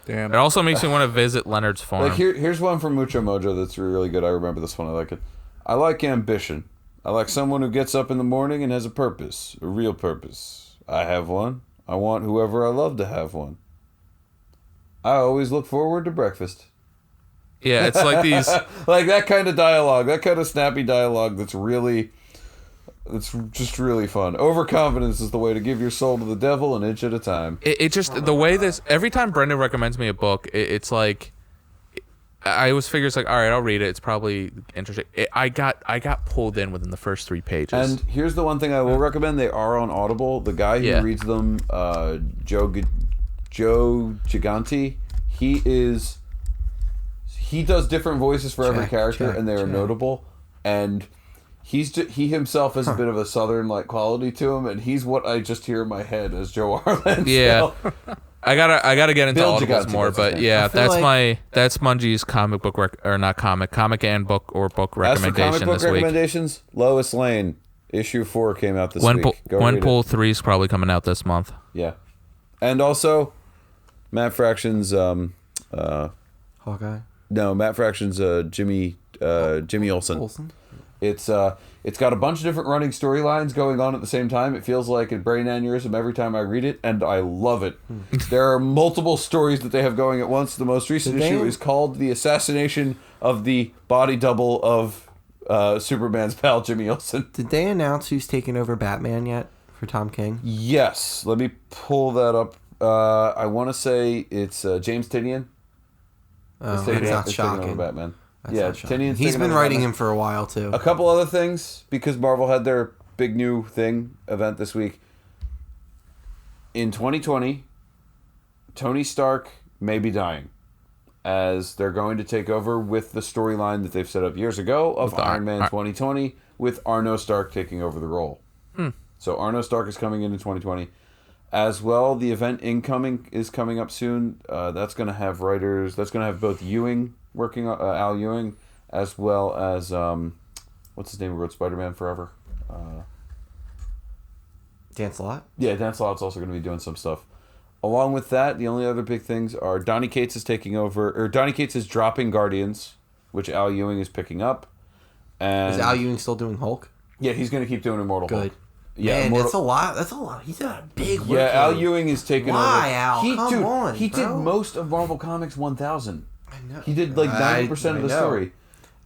It also makes me want to visit Leonard's farm. Like here's one from Mucho Mojo that's really good. I remember this one. I like it. I like ambition. I like someone who gets up in the morning and has a purpose, a real purpose. I have one. I want whoever I love to have one. I always look forward to breakfast. Yeah, it's like these... like that kind of dialogue, that kind of snappy dialogue that's just really fun. Overconfidence is the way to give your soul to the devil an inch at a time. It just... The way this... Every time Brendan recommends me a book, it's like... I always figure it's like, all right, I'll read it. It's probably interesting. I got pulled in within the first 3 pages. And here's the one thing I will recommend. They are on Audible. The guy who reads them, Joe Gigante, he does different voices for every character, and they are notable. And he himself has a bit of a southern like quality to him, and he's what I just hear in my head as Joe Arlen. Yeah, I gotta get into Bill Audibles Gigante, more, but yeah, that's Mungie's comic book comic and book recommendation comic book this recommendations, Lois Lane issue 4 came out this week. Gwenpool 3 is probably coming out this month. Yeah, and also Matt Fraction's Hawkeye. No, Matt Fraction's Jimmy Olsen. It's got a bunch of different running storylines going on at the same time. It feels like a brain aneurysm every time I read it, and I love it. There are multiple stories that they have going at once. The most recent issue is called "The Assassination of the Body Double of Superman's pal Jimmy Olsen." Did they announce who's taking over Batman yet for Tom King? Yes. Let me pull that up. I want to say it's James Tynion. Oh, that's not shocking. Over Batman. That's Tynion's he's been writing him for a while too. A couple other things, because Marvel had their big new event this week. In 2020, Tony Stark may be dying, as they're going to take over with the storyline that they've set up years ago of Iron Man 2020, with Arno Stark taking over the role. So Arno Stark is coming in 2020. As well, the event Incoming is coming up soon. That's going to have writers. That's going to have both Ewing working on Al Ewing, as well as what's his name who wrote Spider-Man Forever. Dan Slott? Yeah, Dan Slott's also going to be doing some stuff. Along with that, the only other big things are Donny Cates is taking over, or Donny Cates is dropping Guardians, which Al Ewing is picking up. And is Al Ewing still doing Hulk? Yeah, he's going to keep doing Immortal Hulk. Yeah, man, that's a lot. That's a lot. He's got a big workload. Yeah, Al Ewing is taking over. Why, Al? Come on, he did most of Marvel Comics 1000. I know. He did like 90% of the story.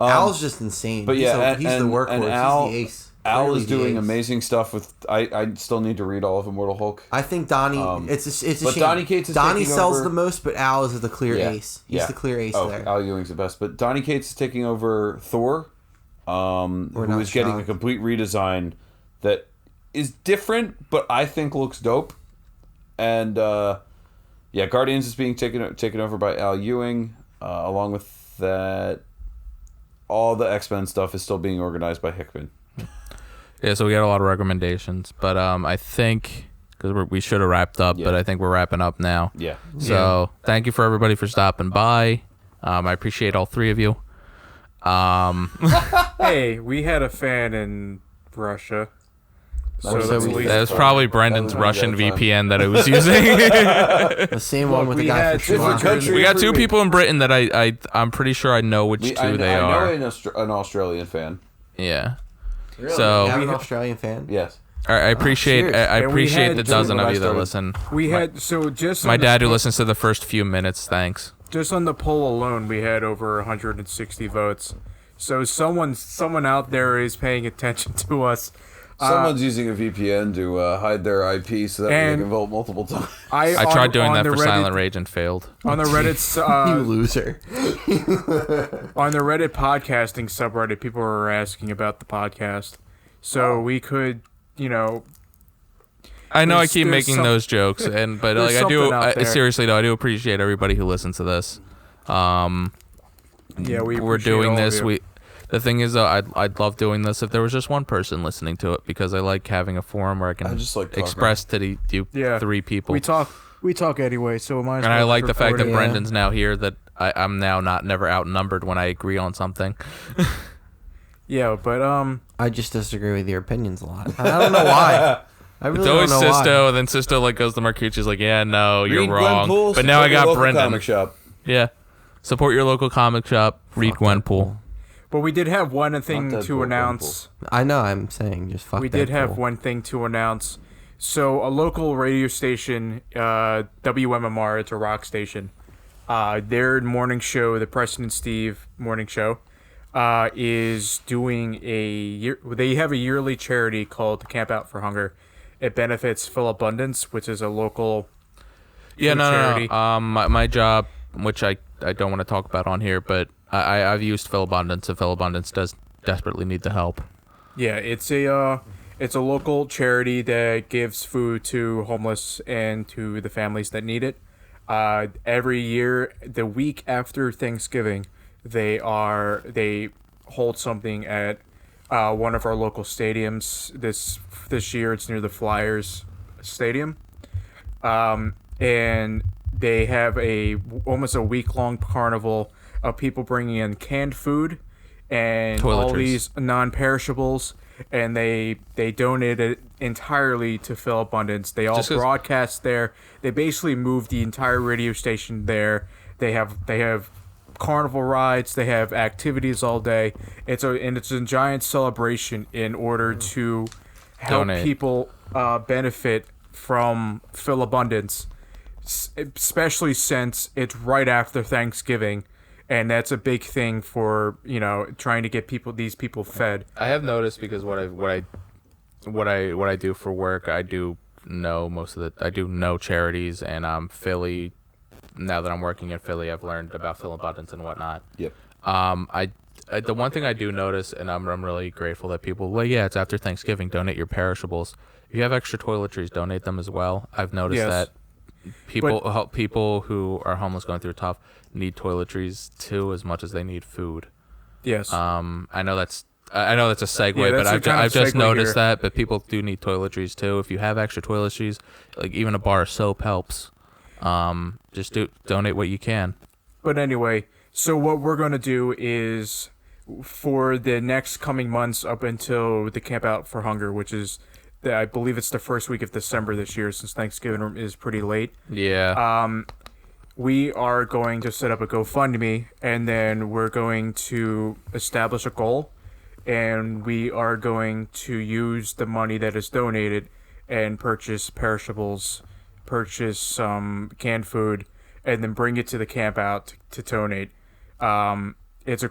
Al's just insane. But yeah, he's the workhorse. And Al, he's the ace. Al is doing amazing stuff with. I still need to read all of Immortal Hulk. I think Donnie. It's a shame. Donny Cates is Donnie taking sells over. the most, but Al is the clear ace. He's the clear ace there. Al Ewing's the best, but Donny Cates is taking over Thor, who is getting a complete redesign that is different, but I think looks dope. And Guardians is being taken over by Al Ewing. Along with that, all the X-Men stuff is still being organized by Hickman. Yeah, so we got a lot of recommendations, but I think because we should have wrapped up, but I think we're wrapping up now. Yeah. So thank you for everybody for stopping by. I appreciate all 3 of you. Hey, we had a fan in Russia. So that was probably Brendan's Russian VPN that I was using. The same one with the guy from Sri Lanka. We got 2 people in Britain that I'm pretty sure I know which 2 they are. I know an Australian fan. Yeah. Really? So you have an Australian fan? Yes. I appreciate cheers. I And we appreciate had the two dozen when of I you that started. listen. We had just My on the dad who poll- listens to the first few minutes. Thanks. Just on the poll alone, we had over 160 votes. So someone out there is paying attention to us. Someone's using a VPN to hide their IP so that they and- can vote multiple times. I tried doing that for Silent Rage and failed. On the Reddit's You loser. on the Reddit podcasting subreddit, people were asking about the podcast, so we could, I know I There's- keep there's making some- those jokes, but there's I do something out there. seriously though. I do appreciate everybody who listens to this. yeah, We're appreciate doing all of this. you. The thing is, though, I'd love doing this if there was just one person listening to it, because I like having a forum where I can I just like talking. express to you Yeah. 3 people. We talk anyway, so might as And I well like the fact that record it. Yeah. Brendan's now here, that I'm now not never outnumbered when I agree on something. Yeah, but I just disagree with your opinions a lot. I don't know why. I really It's always don't know Sisto, why. and then Sisto goes to Marcucci's like, yeah, no, you're Read wrong. Gwenpool, But now I support your got local Brendan. comic shop. Yeah. Support your local comic shop. Read Fuck Gwenpool. but we did have one thing Not to Deadpool, announce. I know. I'm saying just fuck. We did have Deadpool. one thing to announce. So a local radio station, WMMR, it's a rock station. Their morning show, the Preston and Steve morning show, is doing they have a yearly charity called Camp Out for Hunger. It benefits Phil Abundance, which is a local Yeah, food no. charity. My job, which I don't want to talk about on here, but I've used Phil Abundance, and Phil Abundance does desperately need the help. Yeah, it's a local charity that gives food to homeless and to the families that need it. Every year, the week after Thanksgiving, they hold something at one of our local stadiums. This year, it's near the Flyers Stadium, and they have almost a week-long carnival of people bringing in canned food and all Toiletries. these non-perishables, and they donate it entirely to Phil Abundance. They all Just 'cause- broadcast there. They basically moved the entire radio station there. They have carnival rides. They have activities all day. It's a giant celebration in order to help Donate. people benefit from Phil Abundance, especially since it's right after Thanksgiving. And that's a big thing for trying to get these people fed. I have noticed, because what I do for work, I do know charities, and Philly. Now that I'm working in Philly, I've learned about Phil Abundance and whatnot. Yep. The one thing I do notice, and I'm really grateful that people, well, yeah, it's after Thanksgiving, donate your perishables. If you have extra toiletries, donate them as well. I've noticed Yes. that people who are homeless going through tough need toiletries too, as much as they need food. Yes. I know that's a segue, Yeah, but that's a kind of I've just segue noticed here. that. But people do need toiletries too. If you have extra toiletries, like even a bar of soap helps. Just donate what you can. But anyway, so what we're going to do is, for the next coming months up until the Camp Out for Hunger, which is, I believe it's the first week of December this year, since Thanksgiving is pretty late, Yeah. we are going to set up a GoFundMe, and then we're going to establish a goal, and we are going to use the money that is donated and purchase perishables, purchase some canned food, and then bring it to the Camp Out to donate. It's a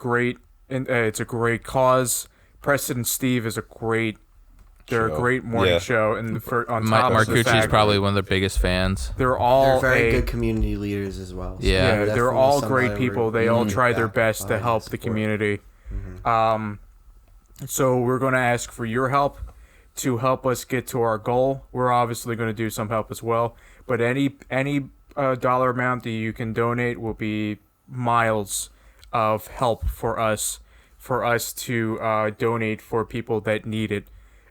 great cause. Preston and Steve is they're a Show. great morning Yeah. show, and on top of the Marcucci's fact probably one of their biggest fans. they're all They're very a- good community leaders as well. So Yeah. yeah, definitely they're all somebody great people. we're They all try their back best to behind help and the support. community. So we're going to ask for your help to help us get to our goal. We're obviously going to do some help as well, but any dollar amount that you can donate will be miles of help for us to donate for people that need it.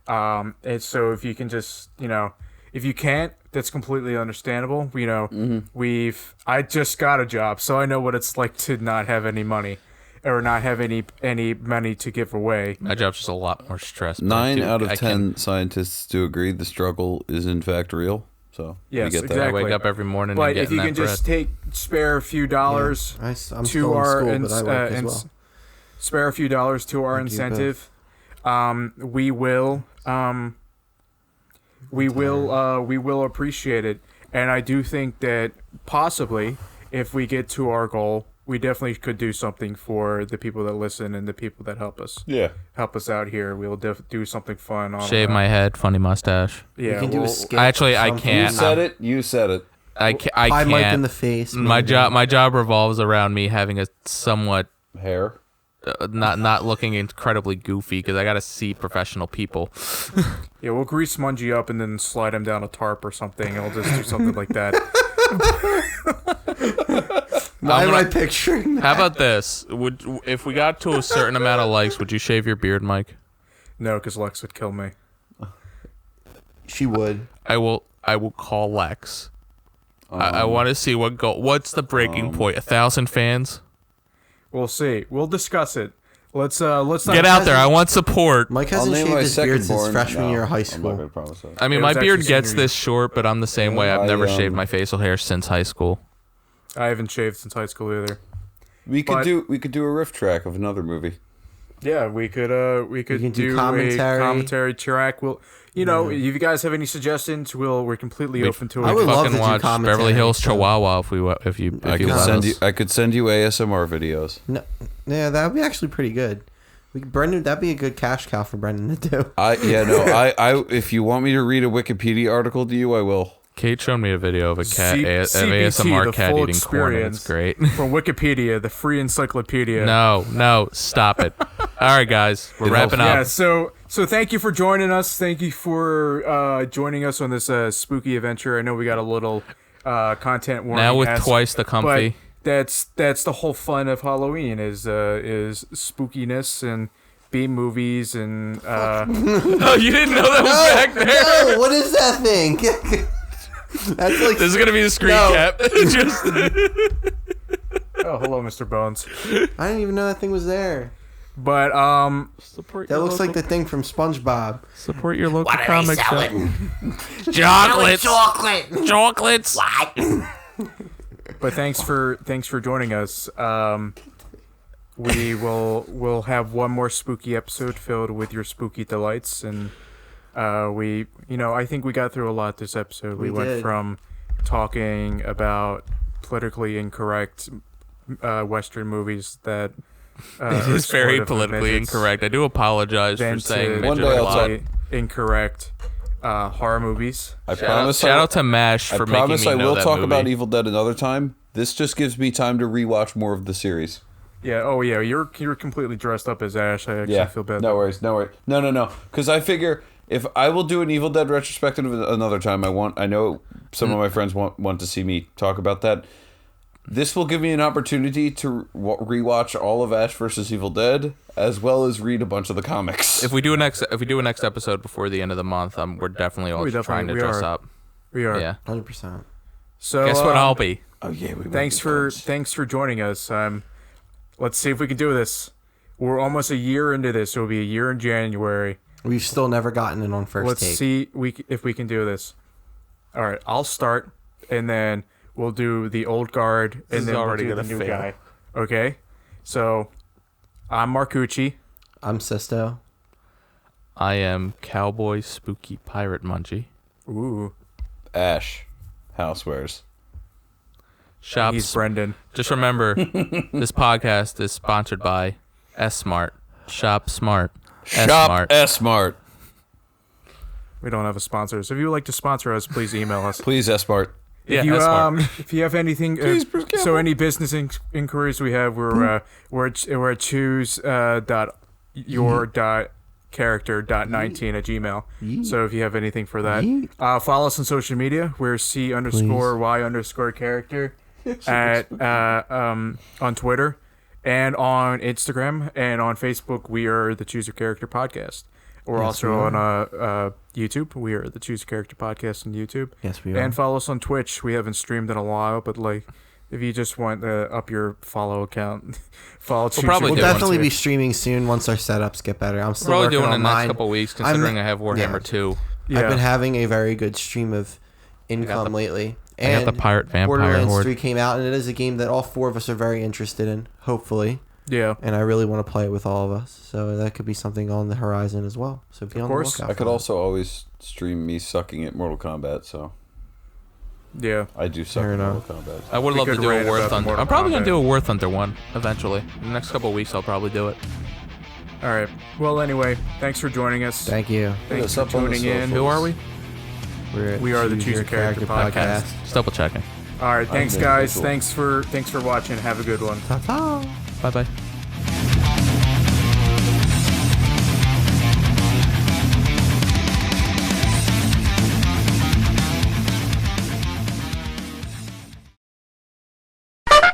And so if you can just, if you can't, that's completely understandable. I just got a job, so I know what it's like to not have any money or not have any money to give away. My job's just a lot more stress. but 9 dude, out of I 10 scientists do agree the struggle is in fact real. So Yes, we get that. exactly. I wake up every morning But and get if you that can bread. just spare a few dollars I'm to still in our school, but I work as well. spare a few dollars to our I do both. incentive, we will we will appreciate it. And I do think that possibly, if we get to our goal, we definitely could do something for the people that listen and the people that help us. Yeah. Help us out here. We'll do something fun. On, Shave my head, funny mustache. Yeah, We can do a skit. Actually, I something. can't. You said it. I Pie Mike in can't. the face. My maybe. job revolves around me having a somewhat Hair. not looking incredibly goofy because I gotta see professional people. Yeah, we'll grease Mungie up and then slide him down a tarp or something. And we'll just do something like that. Why am I picturing that? How about this? If we got to a certain amount of likes, would you shave your beard, Mike? No, because Lex would kill me. She would. I will call Lex. I want to see what's the breaking point? 1,000 fans? We'll see. We'll discuss it. Let's not Get out there. I want support. Mike I'll hasn't name shaved my his beard second since born. freshman year of high I'm not school. gonna promise that. I mean, It my was beard actually gets senior this short, but I'm the same way. I've never shaved my facial hair since high school. I haven't shaved since high school either. We could do a riff track of another movie. Yeah, we could can do do commentary. a commentary track. We'll, if you guys have any suggestions, we're completely open to it. I would love to Fucking do watch commentary, Beverly Hills so- Chihuahua if you let us. I could send you ASMR videos. No, yeah, that would be actually pretty good. Brendan, that'd be a good cash cow for Brendan to do. I if you want me to read a Wikipedia article to you, I will. Kate showed me a video of a cat, CBT, ASMR the cat full eating corn, and it's great. From Wikipedia, the free encyclopedia. No, stop it. All right, guys, we're wrapping Yeah, up. so thank you for joining us. Thank you for joining us on this spooky adventure. I know we got a little content warning. Now with twice the comfy. But that's the whole fun of Halloween is spookiness and B movies and Oh, you didn't know that was back there? No, what is that thing? That's like This is gonna be the screen No. cap. Just oh, hello, Mr. Bones. I didn't even know that thing was there. But support. That looks like the thing from SpongeBob. Support your local What are comic they shop. selling? Chocolates. Chocolate. Chocolates. What? But thanks for joining us. We'll have one more spooky episode filled with your spooky delights, and I think we got through a lot this episode. We went did. from talking about politically incorrect Western movies that It is very politically incorrect. I do apologize for saying One midget day a I'll lot. talk- incorrect horror movies. I promise. Shout out to MASH I for promise making I me know will that talk movie. about Evil Dead another time. This just gives me time to rewatch more of the series. Yeah. Oh yeah. You're completely dressed up as Ash. I actually feel bad. No worries. No. Because I figure if I will do an Evil Dead retrospective another time, I know some of my friends want to see me talk about that. This will give me an opportunity to rewatch all of Ash vs. Evil Dead, as well as read a bunch of the comics. If we do a next episode before the end of the month, we're definitely all trying to dress up. We are. Yeah. 100%. So Guess what I'll be? Oh yeah. Thanks for joining us. Let's see if we can do this. We're almost a year into this. It'll be a year in January. We've still never gotten it on first Let's take. see if we can do this. All right, I'll start, and then we'll do the old guard, This and is then we'll already do the gonna new fail. guy. Okay, so I'm Marcucci. I'm Sisto. I am Cowboy Spooky Pirate Munchie. Ooh, Ash, housewares. Shops. he's Brendan. Just remember, this podcast is sponsored by S Smart. Shop Smart. S Shop Smart. S-Mart. We don't have a sponsor, so if you would like to sponsor us, please email us. Please, S-Mart. Yeah, If you S Smart. if you have anything, Please, Bruce Campbell. so any business inquiries we have, we're at choose.your.character.19 @gmail. So if you have anything for that, follow us on social media. We're C_Y_character on Twitter and on Instagram and on Facebook. We are the Choose Your Character Podcast. We're also on YouTube. We are the Choose Your Character Podcast on YouTube. Yes, we are. And follow us on Twitch. We haven't streamed in a while, but if you just want to up your follow account, follow. Choose probably Your We'll do Character. definitely be streaming soon once our setups get better. I'm still We're probably working doing it on in the next mine. couple weeks, considering I have Warhammer 2. Yeah. I've been having a very good stream of income lately. I got the Pirate Vampire Borderlands Horde. 3 came out, and it is a game that all four of us are very interested in, hopefully. Yeah. and I really want to play it with all of us. So that could be something on the horizon as well. So be on the course. lookout. I could for also always stream me sucking at Mortal Kombat, so Yeah. I do suck Fair at enough. Mortal Kombat. I would We love to could do a rant War about Thunder. Mortal I'm probably gonna Kombat. do a War Thunder one eventually. In the next couple of weeks, I'll probably do it. All right. Well, anyway, thanks for joining us. that. Thank you. Thanks Hit us for up on the tuning in. socials. Who are we? We are the Choose a Character podcast. Just double checking. All right. Thanks, the guys. individual. Thanks for watching. Have a good one. Ta-ta. Bye bye.